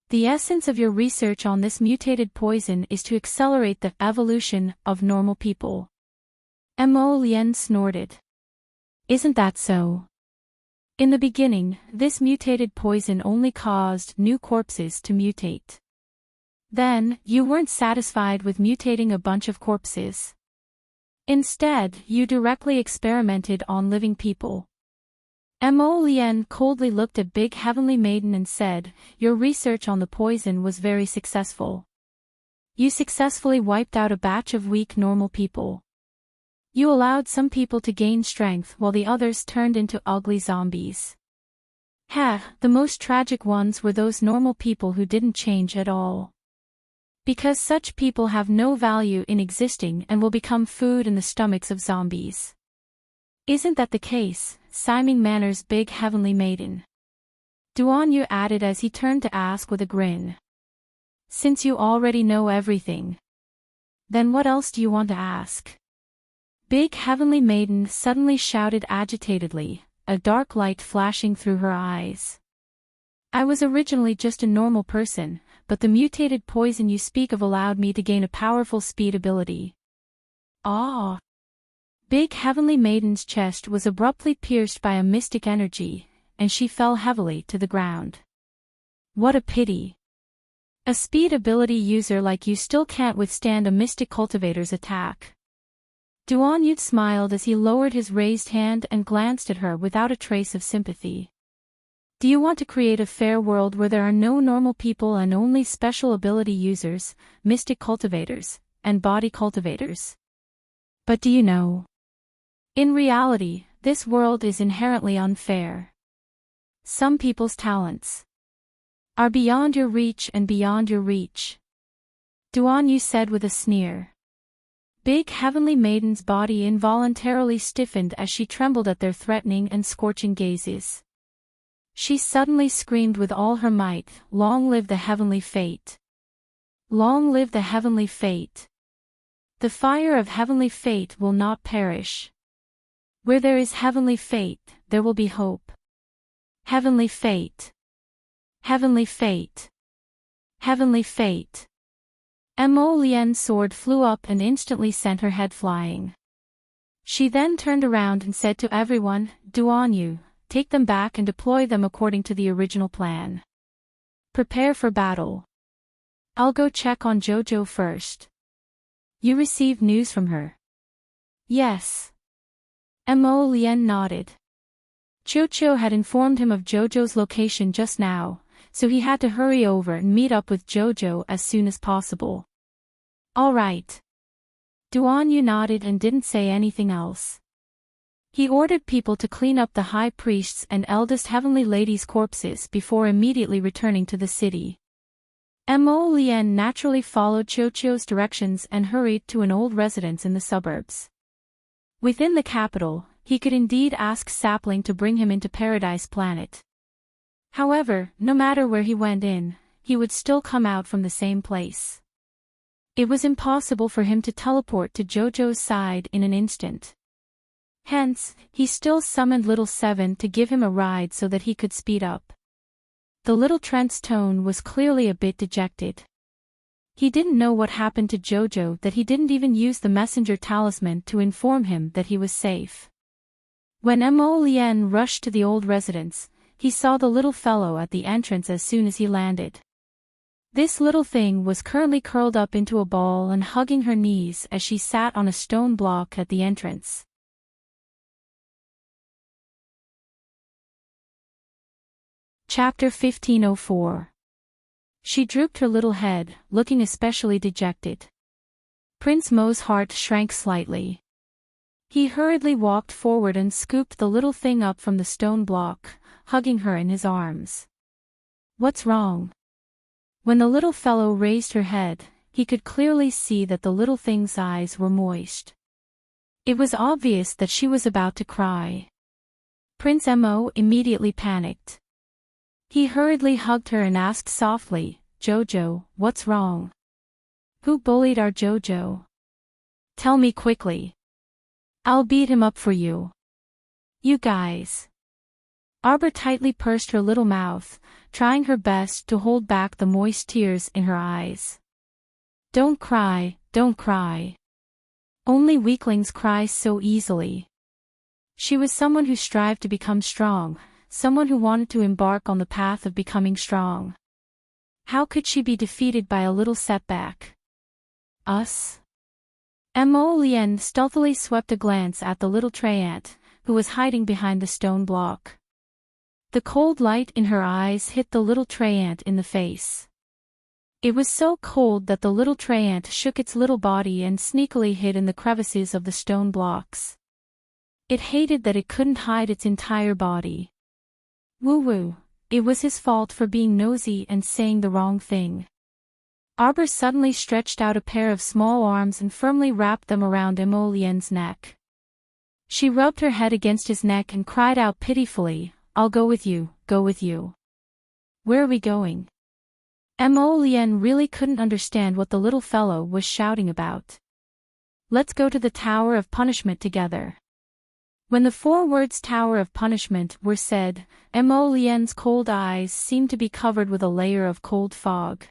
The essence of your research on this mutated poison is to accelerate the evolution of normal people. Mo Lien snorted. Isn't that so? In the beginning, this mutated poison only caused new corpses to mutate. Then, you weren't satisfied with mutating a bunch of corpses. Instead, you directly experimented on living people. Mo Lien coldly looked at Big Heavenly Maiden and said, your research on the poison was very successful. You successfully wiped out a batch of weak normal people. You allowed some people to gain strength while the others turned into ugly zombies. The most tragic ones were those normal people who didn't change at all. Because such people have no value in existing and will become food in the stomachs of zombies. Isn't that the case, Simon Manor's Big Heavenly Maiden? Duan Yu added as he turned to ask with a grin. Since you already know everything. Then what else do you want to ask? Big Heavenly Maiden suddenly shouted agitatedly, a dark light flashing through her eyes. I was originally just a normal person, but the mutated poison you speak of allowed me to gain a powerful speed ability. Ah! Big Heavenly Maiden's chest was abruptly pierced by a mystic energy, and she fell heavily to the ground. What a pity! A speed ability user like you still can't withstand a mystic cultivator's attack. Duan Yu smiled as he lowered his raised hand and glanced at her without a trace of sympathy. Do you want to create a fair world where there are no normal people and only special ability users, mystic cultivators, and body cultivators? But do you know? In reality, this world is inherently unfair. Some people's talents are beyond your reach and beyond your reach. Duan Yu said with a sneer. Big Heavenly Maiden's body involuntarily stiffened as she trembled at their threatening and scorching gazes. She suddenly screamed with all her might, long live the Heavenly Fate! Long live the Heavenly Fate! The fire of Heavenly Fate will not perish. Where there is Heavenly Fate, there will be hope. Heavenly Fate! Heavenly Fate! Heavenly Fate! Mo Lien's sword flew up and instantly sent her head flying. She then turned around and said to everyone, Duan Yu, take them back and deploy them according to the original plan. Prepare for battle. I'll go check on Jojo first. You received news from her? Yes. Mo Lien nodded. Chocho had informed him of Jojo's location just now, so he had to hurry over and meet up with Jojo as soon as possible. All right. Duan Yu nodded and didn't say anything else. He ordered people to clean up the high priest's and eldest heavenly lady's corpses before immediately returning to the city. Mo Lien naturally followed Chocho's directions and hurried to an old residence in the suburbs. Within the capital, he could indeed ask Sapling to bring him into Paradise Planet. However, no matter where he went in, he would still come out from the same place. It was impossible for him to teleport to Jojo's side in an instant. Hence, he still summoned Little Seven to give him a ride so that he could speed up. The little Trent's tone was clearly a bit dejected. He didn't know what happened to Jojo that he didn't even use the messenger talisman to inform him that he was safe. When Mo Lien rushed to the old residence, he saw the little fellow at the entrance as soon as he landed. This little thing was currently curled up into a ball and hugging her knees as she sat on a stone block at the entrance. Chapter 1504. She drooped her little head, looking especially dejected. Prince Mo's heart shrank slightly. He hurriedly walked forward and scooped the little thing up from the stone block, hugging her in his arms. "What's wrong?" When the little fellow raised her head, he could clearly see that the little thing's eyes were moist. It was obvious that she was about to cry. Prince Mo immediately panicked. He hurriedly hugged her and asked softly, "Jojo, what's wrong? Who bullied our Jojo? Tell me quickly. I'll beat him up for you. You guys." Arbor tightly pursed her little mouth, trying her best to hold back the moist tears in her eyes. Don't cry, don't cry. Only weaklings cry so easily." She was someone who strived to become strong, someone who wanted to embark on the path of becoming strong. How could she be defeated by a little setback? Us? Mo Lien stealthily swept a glance at the little Treant, who was hiding behind the stone block. The cold light in her eyes hit the little Treant in the face. It was so cold that the little Treant shook its little body and sneakily hid in the crevices of the stone blocks. It hated that it couldn't hide its entire body. Woo-woo, it was his fault for being nosy and saying the wrong thing. Arbor suddenly stretched out a pair of small arms and firmly wrapped them around Mo Lien's neck. She rubbed her head against his neck and cried out pitifully, "I'll go with you, go with you." "Where are we going?" Mo Lien really couldn't understand what the little fellow was shouting about. "Let's go to the Tower of Punishment together." When the 4 words Tower of Punishment were said, Mo Lien's cold eyes seemed to be covered with a layer of cold fog.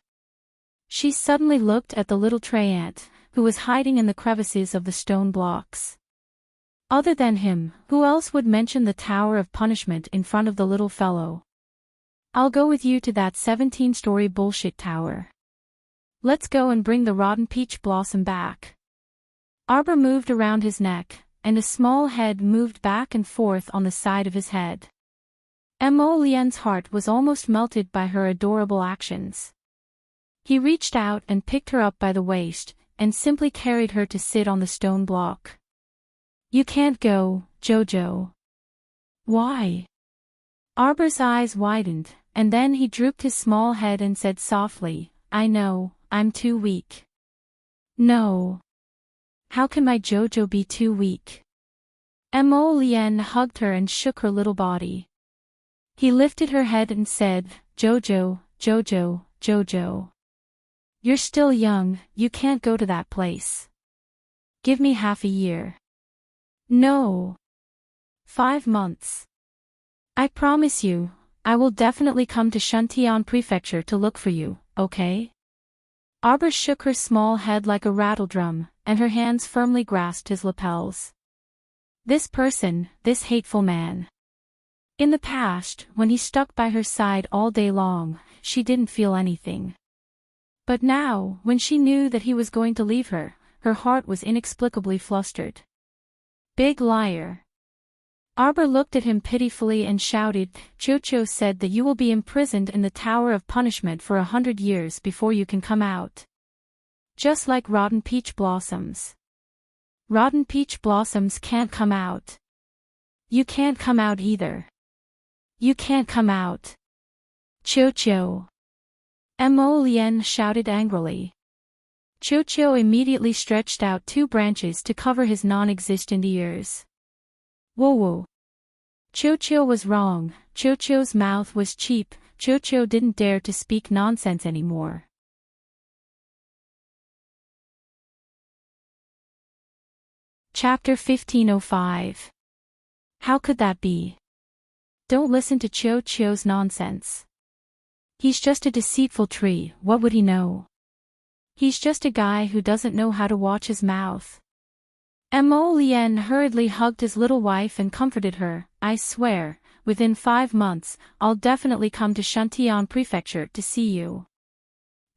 She suddenly looked at the little Treant, who was hiding in the crevices of the stone blocks. Other than him, who else would mention the Tower of Punishment in front of the little fellow? "I'll go with you to that 17-story bullshit tower. Let's go and bring the rotten peach blossom back." Arbor moved around his neck, and a small head moved back and forth on the side of his head. Mo Lien's heart was almost melted by her adorable actions. He reached out and picked her up by the waist, and simply carried her to sit on the stone block. "You can't go, Jojo." "Why?" Arbor's eyes widened, and then he drooped his small head and said softly, "I know, I'm too weak." "No. How can my Jojo be too weak?" Mo Lien hugged her and shook her little body. He lifted her head and said, "Jojo, Jojo, Jojo. You're still young, you can't go to that place. Give me half a year." "No. 5 months. I promise you, I will definitely come to Shantian Prefecture to look for you, okay?" Arbor shook her small head like a rattledrum, and her hands firmly grasped his lapels. This person, this hateful man. In the past, when he stuck by her side all day long, she didn't feel anything. But now, when she knew that he was going to leave her, her heart was inexplicably flustered. Big liar. Arbor looked at him pitifully and shouted, "Jojo said that you will be imprisoned in the Tower of Punishment for 100 years before you can come out. Just like rotten peach blossoms. Rotten peach blossoms can't come out. You can't come out either. You can't come out. Jojo." Mo Lien shouted angrily. Jojo immediately stretched out 2 branches to cover his non-existent ears. Whoa. Jojo was wrong, Jojo's mouth was cheap, Jojo didn't dare to speak nonsense anymore. Chapter 1505. How could that be? Don't listen to Jojo's nonsense. He's just a deceitful tree, what would he know? He's just a guy who doesn't know how to watch his mouth. Mo Lien hurriedly hugged his little wife and comforted her. I swear, within 5 months, I'll definitely come to Shantian Prefecture to see you.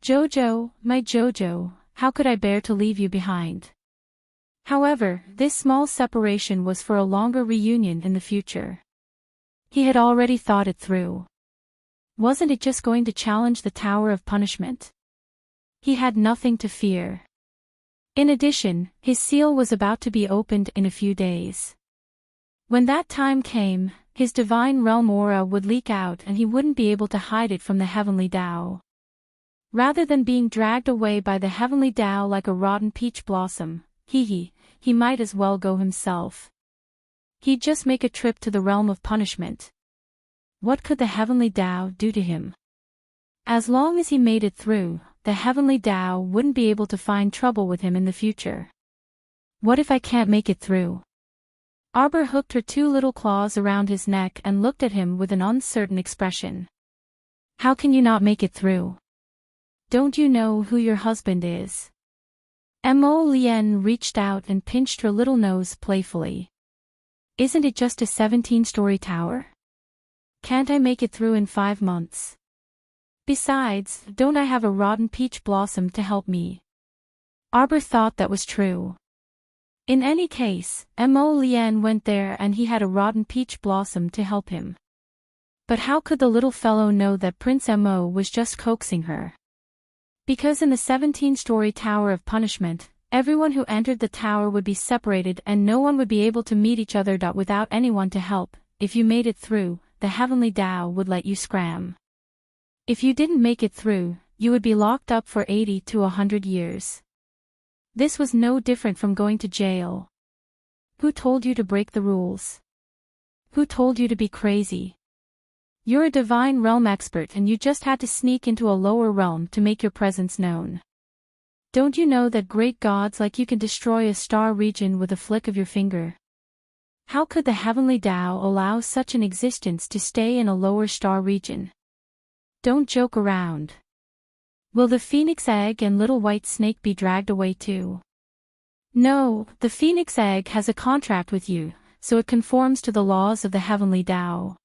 Jojo, my Jojo, how could I bear to leave you behind? However, this small separation was for a longer reunion in the future. He had already thought it through. Wasn't it just going to challenge the Tower of Punishment? He had nothing to fear. In addition, his seal was about to be opened in a few days. When that time came, his divine realm aura would leak out and he wouldn't be able to hide it from the heavenly Tao. Rather than being dragged away by the heavenly Tao like a rotten peach blossom, he might as well go himself. He'd just make a trip to the realm of punishment. What could the heavenly Tao do to him? As long as he made it through, the heavenly Tao wouldn't be able to find trouble with him in the future. What if I can't make it through? Arbor hooked her 2 little claws around his neck and looked at him with an uncertain expression. How can you not make it through? Don't you know who your husband is? Mo Lien reached out and pinched her little nose playfully. Isn't it just a 17-story tower? Can't I make it through in 5 months? Besides, don't I have a rotten peach blossom to help me? Arbor thought that was true. In any case, Mo Lien went there and he had a rotten peach blossom to help him. But how could the little fellow know that Prince Mo was just coaxing her? Because in the 17-story Tower of Punishment, everyone who entered the tower would be separated and no one would be able to meet each other without anyone to help. If you made it through, the heavenly Tao would let you scram. If you didn't make it through, you would be locked up for 80 to 100 years. This was no different from going to jail. Who told you to break the rules? Who told you to be crazy? You're a divine realm expert and you just had to sneak into a lower realm to make your presence known. Don't you know that great gods like you can destroy a star region with a flick of your finger? How could the heavenly Tao allow such an existence to stay in a lower star region? Don't joke around. Will the phoenix egg and little white snake be dragged away too? No, the phoenix egg has a contract with you, so it conforms to the laws of the heavenly Tao.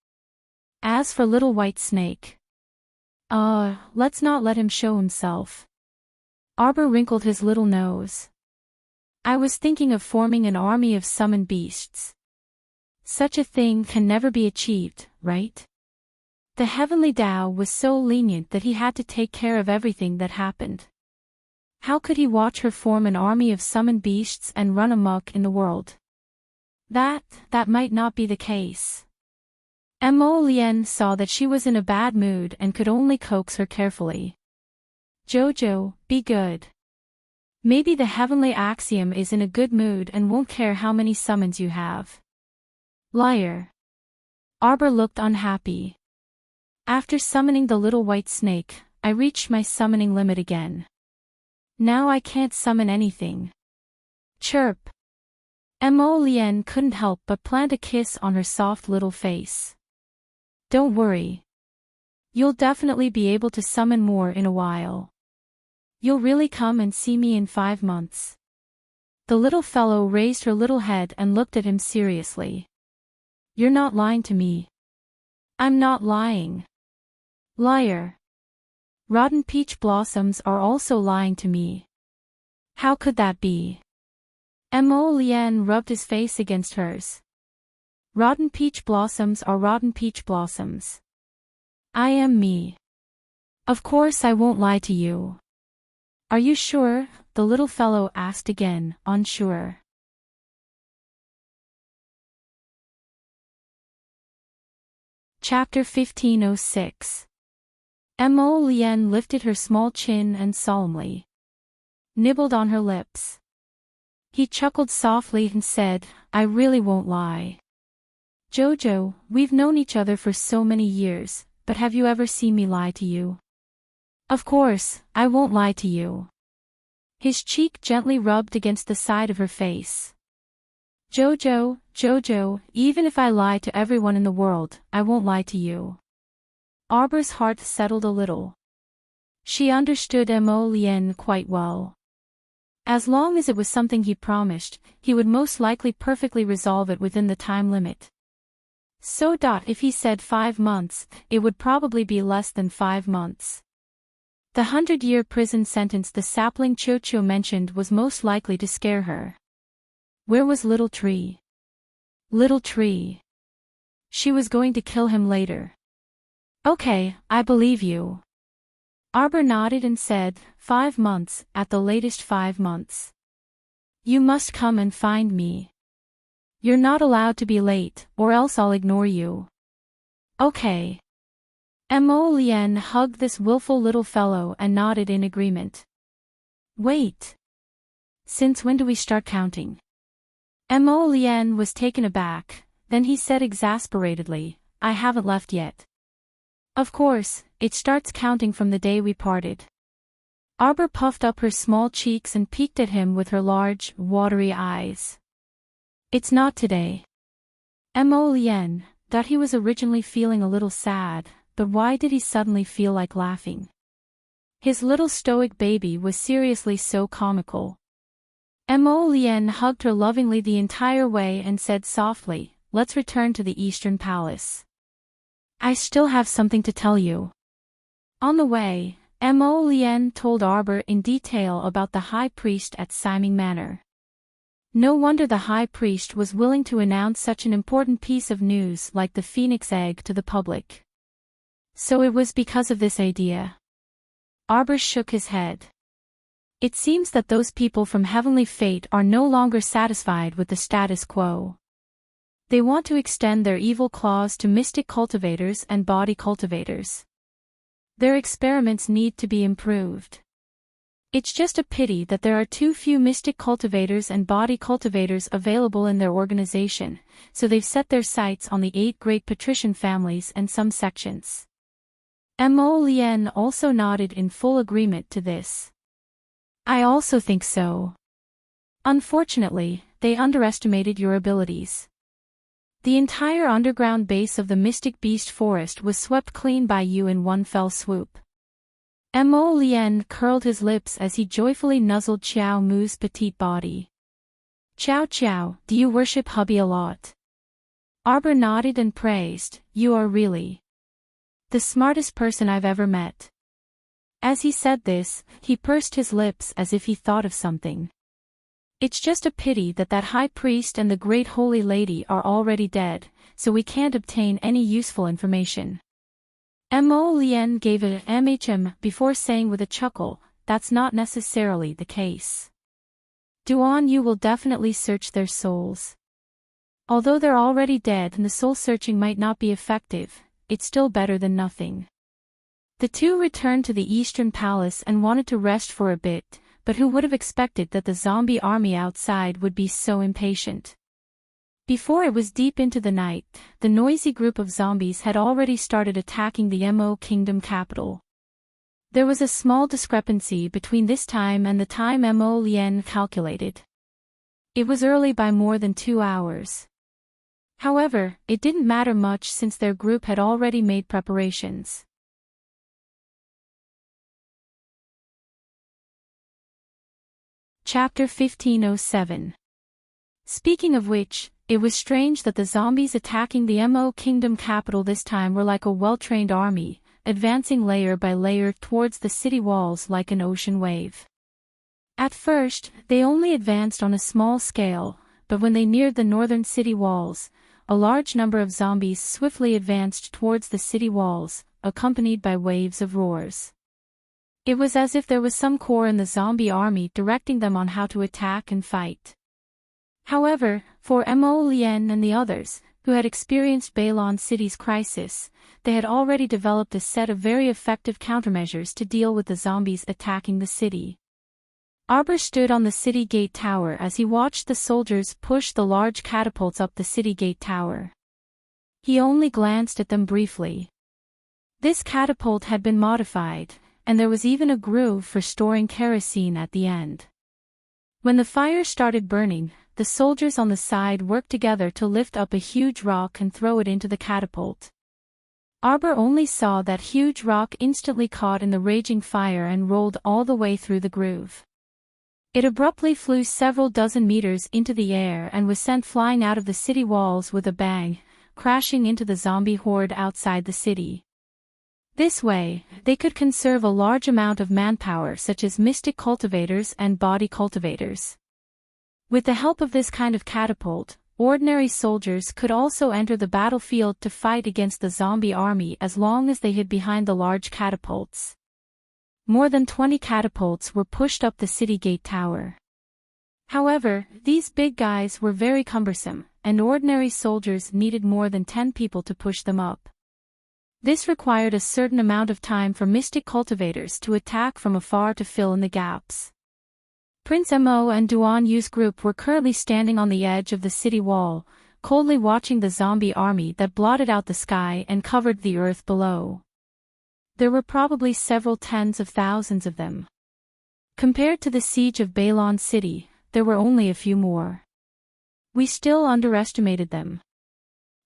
As for little white snake, let's not let him show himself. Arbor wrinkled his little nose. I was thinking of forming an army of summoned beasts. Such a thing can never be achieved, right? The heavenly Tao was so lenient that he had to take care of everything that happened. How could he watch her form an army of summoned beasts and run amok in the world? That might not be the case. Mo Lien saw that she was in a bad mood and could only coax her carefully. Jojo, be good. Maybe the heavenly axiom is in a good mood and won't care how many summons you have. Liar. Arbor looked unhappy. After summoning the little white snake, I reached my summoning limit again. Now I can't summon anything. Chirp. Mo Lien couldn't help but plant a kiss on her soft little face. Don't worry. You'll definitely be able to summon more in a while. You'll really come and see me in 5 months. The little fellow raised her little head and looked at him seriously. You're not lying to me. I'm not lying. Liar. Rotten peach blossoms are also lying to me. How could that be? Mo Lien rubbed his face against hers. Rotten peach blossoms are rotten peach blossoms. I am me. Of course I won't lie to you. Are you sure? The little fellow asked again, unsure. Chapter 1506. Mo Lien lifted her small chin and solemnly nibbled on her lips. He chuckled softly and said, I really won't lie. Jojo, we've known each other for so many years, but have you ever seen me lie to you? Of course, I won't lie to you. His cheek gently rubbed against the side of her face. Jojo, even if I lie to everyone in the world, I won't lie to you. Arbor's heart settled a little. She understood Mo Lien quite well. As long as it was something he promised, he would most likely perfectly resolve it within the time limit. So if he said 5 months, it would probably be less than 5 months. The 100-year prison sentence the sapling Cho-Cho mentioned was most likely to scare her. Where was Little Tree? Little Tree. She was going to kill him later. Okay, I believe you. Arbor nodded and said, 5 months, at the latest 5 months. You must come and find me. You're not allowed to be late, or else I'll ignore you. Okay. Mo Lien hugged this willful little fellow and nodded in agreement. Wait. Since when do we start counting? Mo Lien was taken aback, then he said exasperatedly, I haven't left yet. Of course, it starts counting from the day we parted. Arbor puffed up her small cheeks and peeked at him with her large, watery eyes. It's not today. Mo Lien thought he was originally feeling a little sad, but why did he suddenly feel like laughing? His little stoic baby was seriously so comical. Mo Lien hugged her lovingly the entire way and said softly, let's return to the Eastern Palace. I still have something to tell you. On the way, Mo Lien told Arbor in detail about the High Priest at Siming Manor. No wonder the High Priest was willing to announce such an important piece of news like the Phoenix Egg to the public. So it was because of this idea. Arbor shook his head. It seems that those people from Heavenly Fate are no longer satisfied with the status quo. They want to extend their evil claws to mystic cultivators and body cultivators. Their experiments need to be improved. It's just a pity that there are too few mystic cultivators and body cultivators available in their organization, so they've set their sights on the 8 great patrician families and some sections. Mo Lien also nodded in full agreement to this. I also think so. Unfortunately, they underestimated your abilities. The entire underground base of the Mystic Beast Forest was swept clean by you in one fell swoop. Mo Lien curled his lips as he joyfully nuzzled Xiao Mu's petite body. Xiao, do you worship hubby a lot? Arbor nodded and praised, you are really the smartest person I've ever met. As he said this, he pursed his lips as if he thought of something. It's just a pity that High Priest and the Great Holy Lady are already dead, so we can't obtain any useful information. Mo Lien gave it an MHM before saying with a chuckle, that's not necessarily the case. Duan Yu will definitely search their souls. Although they're already dead and the soul searching might not be effective, it's still better than nothing. The two returned to the Eastern Palace and wanted to rest for a bit, but who would have expected that the zombie army outside would be so impatient? Before it was deep into the night, the noisy group of zombies had already started attacking the Mo Kingdom capital. There was a small discrepancy between this time and the time Mo Lien calculated. It was early by more than 2 hours. However, it didn't matter much since their group had already made preparations. Chapter 1507. Speaking of which, it was strange that the zombies attacking the Mo Kingdom capital this time were like a well-trained army, advancing layer by layer towards the city walls like an ocean wave. At first, they only advanced on a small scale, but when they neared the northern city walls, a large number of zombies swiftly advanced towards the city walls, accompanied by waves of roars. It was as if there was some core in the zombie army directing them on how to attack and fight. However, for Mo Lien and the others, who had experienced Bailon City's crisis, they had already developed a set of very effective countermeasures to deal with the zombies attacking the city. Arbor stood on the city gate tower as he watched the soldiers push the large catapults up the city gate tower. He only glanced at them briefly. This catapult had been modified, and there was even a groove for storing kerosene at the end. When the fire started burning, the soldiers on the side worked together to lift up a huge rock and throw it into the catapult. Arbor only saw that huge rock instantly caught in the raging fire and rolled all the way through the groove. It abruptly flew several dozen meters into the air and was sent flying out of the city walls with a bang, crashing into the zombie horde outside the city. This way, they could conserve a large amount of manpower such as mystic cultivators and body cultivators. With the help of this kind of catapult, ordinary soldiers could also enter the battlefield to fight against the zombie army as long as they hid behind the large catapults. More than 20 catapults were pushed up the city gate tower. However, these big guys were very cumbersome, and ordinary soldiers needed more than 10 people to push them up. This required a certain amount of time for mystic cultivators to attack from afar to fill in the gaps. Prince Mo and Duan Yu's group were currently standing on the edge of the city wall, coldly watching the zombie army that blotted out the sky and covered the earth below. There were probably several tens of thousands of them. Compared to the siege of Bailon City, there were only a few more. We still underestimated them.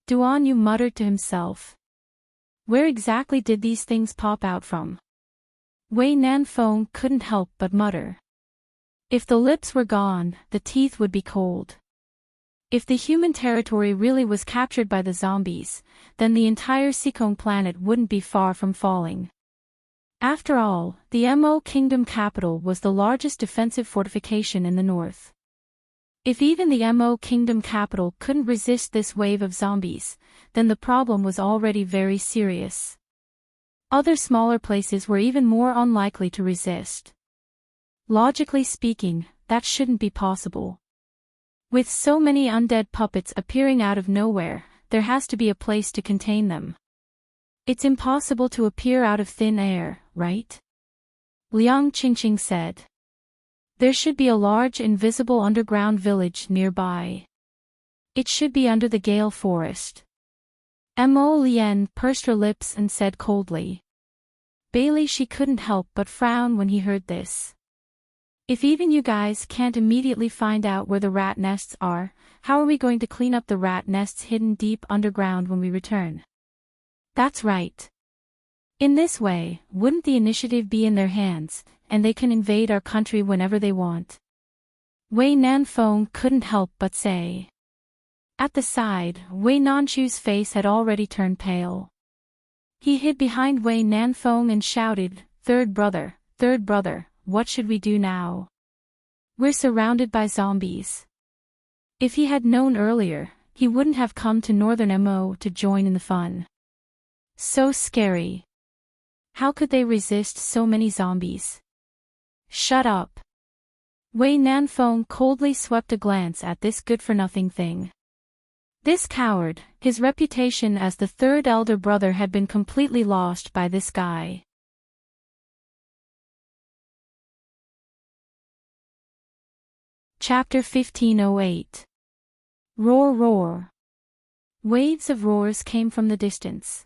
Duan Yu muttered to himself. Where exactly did these things pop out from? Wei Nanfeng couldn't help but mutter. If the lips were gone, the teeth would be cold. If the human territory really was captured by the zombies, then the entire Sikong planet wouldn't be far from falling. After all, the Mo Kingdom capital was the largest defensive fortification in the north. If even the Mo Kingdom capital couldn't resist this wave of zombies, then the problem was already very serious. Other smaller places were even more unlikely to resist. Logically speaking, that shouldn't be possible. With so many undead puppets appearing out of nowhere, there has to be a place to contain them. It's impossible to appear out of thin air, right? Liang Qingqing said. There should be a large invisible underground village nearby. It should be under the Gale Forest. Mo Lien pursed her lips and said coldly. Bailey she couldn't help but frown when he heard this. If even you guys can't immediately find out where the rat nests are, how are we going to clean up the rat nests hidden deep underground when we return? That's right. In this way, wouldn't the initiative be in their hands, and they can invade our country whenever they want? Wei Nanfeng couldn't help but say. At the side, Wei Nanchu's face had already turned pale. He hid behind Wei Nanfeng and shouted, third brother, what should we do now? We're surrounded by zombies. If he had known earlier, he wouldn't have come to Northern Mo to join in the fun. So scary. How could they resist so many zombies? Shut up. Wei Nanfeng coldly swept a glance at this good-for-nothing thing. This coward, his reputation as the third elder brother had been completely lost by this guy. Chapter 1508. Roar roar. Waves of roars came from the distance.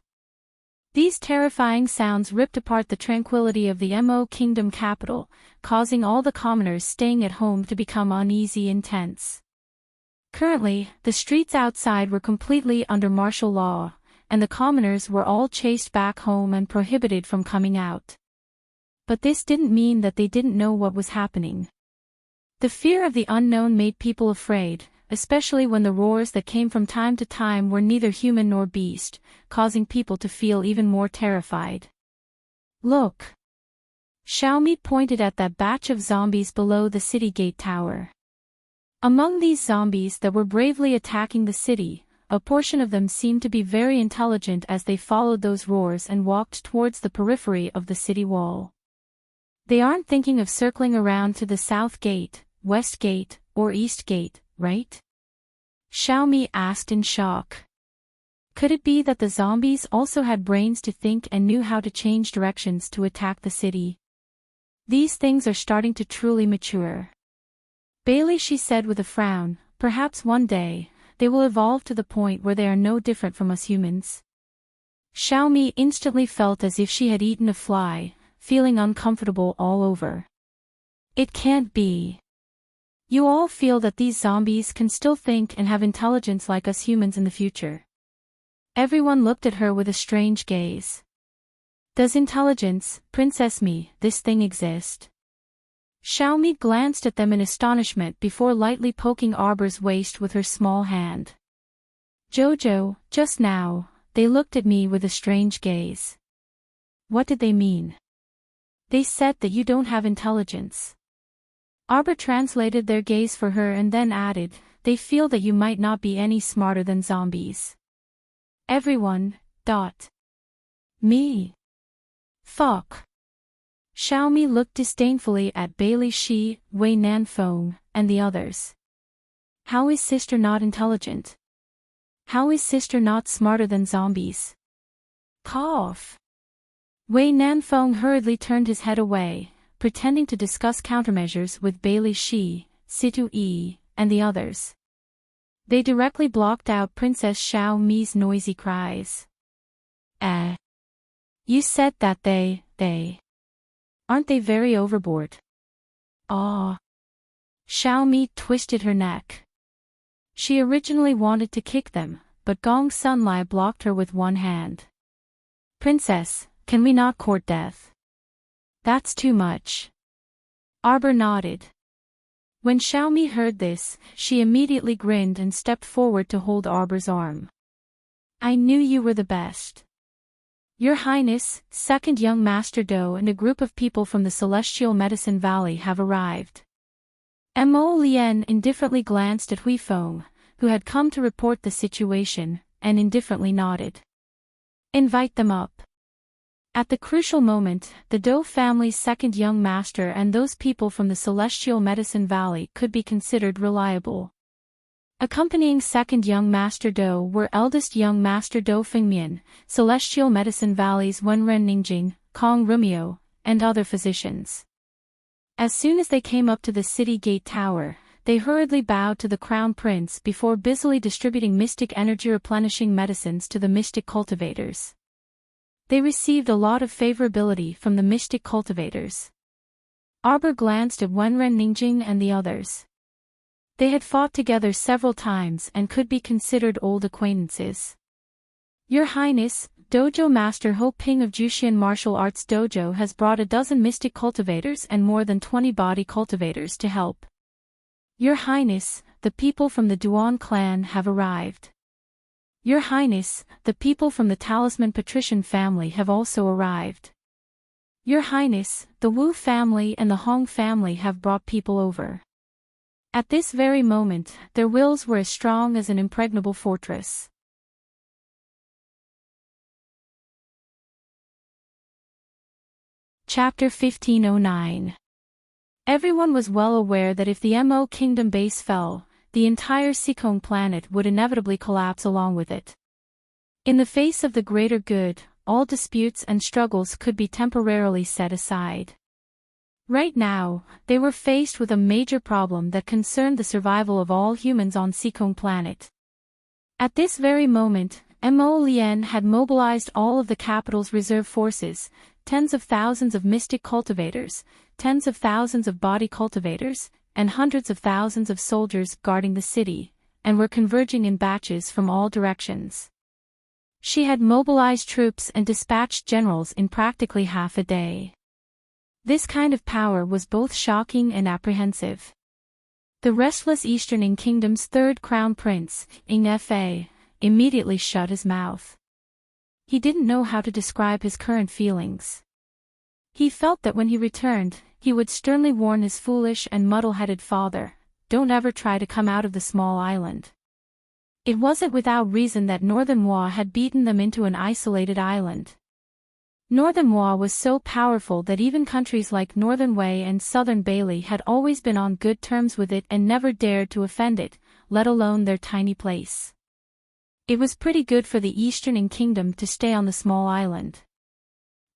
These terrifying sounds ripped apart the tranquility of the Mo Kingdom capital, causing all the commoners staying at home to become uneasy and tense. Currently, the streets outside were completely under martial law, and the commoners were all chased back home and prohibited from coming out. But this didn't mean that they didn't know what was happening. The fear of the unknown made people afraid, especially when the roars that came from time to time were neither human nor beast, causing people to feel even more terrified. Look! Xiaomi pointed at that batch of zombies below the city gate tower. Among these zombies that were bravely attacking the city, a portion of them seemed to be very intelligent as they followed those roars and walked towards the periphery of the city wall. They aren't thinking of circling around to the south gate, west gate, or east gate, right? Xiaomi asked in shock. Could it be that the zombies also had brains to think and knew how to change directions to attack the city? These things are starting to truly mature. Bailey, she said with a frown, perhaps one day, they will evolve to the point where they are no different from us humans. Xiaomi instantly felt as if she had eaten a fly, feeling uncomfortable all over. It can't be. You all feel that these zombies can still think and have intelligence like us humans in the future. Everyone looked at her with a strange gaze. Does intelligence, Princess Mi, this thing exist? Xiaomi glanced at them in astonishment before lightly poking Arbor's waist with her small hand. Jojo, just now, they looked at me with a strange gaze. What did they mean? They said that you don't have intelligence. Arbor translated their gaze for her and then added, they feel that you might not be any smarter than zombies. Everyone, dot. Me. Fuck. Xiaomi looked disdainfully at Bailey Shi, Wei Nanfeng, and the others. How is sister not intelligent? How is sister not smarter than zombies? Cough. Wei Nanfeng hurriedly turned his head away, pretending to discuss countermeasures with Bailey Shi, Situ Yi, and the others. They directly blocked out Princess Xiaomi's noisy cries. You said that they... Aren't they very overboard? Ah. Xiaomi twisted her neck. She originally wanted to kick them, but Gong Sunlai blocked her with one hand. Princess, can we not court death? That's too much. Arbor nodded. When Xiaomi heard this, she immediately grinned and stepped forward to hold Arbor's arm. I knew you were the best. Your Highness, Second Young Master Do and a group of people from the Celestial Medicine Valley have arrived. Mo Lien indifferently glanced at Huifeng, who had come to report the situation, and indifferently nodded. Invite them up. At the crucial moment, the Do family's second young master and those people from the Celestial Medicine Valley could be considered reliable. Accompanying second young master Do were eldest young master Do Fengmian, Celestial Medicine Valley's Wenren Ningjing, Kong Rumio, and other physicians. As soon as they came up to the city gate tower, they hurriedly bowed to the crown prince before busily distributing mystic energy replenishing medicines to the mystic cultivators. They received a lot of favorability from the mystic cultivators. Arbor glanced at Wenren Ningjing and the others. They had fought together several times and could be considered old acquaintances. Your Highness, Dojo Master Ho Ping of Jushian Martial Arts Dojo has brought a dozen mystic cultivators and more than 20 body cultivators to help. Your Highness, the people from the Duan clan have arrived. Your Highness, the people from the Talisman Patrician family have also arrived. Your Highness, the Wu family and the Hong family have brought people over. At this very moment, their wills were as strong as an impregnable fortress. Chapter 1509. Everyone was well aware that if the Mo Kingdom base fell, the entire Sikong planet would inevitably collapse along with it. In the face of the greater good, all disputes and struggles could be temporarily set aside. Right now, they were faced with a major problem that concerned the survival of all humans on Sikong planet. At this very moment, Mo Lien had mobilized all of the capital's reserve forces, tens of thousands of mystic cultivators, tens of thousands of body cultivators, and hundreds of thousands of soldiers guarding the city, and were converging in batches from all directions. She had mobilized troops and dispatched generals in practically half a day. This kind of power was both shocking and apprehensive. The restless Eastern Kingdom's third crown prince, Ing Fa, immediately shut his mouth. He didn't know how to describe his current feelings. He felt that when he returned, he would sternly warn his foolish and muddle-headed father, don't ever try to come out of the small island. It wasn't without reason that Northern Moi had beaten them into an isolated island. Northern Moi was so powerful that even countries like Northern Wei and Southern Bailey had always been on good terms with it and never dared to offend it, let alone their tiny place. It was pretty good for the Eastern Kingdom to stay on the small island.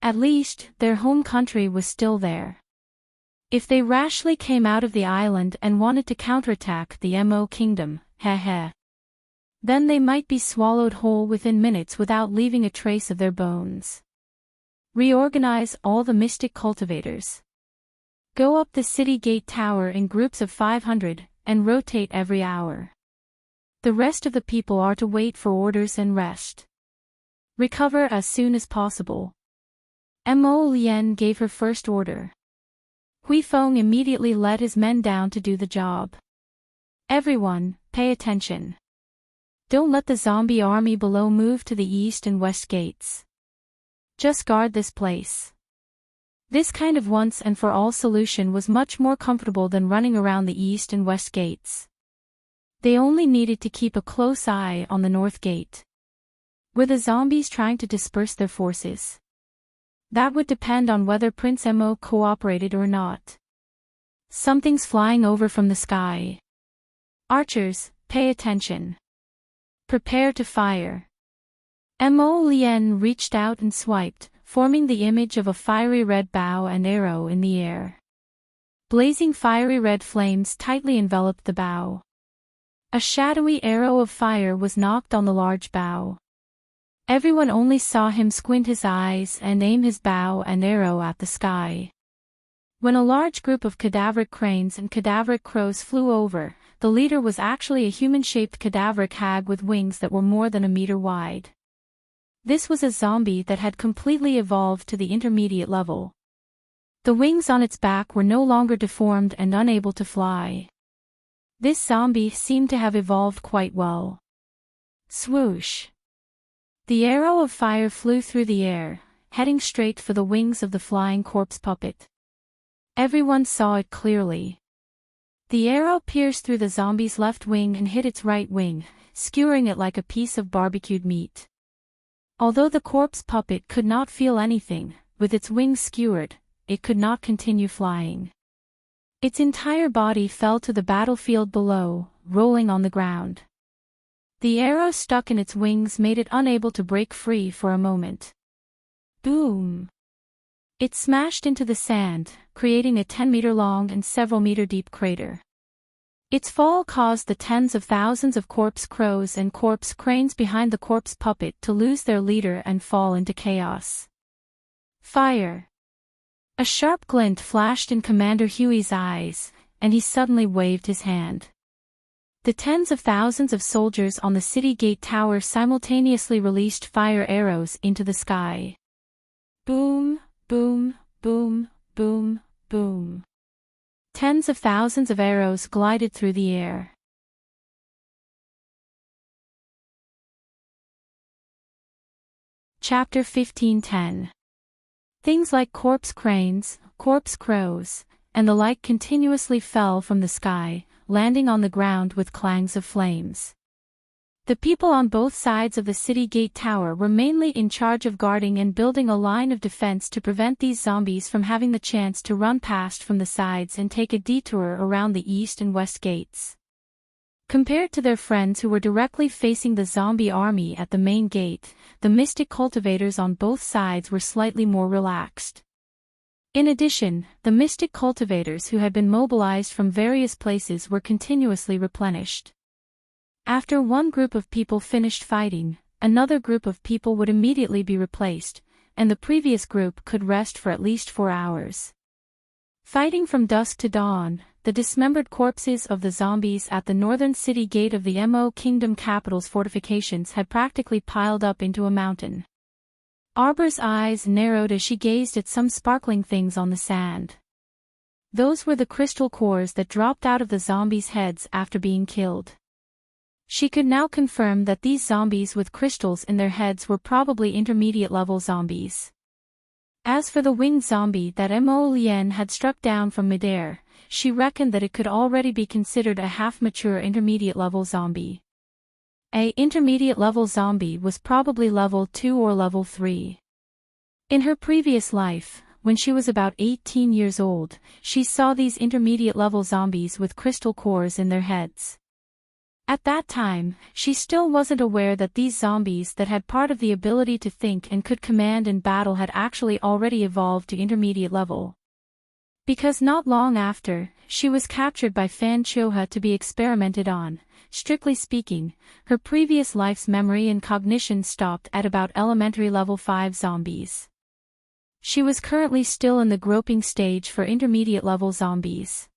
At least, their home country was still there. If they rashly came out of the island and wanted to counterattack the Mo Kingdom, then they might be swallowed whole within minutes without leaving a trace of their bones. Reorganize all the mystic cultivators. Go up the city gate tower in groups of 500, and rotate every hour. The rest of the people are to wait for orders and rest. Recover as soon as possible. Mo Lien gave her first order. Hui Feng immediately led his men down to do the job. Everyone, pay attention. Don't let the zombie army below move to the east and west gates. Just guard this place. This kind of once-and-for-all solution was much more comfortable than running around the east and west gates. They only needed to keep a close eye on the north gate. Were the zombies trying to disperse their forces? That would depend on whether Prince Mo cooperated or not. Something's flying over from the sky. Archers, pay attention. Prepare to fire. Mo Lien reached out and swiped, forming the image of a fiery red bow and arrow in the air. Blazing fiery red flames tightly enveloped the bow. A shadowy arrow of fire was knocked on the large bow. Everyone only saw him squint his eyes and aim his bow and arrow at the sky. When a large group of cadaveric cranes and cadaveric crows flew over, the leader was actually a human-shaped cadaveric hag with wings that were more than a meter wide. This was a zombie that had completely evolved to the intermediate level. The wings on its back were no longer deformed and unable to fly. This zombie seemed to have evolved quite well. Swoosh! The arrow of fire flew through the air, heading straight for the wings of the flying corpse puppet. Everyone saw it clearly. The arrow pierced through the zombie's left wing and hit its right wing, skewering it like a piece of barbecued meat. Although the corpse puppet could not feel anything, with its wings skewered, it could not continue flying. Its entire body fell to the battlefield below, rolling on the ground. The arrow stuck in its wings made it unable to break free for a moment. Boom! It smashed into the sand, creating a 10-meter-long and several-meter-deep crater. Its fall caused the tens of thousands of corpse crows and corpse cranes behind the corpse puppet to lose their leader and fall into chaos. Fire! A sharp glint flashed in Commander Huey's eyes, and he suddenly waved his hand. The tens of thousands of soldiers on the city gate tower simultaneously released fire arrows into the sky. Boom, boom, boom, boom, boom. Tens of thousands of arrows glided through the air. Chapter 15:10. Things like corpse cranes, corpse crows, and the like continuously fell from the sky, landing on the ground with clangs of flames. The people on both sides of the city gate tower were mainly in charge of guarding and building a line of defense to prevent these zombies from having the chance to run past from the sides and take a detour around the east and west gates. Compared to their friends who were directly facing the zombie army at the main gate, the mystic cultivators on both sides were slightly more relaxed. In addition, the mystic cultivators who had been mobilized from various places were continuously replenished. After one group of people finished fighting, another group of people would immediately be replaced, and the previous group could rest for at least 4 hours. Fighting from dusk to dawn, the dismembered corpses of the zombies at the northern city gate of the Mo Kingdom capital's fortifications had practically piled up into a mountain. Arbor's eyes narrowed as she gazed at some sparkling things on the sand. Those were the crystal cores that dropped out of the zombies' heads after being killed. She could now confirm that these zombies with crystals in their heads were probably intermediate-level zombies. As for the winged zombie that Mo Lien had struck down from midair, she reckoned that it could already be considered a half-mature intermediate-level zombie. A intermediate-level zombie was probably level 2 or level 3. In her previous life, when she was about 18 years old, she saw these intermediate-level zombies with crystal cores in their heads. At that time, she still wasn't aware that these zombies that had part of the ability to think and could command in battle had actually already evolved to intermediate level. Because not long after, she was captured by Fan Chioha to be experimented on. Strictly speaking, her previous life's memory and cognition stopped at about elementary level 5 zombies. She was currently still in the groping stage for intermediate level zombies.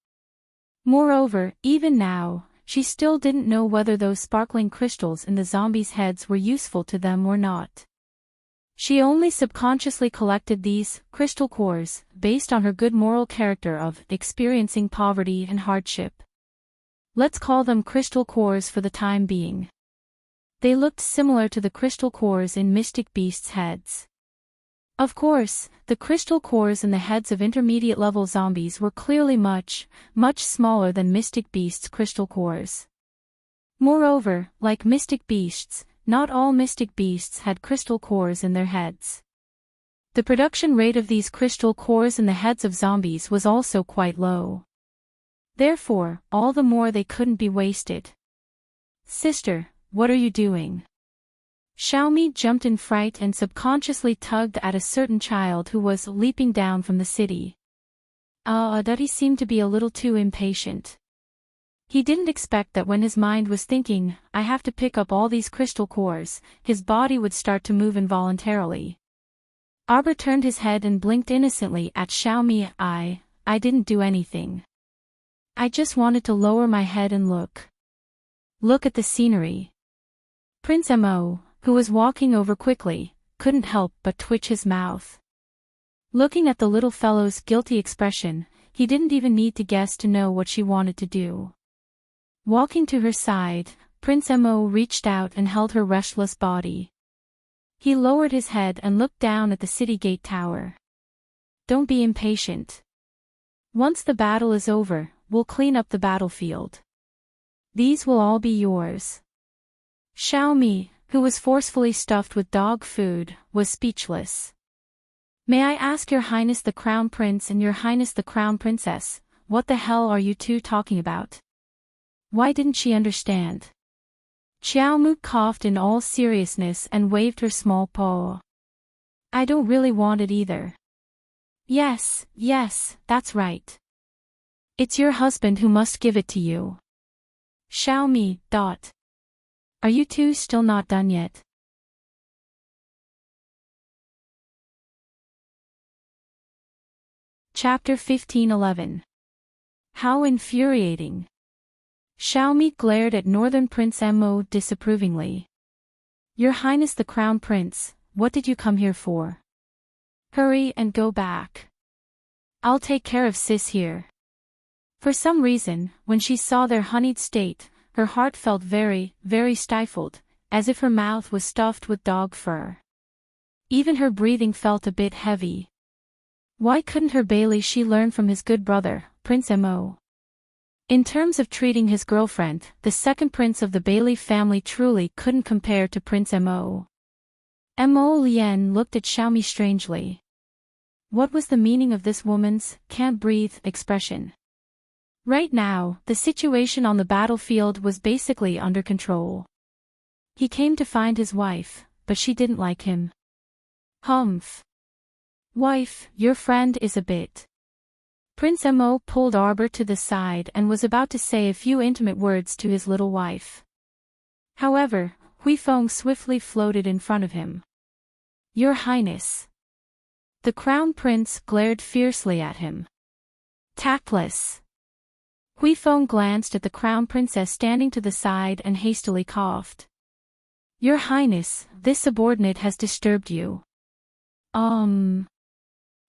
Moreover, even now, she still didn't know whether those sparkling crystals in the zombies' heads were useful to them or not. She only subconsciously collected these crystal cores based on her good moral character of experiencing poverty and hardship. Let's call them crystal cores for the time being. They looked similar to the crystal cores in Mystic Beast's heads. Of course, the crystal cores in the heads of intermediate-level zombies were clearly much smaller than Mystic Beast's crystal cores. Moreover, like Mystic Beasts, not all Mystic Beasts had crystal cores in their heads. The production rate of these crystal cores in the heads of zombies was also quite low. Therefore, all the more they couldn't be wasted. "Sister, what are you doing?" Xiaomi jumped in fright and subconsciously tugged at a certain child who was leaping down from the city. Daddy seemed to be a little too impatient. He didn't expect that when his mind was thinking, "I have to pick up all these crystal cores," his body would start to move involuntarily. Arbor turned his head and blinked innocently at Xiaomi. I didn't do anything. I just wanted to lower my head and look. Look at the scenery." Prince Mo, who was walking over quickly, couldn't help but twitch his mouth. Looking at the little fellow's guilty expression, he didn't even need to guess to know what she wanted to do. Walking to her side, Prince Mo reached out and held her restless body. He lowered his head and looked down at the city gate tower. "Don't be impatient. Once the battle is over, we'll clean up the battlefield. These will all be yours." Xiaomi, who was forcefully stuffed with dog food, was speechless. "May I ask Your Highness the Crown Prince and Your Highness the Crown Princess, what the hell are you two talking about?" Why didn't she understand? Xiaomu coughed in all seriousness and waved her small paw. "I don't really want it either." Yes, that's right. It's your husband who must give it to you." Xiaomi. Are you two still not done yet? Chapter 15:11. How infuriating. Xiaomi glared at Northern Prince Mo disapprovingly. "Your Highness the Crown Prince, what did you come here for? Hurry and go back. I'll take care of sis here." For some reason, when she saw their honeyed state, her heart felt very stifled, as if her mouth was stuffed with dog fur. Even her breathing felt a bit heavy. Why couldn't her Bailey she learn from his good brother, Prince Mo? In terms of treating his girlfriend, the second prince of the Bailey family truly couldn't compare to Prince Mo. Mo Lien looked at Xiaomi strangely. What was the meaning of this woman's "can't breathe" expression? Right now, the situation on the battlefield was basically under control. He came to find his wife, but she didn't like him. Humph. Wife, your friend is a bit. Prince Mo pulled Arbor to the side and was about to say a few intimate words to his little wife. However, Huifeng swiftly floated in front of him. "Your Highness." The Crown Prince glared fiercely at him. Tactless. Huifeng glanced at the Crown Princess standing to the side and hastily coughed. "Your Highness, this subordinate has disturbed you."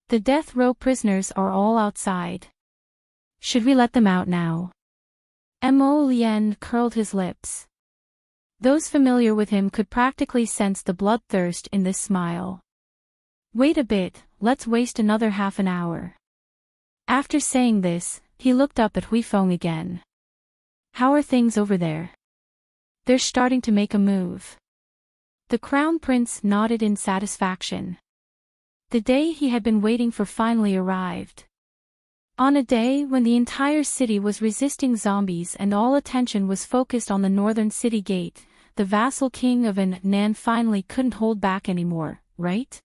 The death row prisoners are all outside. Should we let them out now?" Mo Lien curled his lips. Those familiar with him could practically sense the bloodthirst in this smile. "Wait a bit, let's waste another half an hour." After saying this, he looked up at Huifeng again. "How are things over there?" "They're starting to make a move." The Crown Prince nodded in satisfaction. The day he had been waiting for finally arrived. On a day when the entire city was resisting zombies and all attention was focused on the northern city gate, the vassal king of Nan finally couldn't hold back anymore, right?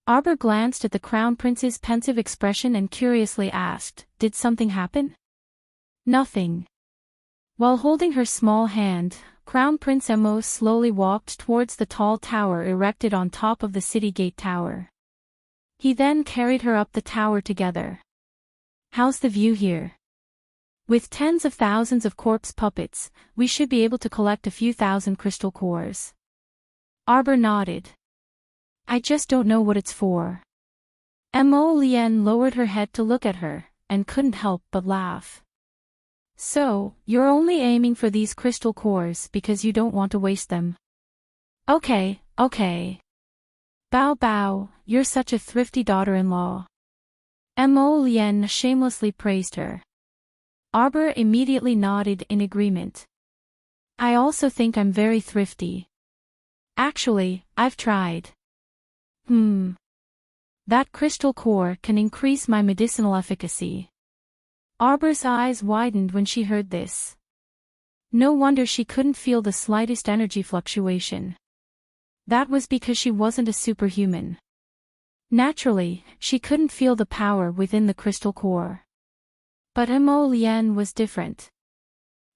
Arbor glanced at the Crown Prince's pensive expression and curiously asked, "Did something happen?" "Nothing." While holding her small hand, Crown Prince Mo slowly walked towards the tall tower erected on top of the city gate tower. He then carried her up the tower together. "How's the view here? With tens of thousands of corpse puppets, we should be able to collect a few thousand crystal cores." Arbor nodded. I just don't know what it's for. Mo Lien lowered her head to look at her, and couldn't help but laugh. So, you're only aiming for these crystal cores because you don't want to waste them. Okay, okay. Bao Bao, you're such a thrifty daughter-in-law. Mo Lien shamelessly praised her. Arbor immediately nodded in agreement. I also think I'm very thrifty. Actually, I've tried. That crystal core can increase my medicinal efficacy. Arbor's eyes widened when she heard this. No wonder she couldn't feel the slightest energy fluctuation. That was because she wasn't a superhuman. Naturally, she couldn't feel the power within the crystal core. But Mo Lien was different.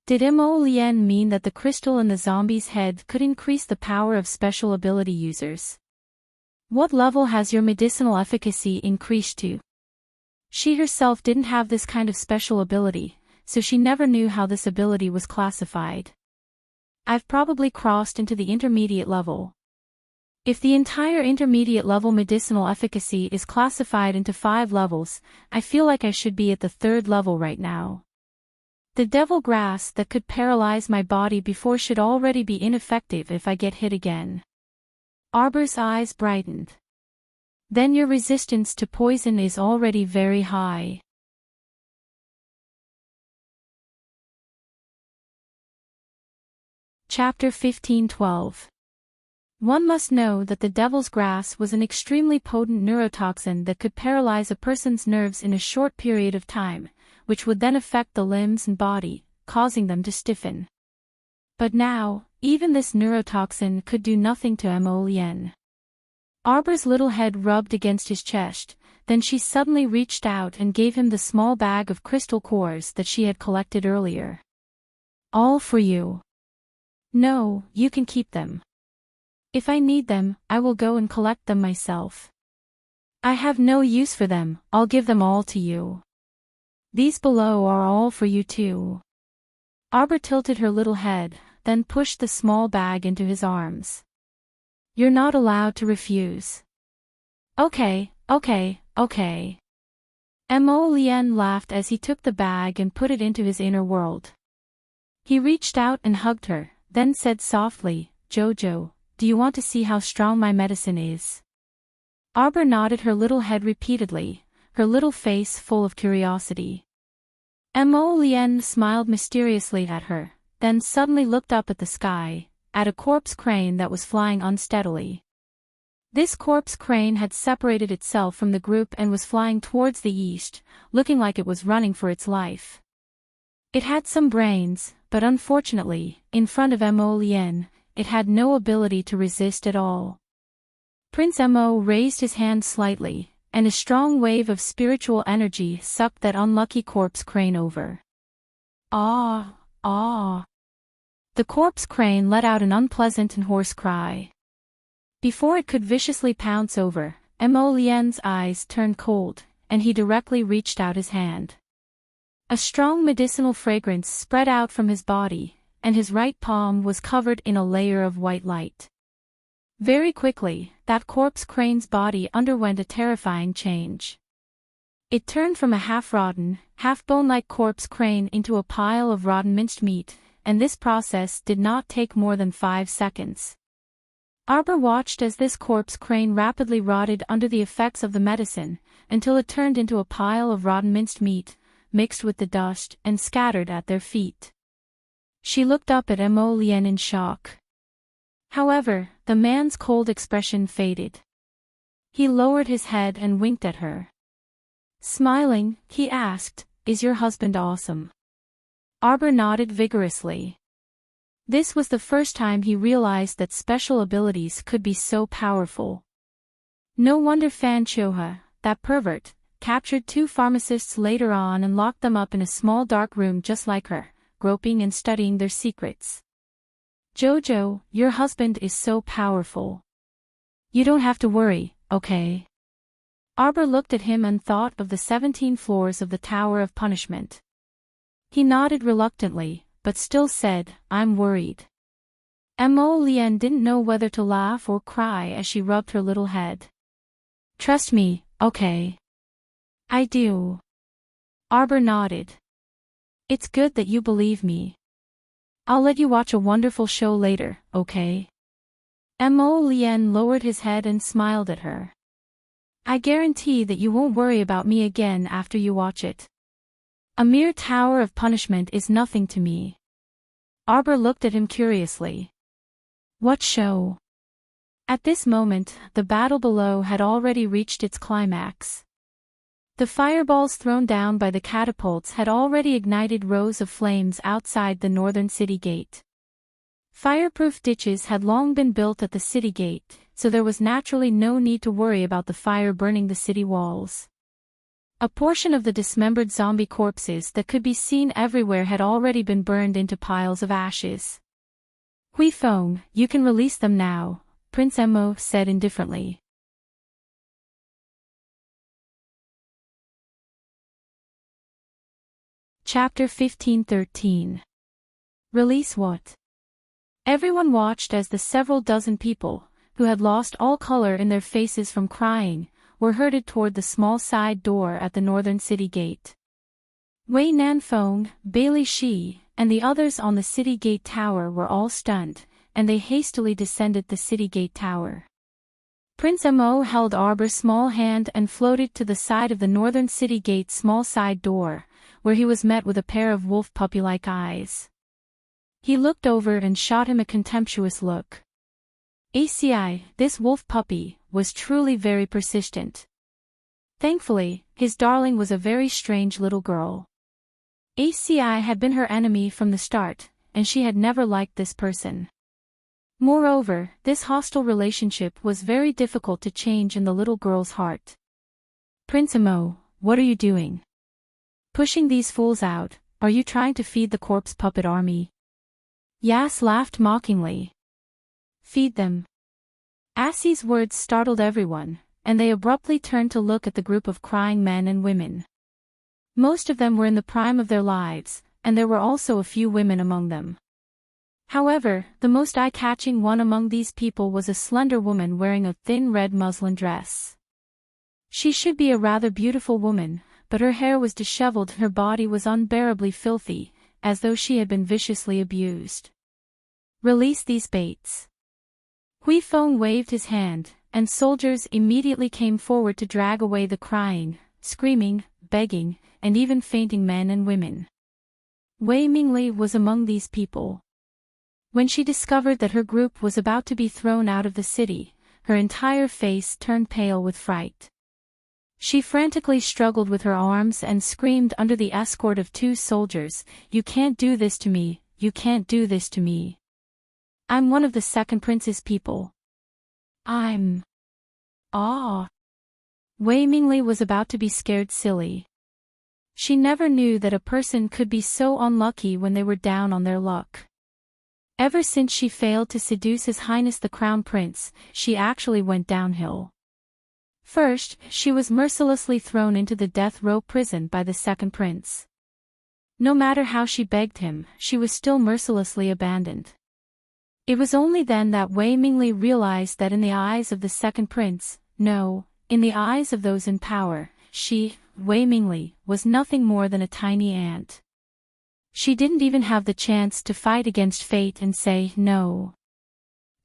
Did Mo Lien mean that the crystal in the zombie's head could increase the power of special ability users? What level has your medicinal efficacy increased to? She herself didn't have this kind of special ability, so she never knew how this ability was classified. I've probably crossed into the intermediate level. If the entire intermediate level medicinal efficacy is classified into 5 levels, I feel like I should be at the 3rd level right now. The devil grass that could paralyze my body before should already be ineffective if I get hit again. Arbor's eyes brightened. Then your resistance to poison is already very high. Chapter 15:12. One must know that the devil's grass was an extremely potent neurotoxin that could paralyze a person's nerves in a short period of time, which would then affect the limbs and body, causing them to stiffen. But now, even this neurotoxin could do nothing to Mo Lien. Arbor's little head rubbed against his chest, then she suddenly reached out and gave him the small bag of crystal cores that she had collected earlier. All for you. No, you can keep them. If I need them, I will go and collect them myself. I have no use for them, I'll give them all to you. These below are all for you too. Arbor tilted her little head, then pushed the small bag into his arms. You're not allowed to refuse. Okay. Mo Lien laughed as he took the bag and put it into his inner world. He reached out and hugged her, then said softly, Jojo, do you want to see how strong my medicine is? Arbor nodded her little head repeatedly, her little face full of curiosity. Mo Lien smiled mysteriously at her, then suddenly looked up at the sky, at a corpse crane that was flying unsteadily. This corpse crane had separated itself from the group and was flying towards the east, looking like it was running for its life. It had some brains, but unfortunately, in front of Mo Lien, it had no ability to resist at all. Prince Mo raised his hand slightly, and a strong wave of spiritual energy sucked that unlucky corpse crane over. Ah! The corpse crane let out an unpleasant and hoarse cry. Before it could viciously pounce over, Mo Lien's eyes turned cold, and he directly reached out his hand. A strong medicinal fragrance spread out from his body, and his right palm was covered in a layer of white light. Very quickly, that corpse crane's body underwent a terrifying change. It turned from a half-rotten, half-bone-like corpse crane into a pile of rotten minced meat, and this process did not take more than 5 seconds. Arbor watched as this corpse crane rapidly rotted under the effects of the medicine, until it turned into a pile of rotten minced meat, mixed with the dust and scattered at their feet. She looked up at Mo Lien in shock. However, the man's cold expression faded. He lowered his head and winked at her. Smiling, he asked, "Is your husband awesome?" Arbor nodded vigorously. This was the first time he realized that special abilities could be so powerful. No wonder Fan Choha, that pervert, captured 2 pharmacists later on and locked them up in a small dark room just like her, groping and studying their secrets. Jojo, your husband is so powerful. You don't have to worry, okay? Arbor looked at him and thought of the 17 floors of the Tower of Punishment. He nodded reluctantly, but still said, I'm worried. Mo Lien didn't know whether to laugh or cry as she rubbed her little head. Trust me, okay? I do. Arbor nodded. It's good that you believe me. I'll let you watch a wonderful show later, okay? Mo Lien lowered his head and smiled at her. I guarantee that you won't worry about me again after you watch it. A mere tower of punishment is nothing to me. Arbor looked at him curiously. What show? At this moment, the battle below had already reached its climax. The fireballs thrown down by the catapults had already ignited rows of flames outside the northern city gate. Fireproof ditches had long been built at the city gate, so there was naturally no need to worry about the fire burning the city walls. A portion of the dismembered zombie corpses that could be seen everywhere had already been burned into piles of ashes. Hui Feng, you can release them now, Prince Mo said indifferently. Chapter 15:13. Release what? Everyone watched as the several dozen people, who had lost all color in their faces from crying, were herded toward the small side door at the northern city gate. Wei Nanfeng, Bailey Shi, and the others on the city gate tower were all stunned, and they hastily descended the city gate tower. Prince Mo held Arbor's small hand and floated to the side of the northern city gate's small side door, where he was met with a pair of wolf puppy-like eyes. He looked over and shot him a contemptuous look. ACI, this wolf puppy, was truly very persistent. Thankfully, his darling was a very strange little girl. ACI had been her enemy from the start, and she had never liked this person. Moreover, this hostile relationship was very difficult to change in the little girl's heart. Prince Mo, what are you doing? Pushing these fools out, are you trying to feed the corpse puppet army? Yas laughed mockingly. Feed them. Assie's words startled everyone, and they abruptly turned to look at the group of crying men and women. Most of them were in the prime of their lives, and there were also a few women among them. However, the most eye-catching one among these people was a slender woman wearing a thin red muslin dress. She should be a rather beautiful woman, but her hair was disheveled and her body was unbearably filthy, as though she had been viciously abused. Release these baits. Hui Feng waved his hand, and soldiers immediately came forward to drag away the crying, screaming, begging, and even fainting men and women. Wei Mingli was among these people. When she discovered that her group was about to be thrown out of the city, her entire face turned pale with fright. She frantically struggled with her arms and screamed under the escort of 2 soldiers, "You can't do this to me, you can't do this to me. I'm one of the second prince's people. I'm..." Wei Mingli was about to be scared silly. She never knew that a person could be so unlucky when they were down on their luck. Ever since she failed to seduce His Highness the Crown Prince, she actually went downhill. First, she was mercilessly thrown into the death row prison by the second prince. No matter how she begged him, she was still mercilessly abandoned. It was only then that Wei Mingli realized that in the eyes of the second prince, no, in the eyes of those in power, she, Wei Mingli, was nothing more than a tiny ant. She didn't even have the chance to fight against fate and say no.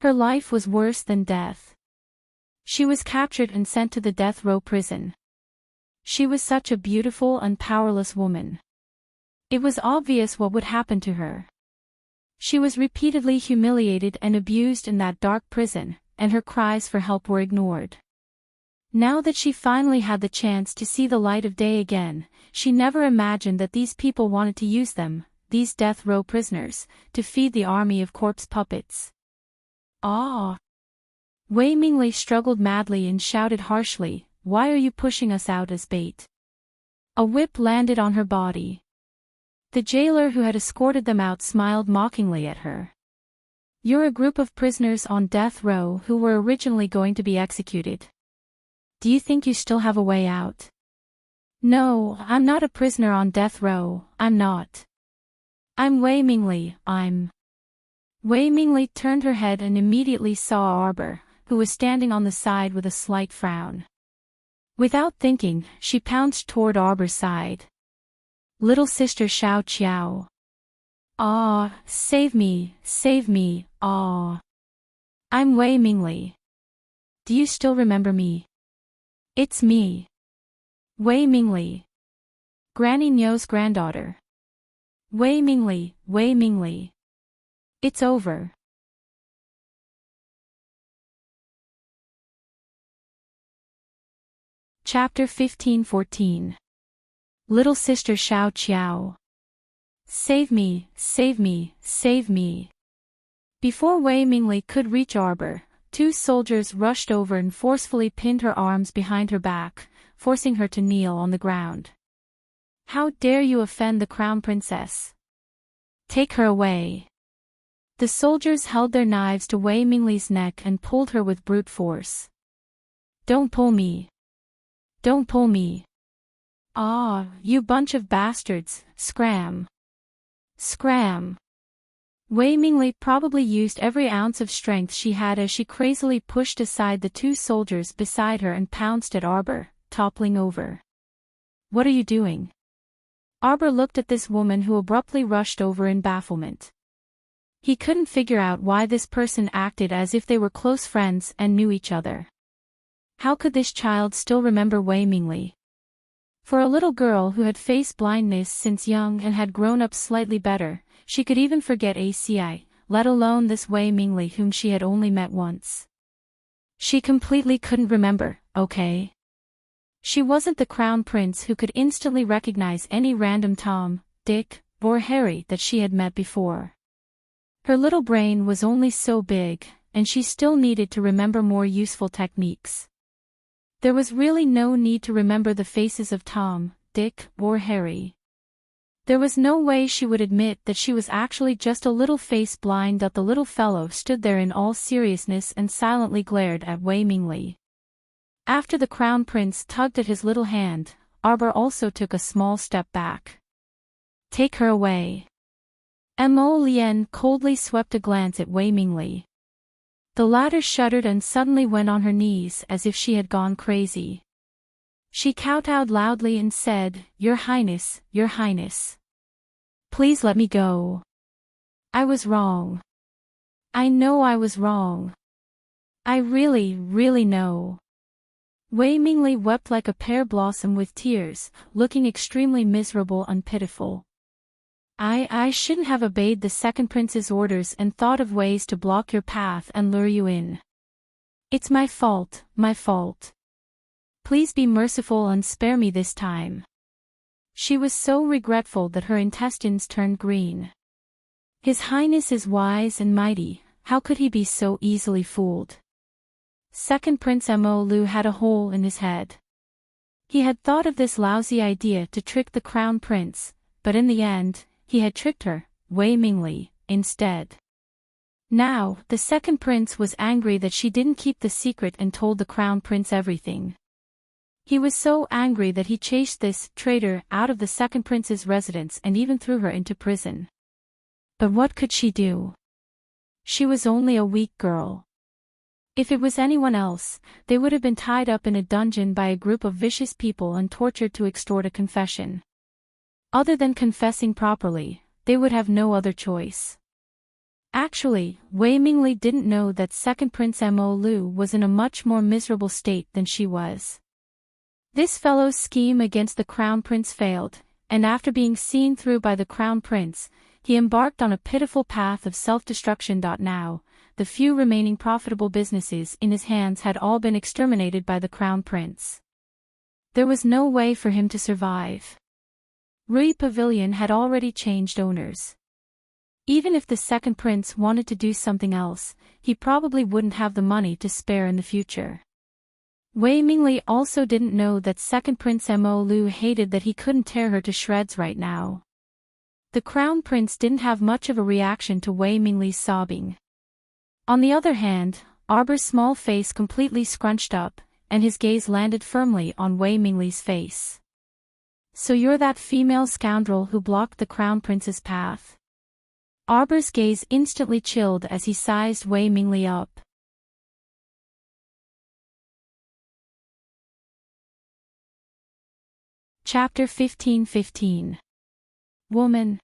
Her life was worse than death. She was captured and sent to the death row prison. She was such a beautiful and powerless woman. It was obvious what would happen to her. She was repeatedly humiliated and abused in that dark prison, and her cries for help were ignored. Now that she finally had the chance to see the light of day again, she never imagined that these people wanted to use them, these death row prisoners, to feed the army of corpse puppets. Wei Mingli struggled madly and shouted harshly, "Why are you pushing us out as bait?" A whip landed on her body. The jailer who had escorted them out smiled mockingly at her. "You're a group of prisoners on death row who were originally going to be executed. Do you think you still have a way out?" "No, I'm not a prisoner on death row, I'm not. I'm Wei Mingli, I'm..." Wei Mingli turned her head and immediately saw Arbor, who was standing on the side with a slight frown. Without thinking, she pounced toward Arbor's side. Little sister Xiao Qiao. Ah, save me, ah. I'm Wei Mingli. Do you still remember me? It's me. Wei Mingli. Granny Nyo's granddaughter. Wei Mingli. It's over. Chapter 15-14. Little sister Xiao Qiao. Save me. Before Wei Mingli could reach Arbor, two soldiers rushed over and forcefully pinned her arms behind her back, forcing her to kneel on the ground. How dare you offend the crown princess? Take her away. The soldiers held their knives to Wei Mingli's neck and pulled her with brute force. Don't pull me. Ah, you bunch of bastards, scram. Wei Mingli probably used every ounce of strength she had as she crazily pushed aside the two soldiers beside her and pounced at Arbor, toppling over. What are you doing? Arbor looked at this woman who abruptly rushed over in bafflement. He couldn't figure out why this person acted as if they were close friends and knew each other. How could this child still remember Wei Mingli? For a little girl who had faced blindness since young and had grown up slightly better, she could even forget ACI, let alone this Wei Mingli whom she had only met once. She completely couldn't remember, okay? She wasn't the crown prince who could instantly recognize any random Tom, Dick, or Harry that she had met before. Her little brain was only so big, and she still needed to remember more useful techniques. There was really no need to remember the faces of Tom, Dick, or Harry. There was no way she would admit that she was actually just a little face blind. The little fellow stood there in all seriousness and silently glared at Wei Mingli. After the crown prince tugged at his little hand, Arbor also took a small step back. Take her away. Mo Lien coldly swept a glance at Wei Mingli. The latter shuddered and suddenly went on her knees as if she had gone crazy. She kowtowed loudly and said, Your Highness. Please let me go. I was wrong. I know I was wrong. I really know. Wei Mingli wept like a pear blossom with tears, looking extremely miserable and pitiful. I shouldn't have obeyed the second prince's orders and thought of ways to block your path and lure you in. It's my fault. Please be merciful and spare me this time. She was so regretful that her intestines turned green. His Highness is wise and mighty, how could he be so easily fooled? Second Prince Mo Lu had a hole in his head. He had thought of this lousy idea to trick the crown prince, but in the end, he had tricked her, Wei Mingli, instead. Now, the second prince was angry that she didn't keep the secret and told the crown prince everything. He was so angry that he chased this traitor out of the second prince's residence and even threw her into prison. But what could she do? She was only a weak girl. If it was anyone else, they would have been tied up in a dungeon by a group of vicious people and tortured to extort a confession. Other than confessing properly, they would have no other choice. Actually, Wei Mingli didn't know that second Prince Mo Lu was in a much more miserable state than she was. This fellow's scheme against the crown prince failed, and after being seen through by the crown prince, he embarked on a pitiful path of self-destruction. Now, the few remaining profitable businesses in his hands had all been exterminated by the crown prince. There was no way for him to survive. Rui Pavilion had already changed owners. Even if the second prince wanted to do something else, he probably wouldn't have the money to spare in the future. Wei Mingli also didn't know that second Prince Mo Lu hated that he couldn't tear her to shreds right now. The crown prince didn't have much of a reaction to Wei Mingli's sobbing. On the other hand, Arbor's small face completely scrunched up, and his gaze landed firmly on Wei Mingli's face. So you're that female scoundrel who blocked the crown prince's path? Arbor's gaze instantly chilled as he sized Wei Mingli up. Chapter 15:15. Woman.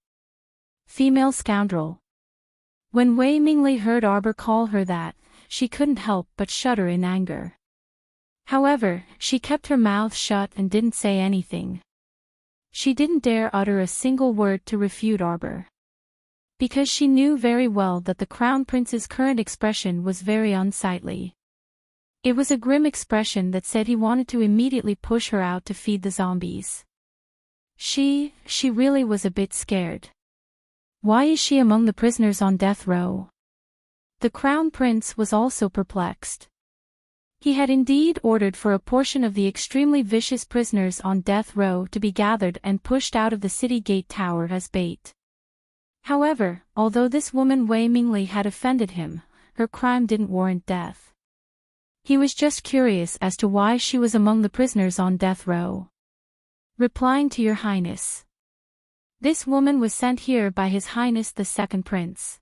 Female scoundrel. When Wei Mingli heard Arbor call her that, she couldn't help but shudder in anger. However, she kept her mouth shut and didn't say anything. She didn't dare utter a single word to refute Arbor. Because she knew very well that the Crown Prince's current expression was very unsightly. It was a grim expression that said he wanted to immediately push her out to feed the zombies. She really was a bit scared. Why is she among the prisoners on death row? The Crown Prince was also perplexed. He had indeed ordered for a portion of the extremely vicious prisoners on death row to be gathered and pushed out of the city gate tower as bait. However, although this woman Wei Mingli had offended him, her crime didn't warrant death. He was just curious as to why she was among the prisoners on death row. Replying to Your Highness. This woman was sent here by His Highness the Second Prince.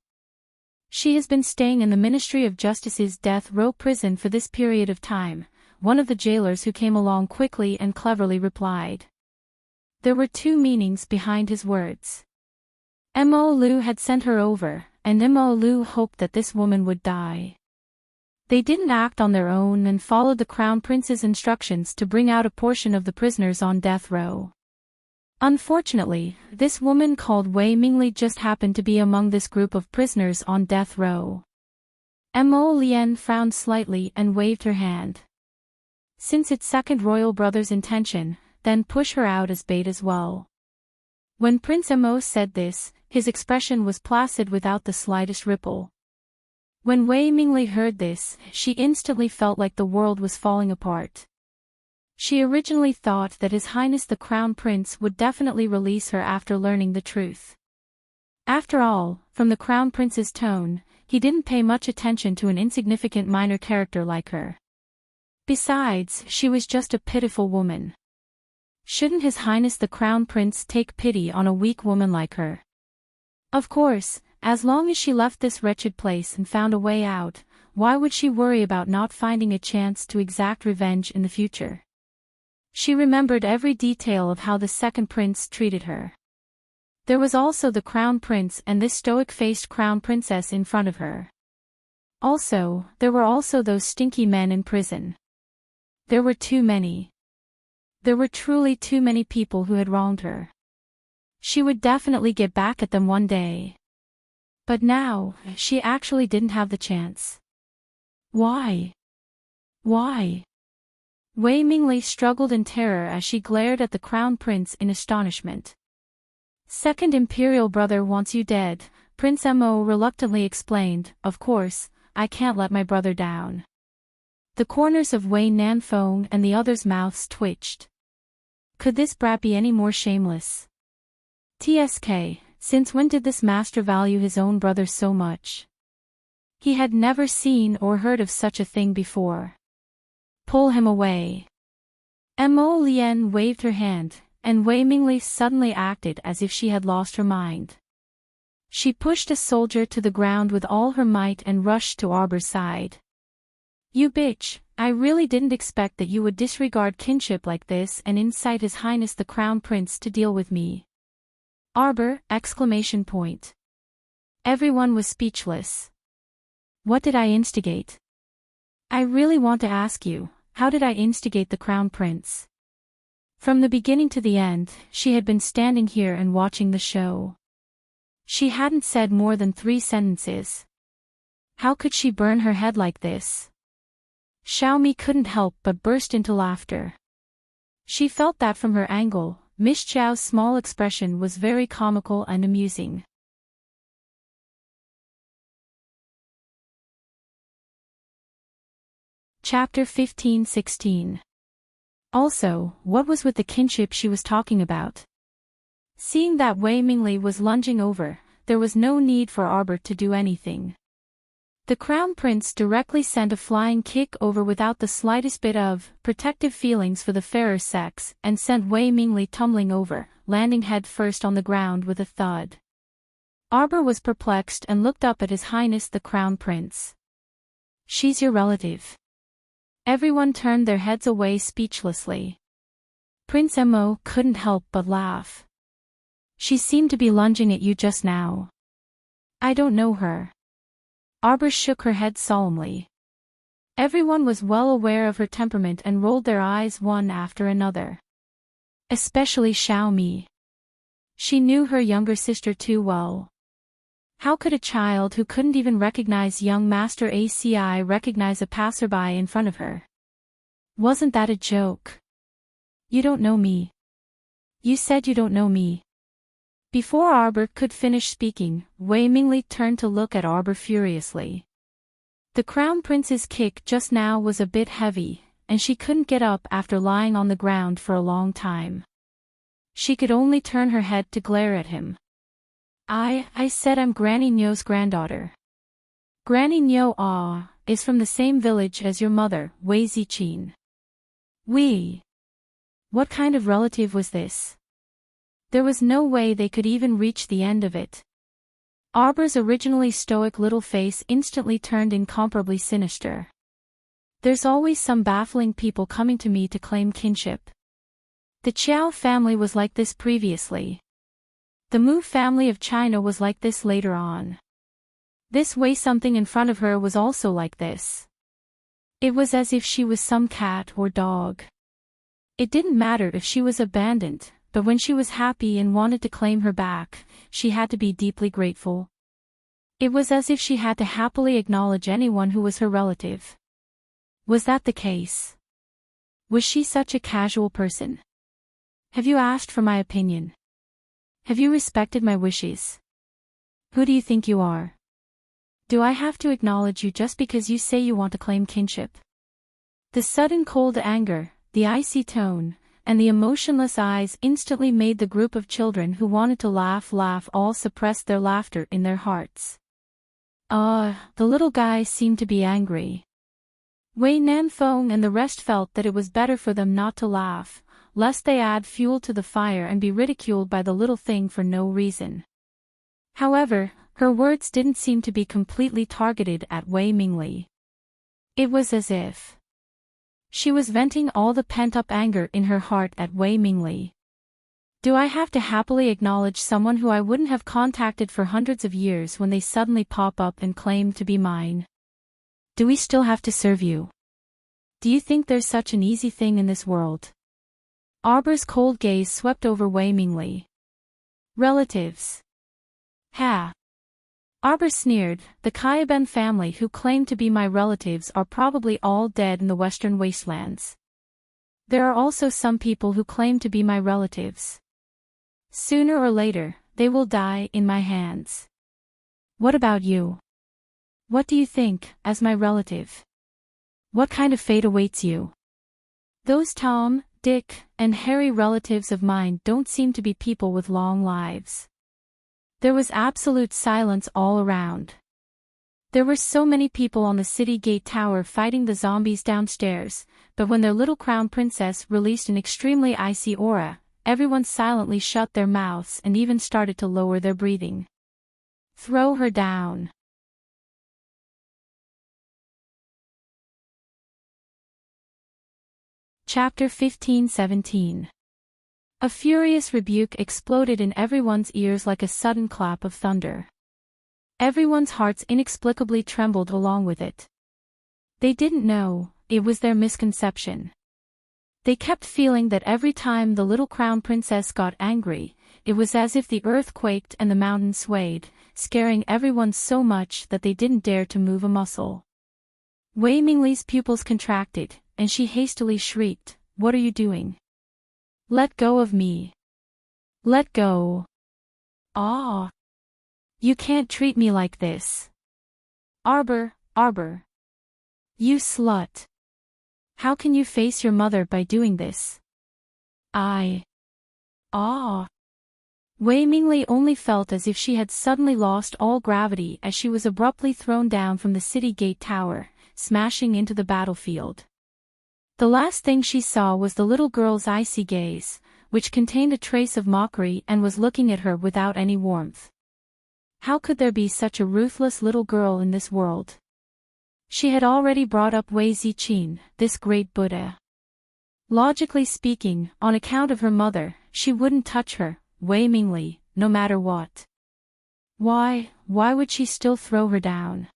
She has been staying in the Ministry of Justice's death row prison for this period of time, one of the jailers who came along quickly and cleverly replied. There were two meanings behind his words. Mo Lu had sent her over, and Mo Lu hoped that this woman would die. They didn't act on their own and followed the Crown Prince's instructions to bring out a portion of the prisoners on death row. Unfortunately, this woman called Wei Mingli just happened to be among this group of prisoners on death row. Mo Lian frowned slightly and waved her hand. Since it's second royal brother's intention, then push her out as bait as well. When Prince Mo said this, his expression was placid without the slightest ripple. When Wei Mingli heard this, she instantly felt like the world was falling apart. She originally thought that His Highness the Crown Prince would definitely release her after learning the truth. After all, from the Crown Prince's tone, he didn't pay much attention to an insignificant minor character like her. Besides, she was just a pitiful woman. Shouldn't His Highness the Crown Prince take pity on a weak woman like her? Of course, as long as she left this wretched place and found a way out, why would she worry about not finding a chance to exact revenge in the future? She remembered every detail of how the second prince treated her. There was also the Crown Prince and this stoic-faced Crown Princess in front of her. Also, there were also those stinky men in prison. There were too many. There were truly too many people who had wronged her. She would definitely get back at them one day. But now, she actually didn't have the chance. Why? Why? Wei Mingli struggled in terror as she glared at the Crown Prince in astonishment. Second Imperial brother wants you dead, Prince Mo reluctantly explained. Of course, I can't let my brother down. The corners of Wei Nanfeng and the others' mouths twitched. Could this brat be any more shameless? TSK, since when did this master value his own brother so much? He had never seen or heard of such a thing before. Pull him away. Mo Lian waved her hand, and Wei Mingli suddenly acted as if she had lost her mind. She pushed a soldier to the ground with all her might and rushed to Arbor's side. You bitch, I really didn't expect that you would disregard kinship like this and incite His Highness the Crown Prince to deal with me. Arbor! Exclamation point. Everyone was speechless. What did I instigate? I really want to ask you, how did I instigate the Crown Prince? From the beginning to the end, she had been standing here and watching the show. She hadn't said more than 3 sentences. How could she burn her head like this? Xiaomi couldn't help but burst into laughter. She felt that from her angle, Miss Zhao's small expression was very comical and amusing. Chapter 15:16. Also, what was with the kinship she was talking about? Seeing that Wei Mingli was lunging over, there was no need for Arbor to do anything. The Crown Prince directly sent a flying kick over without the slightest bit of protective feelings for the fairer sex and sent Wei Mingli tumbling over, landing head first on the ground with a thud. Arbor was perplexed and looked up at His Highness the Crown Prince. She's your relative. Everyone turned their heads away speechlessly. Prince Mo couldn't help but laugh. She seemed to be lunging at you just now. I don't know her. Arbor shook her head solemnly. Everyone was well aware of her temperament and rolled their eyes one after another. Especially Xiaomi. She knew her younger sister too well. How could a child who couldn't even recognize young Master ACI recognize a passerby in front of her? Wasn't that a joke? You don't know me. You said you don't know me. Before Arbor could finish speaking, Wei Mingli turned to look at Arbor furiously. The Crown Prince's kick just now was a bit heavy, and she couldn't get up after lying on the ground for a long time. She could only turn her head to glare at him. I said I'm Granny Nyo's granddaughter. Granny Nyo is from the same village as your mother, Wei Zichin. What kind of relative was this? There was no way they could even reach the end of it. Arbor's originally stoic little face instantly turned incomparably sinister. There's always some baffling people coming to me to claim kinship. The Qiao family was like this previously. The Mu family of China was like this later on. This way something in front of her was also like this. It was as if she was some cat or dog. It didn't matter if she was abandoned, but when she was happy and wanted to claim her back, she had to be deeply grateful. It was as if she had to happily acknowledge anyone who was her relative. Was that the case? Was she such a casual person? Have you asked for my opinion? Have you respected my wishes? Who do you think you are? Do I have to acknowledge you just because you say you want to claim kinship? The sudden cold anger, the icy tone, and the emotionless eyes instantly made the group of children who wanted to laugh all suppress their laughter in their hearts. The little guy seemed to be angry. Wei Nanfeng and the rest felt that it was better for them not to laugh, lest they add fuel to the fire and be ridiculed by the little thing for no reason. However, her words didn't seem to be completely targeted at Wei Mingli. It was as if she was venting all the pent-up anger in her heart at Wei Mingli. Do I have to happily acknowledge someone who I wouldn't have contacted for hundreds of years when they suddenly pop up and claim to be mine? Do we still have to serve you? Do you think there's such an easy thing in this world? Arbor's cold gaze swept over Wei Mingli. Relatives. Ha! Arbor sneered, the Kaiben family who claim to be my relatives are probably all dead in the western wastelands. There are also some people who claim to be my relatives. Sooner or later, they will die in my hands. What about you? What do you think, as my relative? What kind of fate awaits you? Those Tom, Dick, and Harry relatives of mine don't seem to be people with long lives. There was absolute silence all around. There were so many people on the city gate tower fighting the zombies downstairs, but when their little crown princess released an extremely icy aura, everyone silently shut their mouths and even started to lower their breathing. Throw her down. Chapter 15-17. A furious rebuke exploded in everyone's ears like a sudden clap of thunder. Everyone's hearts inexplicably trembled along with it. They didn't know, it was their misconception. They kept feeling that every time the little crown princess got angry, it was as if the earth quaked and the mountain swayed, scaring everyone so much that they didn't dare to move a muscle. Wei Mingli's pupils contracted, and she hastily shrieked, "What are you doing? Let go of me. Let go. Ah! You can't treat me like this. Arbor, Arbor. You slut. How can you face your mother by doing this? Ah! Wei Mingli only felt as if she had suddenly lost all gravity as she was abruptly thrown down from the city gate tower, smashing into the battlefield. The last thing she saw was the little girl's icy gaze, which contained a trace of mockery and was looking at her without any warmth. How could there be such a ruthless little girl in this world? She had already brought up Wei Ziqin, this great Buddha. Logically speaking, on account of her mother, she wouldn't touch her, Wei Mingli, no matter what. Why would she still throw her down?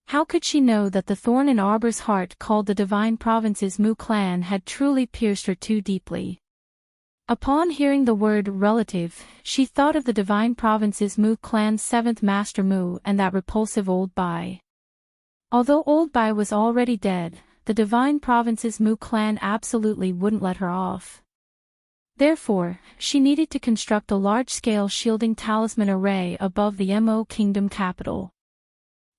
How could she know that the thorn in Arbor's heart called the Divine Province's Mu clan had truly pierced her too deeply? Upon hearing the word relative, she thought of the Divine Province's Mu clan's 7th Master Mu and that repulsive Old Bai. Although Old Bai was already dead, the Divine Province's Mu clan absolutely wouldn't let her off. Therefore, she needed to construct a large-scale shielding talisman array above the Mo Kingdom capital.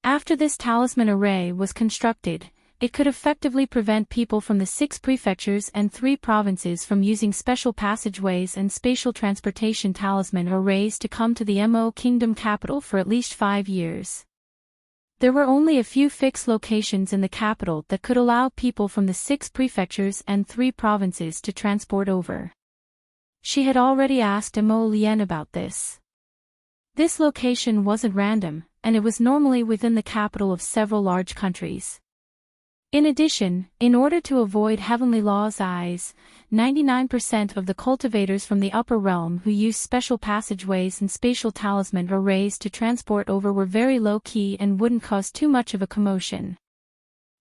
After this talisman array was constructed, it could effectively prevent people from the 6 prefectures and 3 provinces from using special passageways and spatial transportation talisman arrays to come to the Mo Kingdom capital for at least 5 years. There were only a few fixed locations in the capital that could allow people from the 6 prefectures and 3 provinces to transport over. She had already asked Mo Lian about this. This location wasn't random, and it was normally within the capital of several large countries. In addition, in order to avoid Heavenly Law's eyes, 99% of the cultivators from the upper realm who used special passageways and spatial talisman arrays to transport over were very low-key and wouldn't cause too much of a commotion.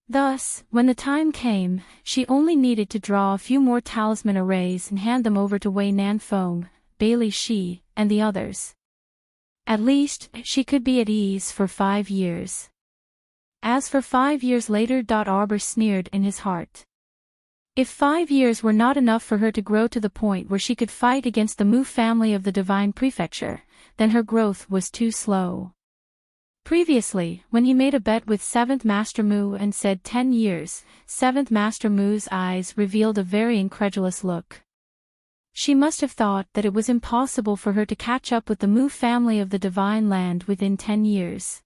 Thus, when the time came, she only needed to draw a few more talisman arrays and hand them over to Wei Nanfeng, Bailey Shi, and the others. At least, she could be at ease for 5 years. As for 5 years later, Arbor sneered in his heart. If 5 years were not enough for her to grow to the point where she could fight against the Mu family of the Divine Prefecture, then her growth was too slow. Previously, when he made a bet with 7th Master Mu and said 10 years, 7th Master Mu's eyes revealed a very incredulous look. She must have thought that it was impossible for her to catch up with the Mu family of the Divine Land within 10 years.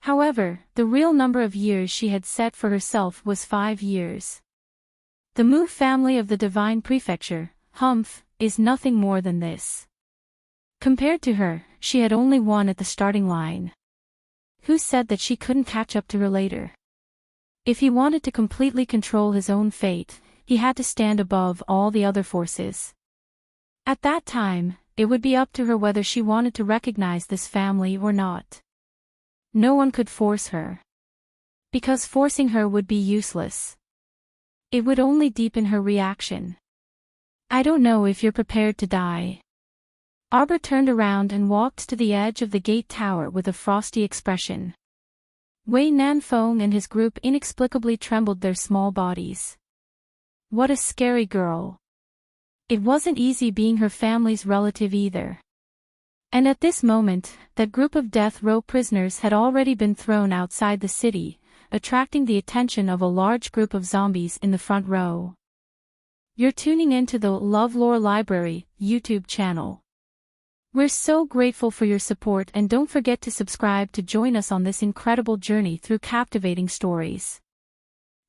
However, the real number of years she had set for herself was 5 years. The Mu family of the Divine Prefecture, Humph, is nothing more than this. Compared to her, she had only won at the starting line. Who said that she couldn't catch up to her later? If he wanted to completely control his own fate, he had to stand above all the other forces. At that time, it would be up to her whether she wanted to recognize this family or not. No one could force her. Because forcing her would be useless. It would only deepen her reaction. I don't know if you're prepared to die. Arbor turned around and walked to the edge of the gate tower with a frosty expression. Wei Nanfeng and his group inexplicably trembled their small bodies. What a scary girl. It wasn't easy being her family's relative either. And at this moment, that group of death row prisoners had already been thrown outside the city, attracting the attention of a large group of zombies in the front row. You're tuning into the LoveLore Library YouTube channel. We're so grateful for your support, and don't forget to subscribe to join us on this incredible journey through captivating stories.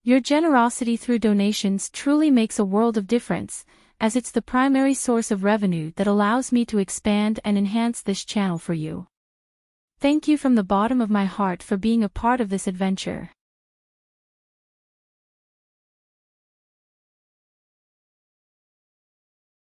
Your generosity through donations truly makes a world of difference, as it's the primary source of revenue that allows me to expand and enhance this channel for you. Thank you from the bottom of my heart for being a part of this adventure.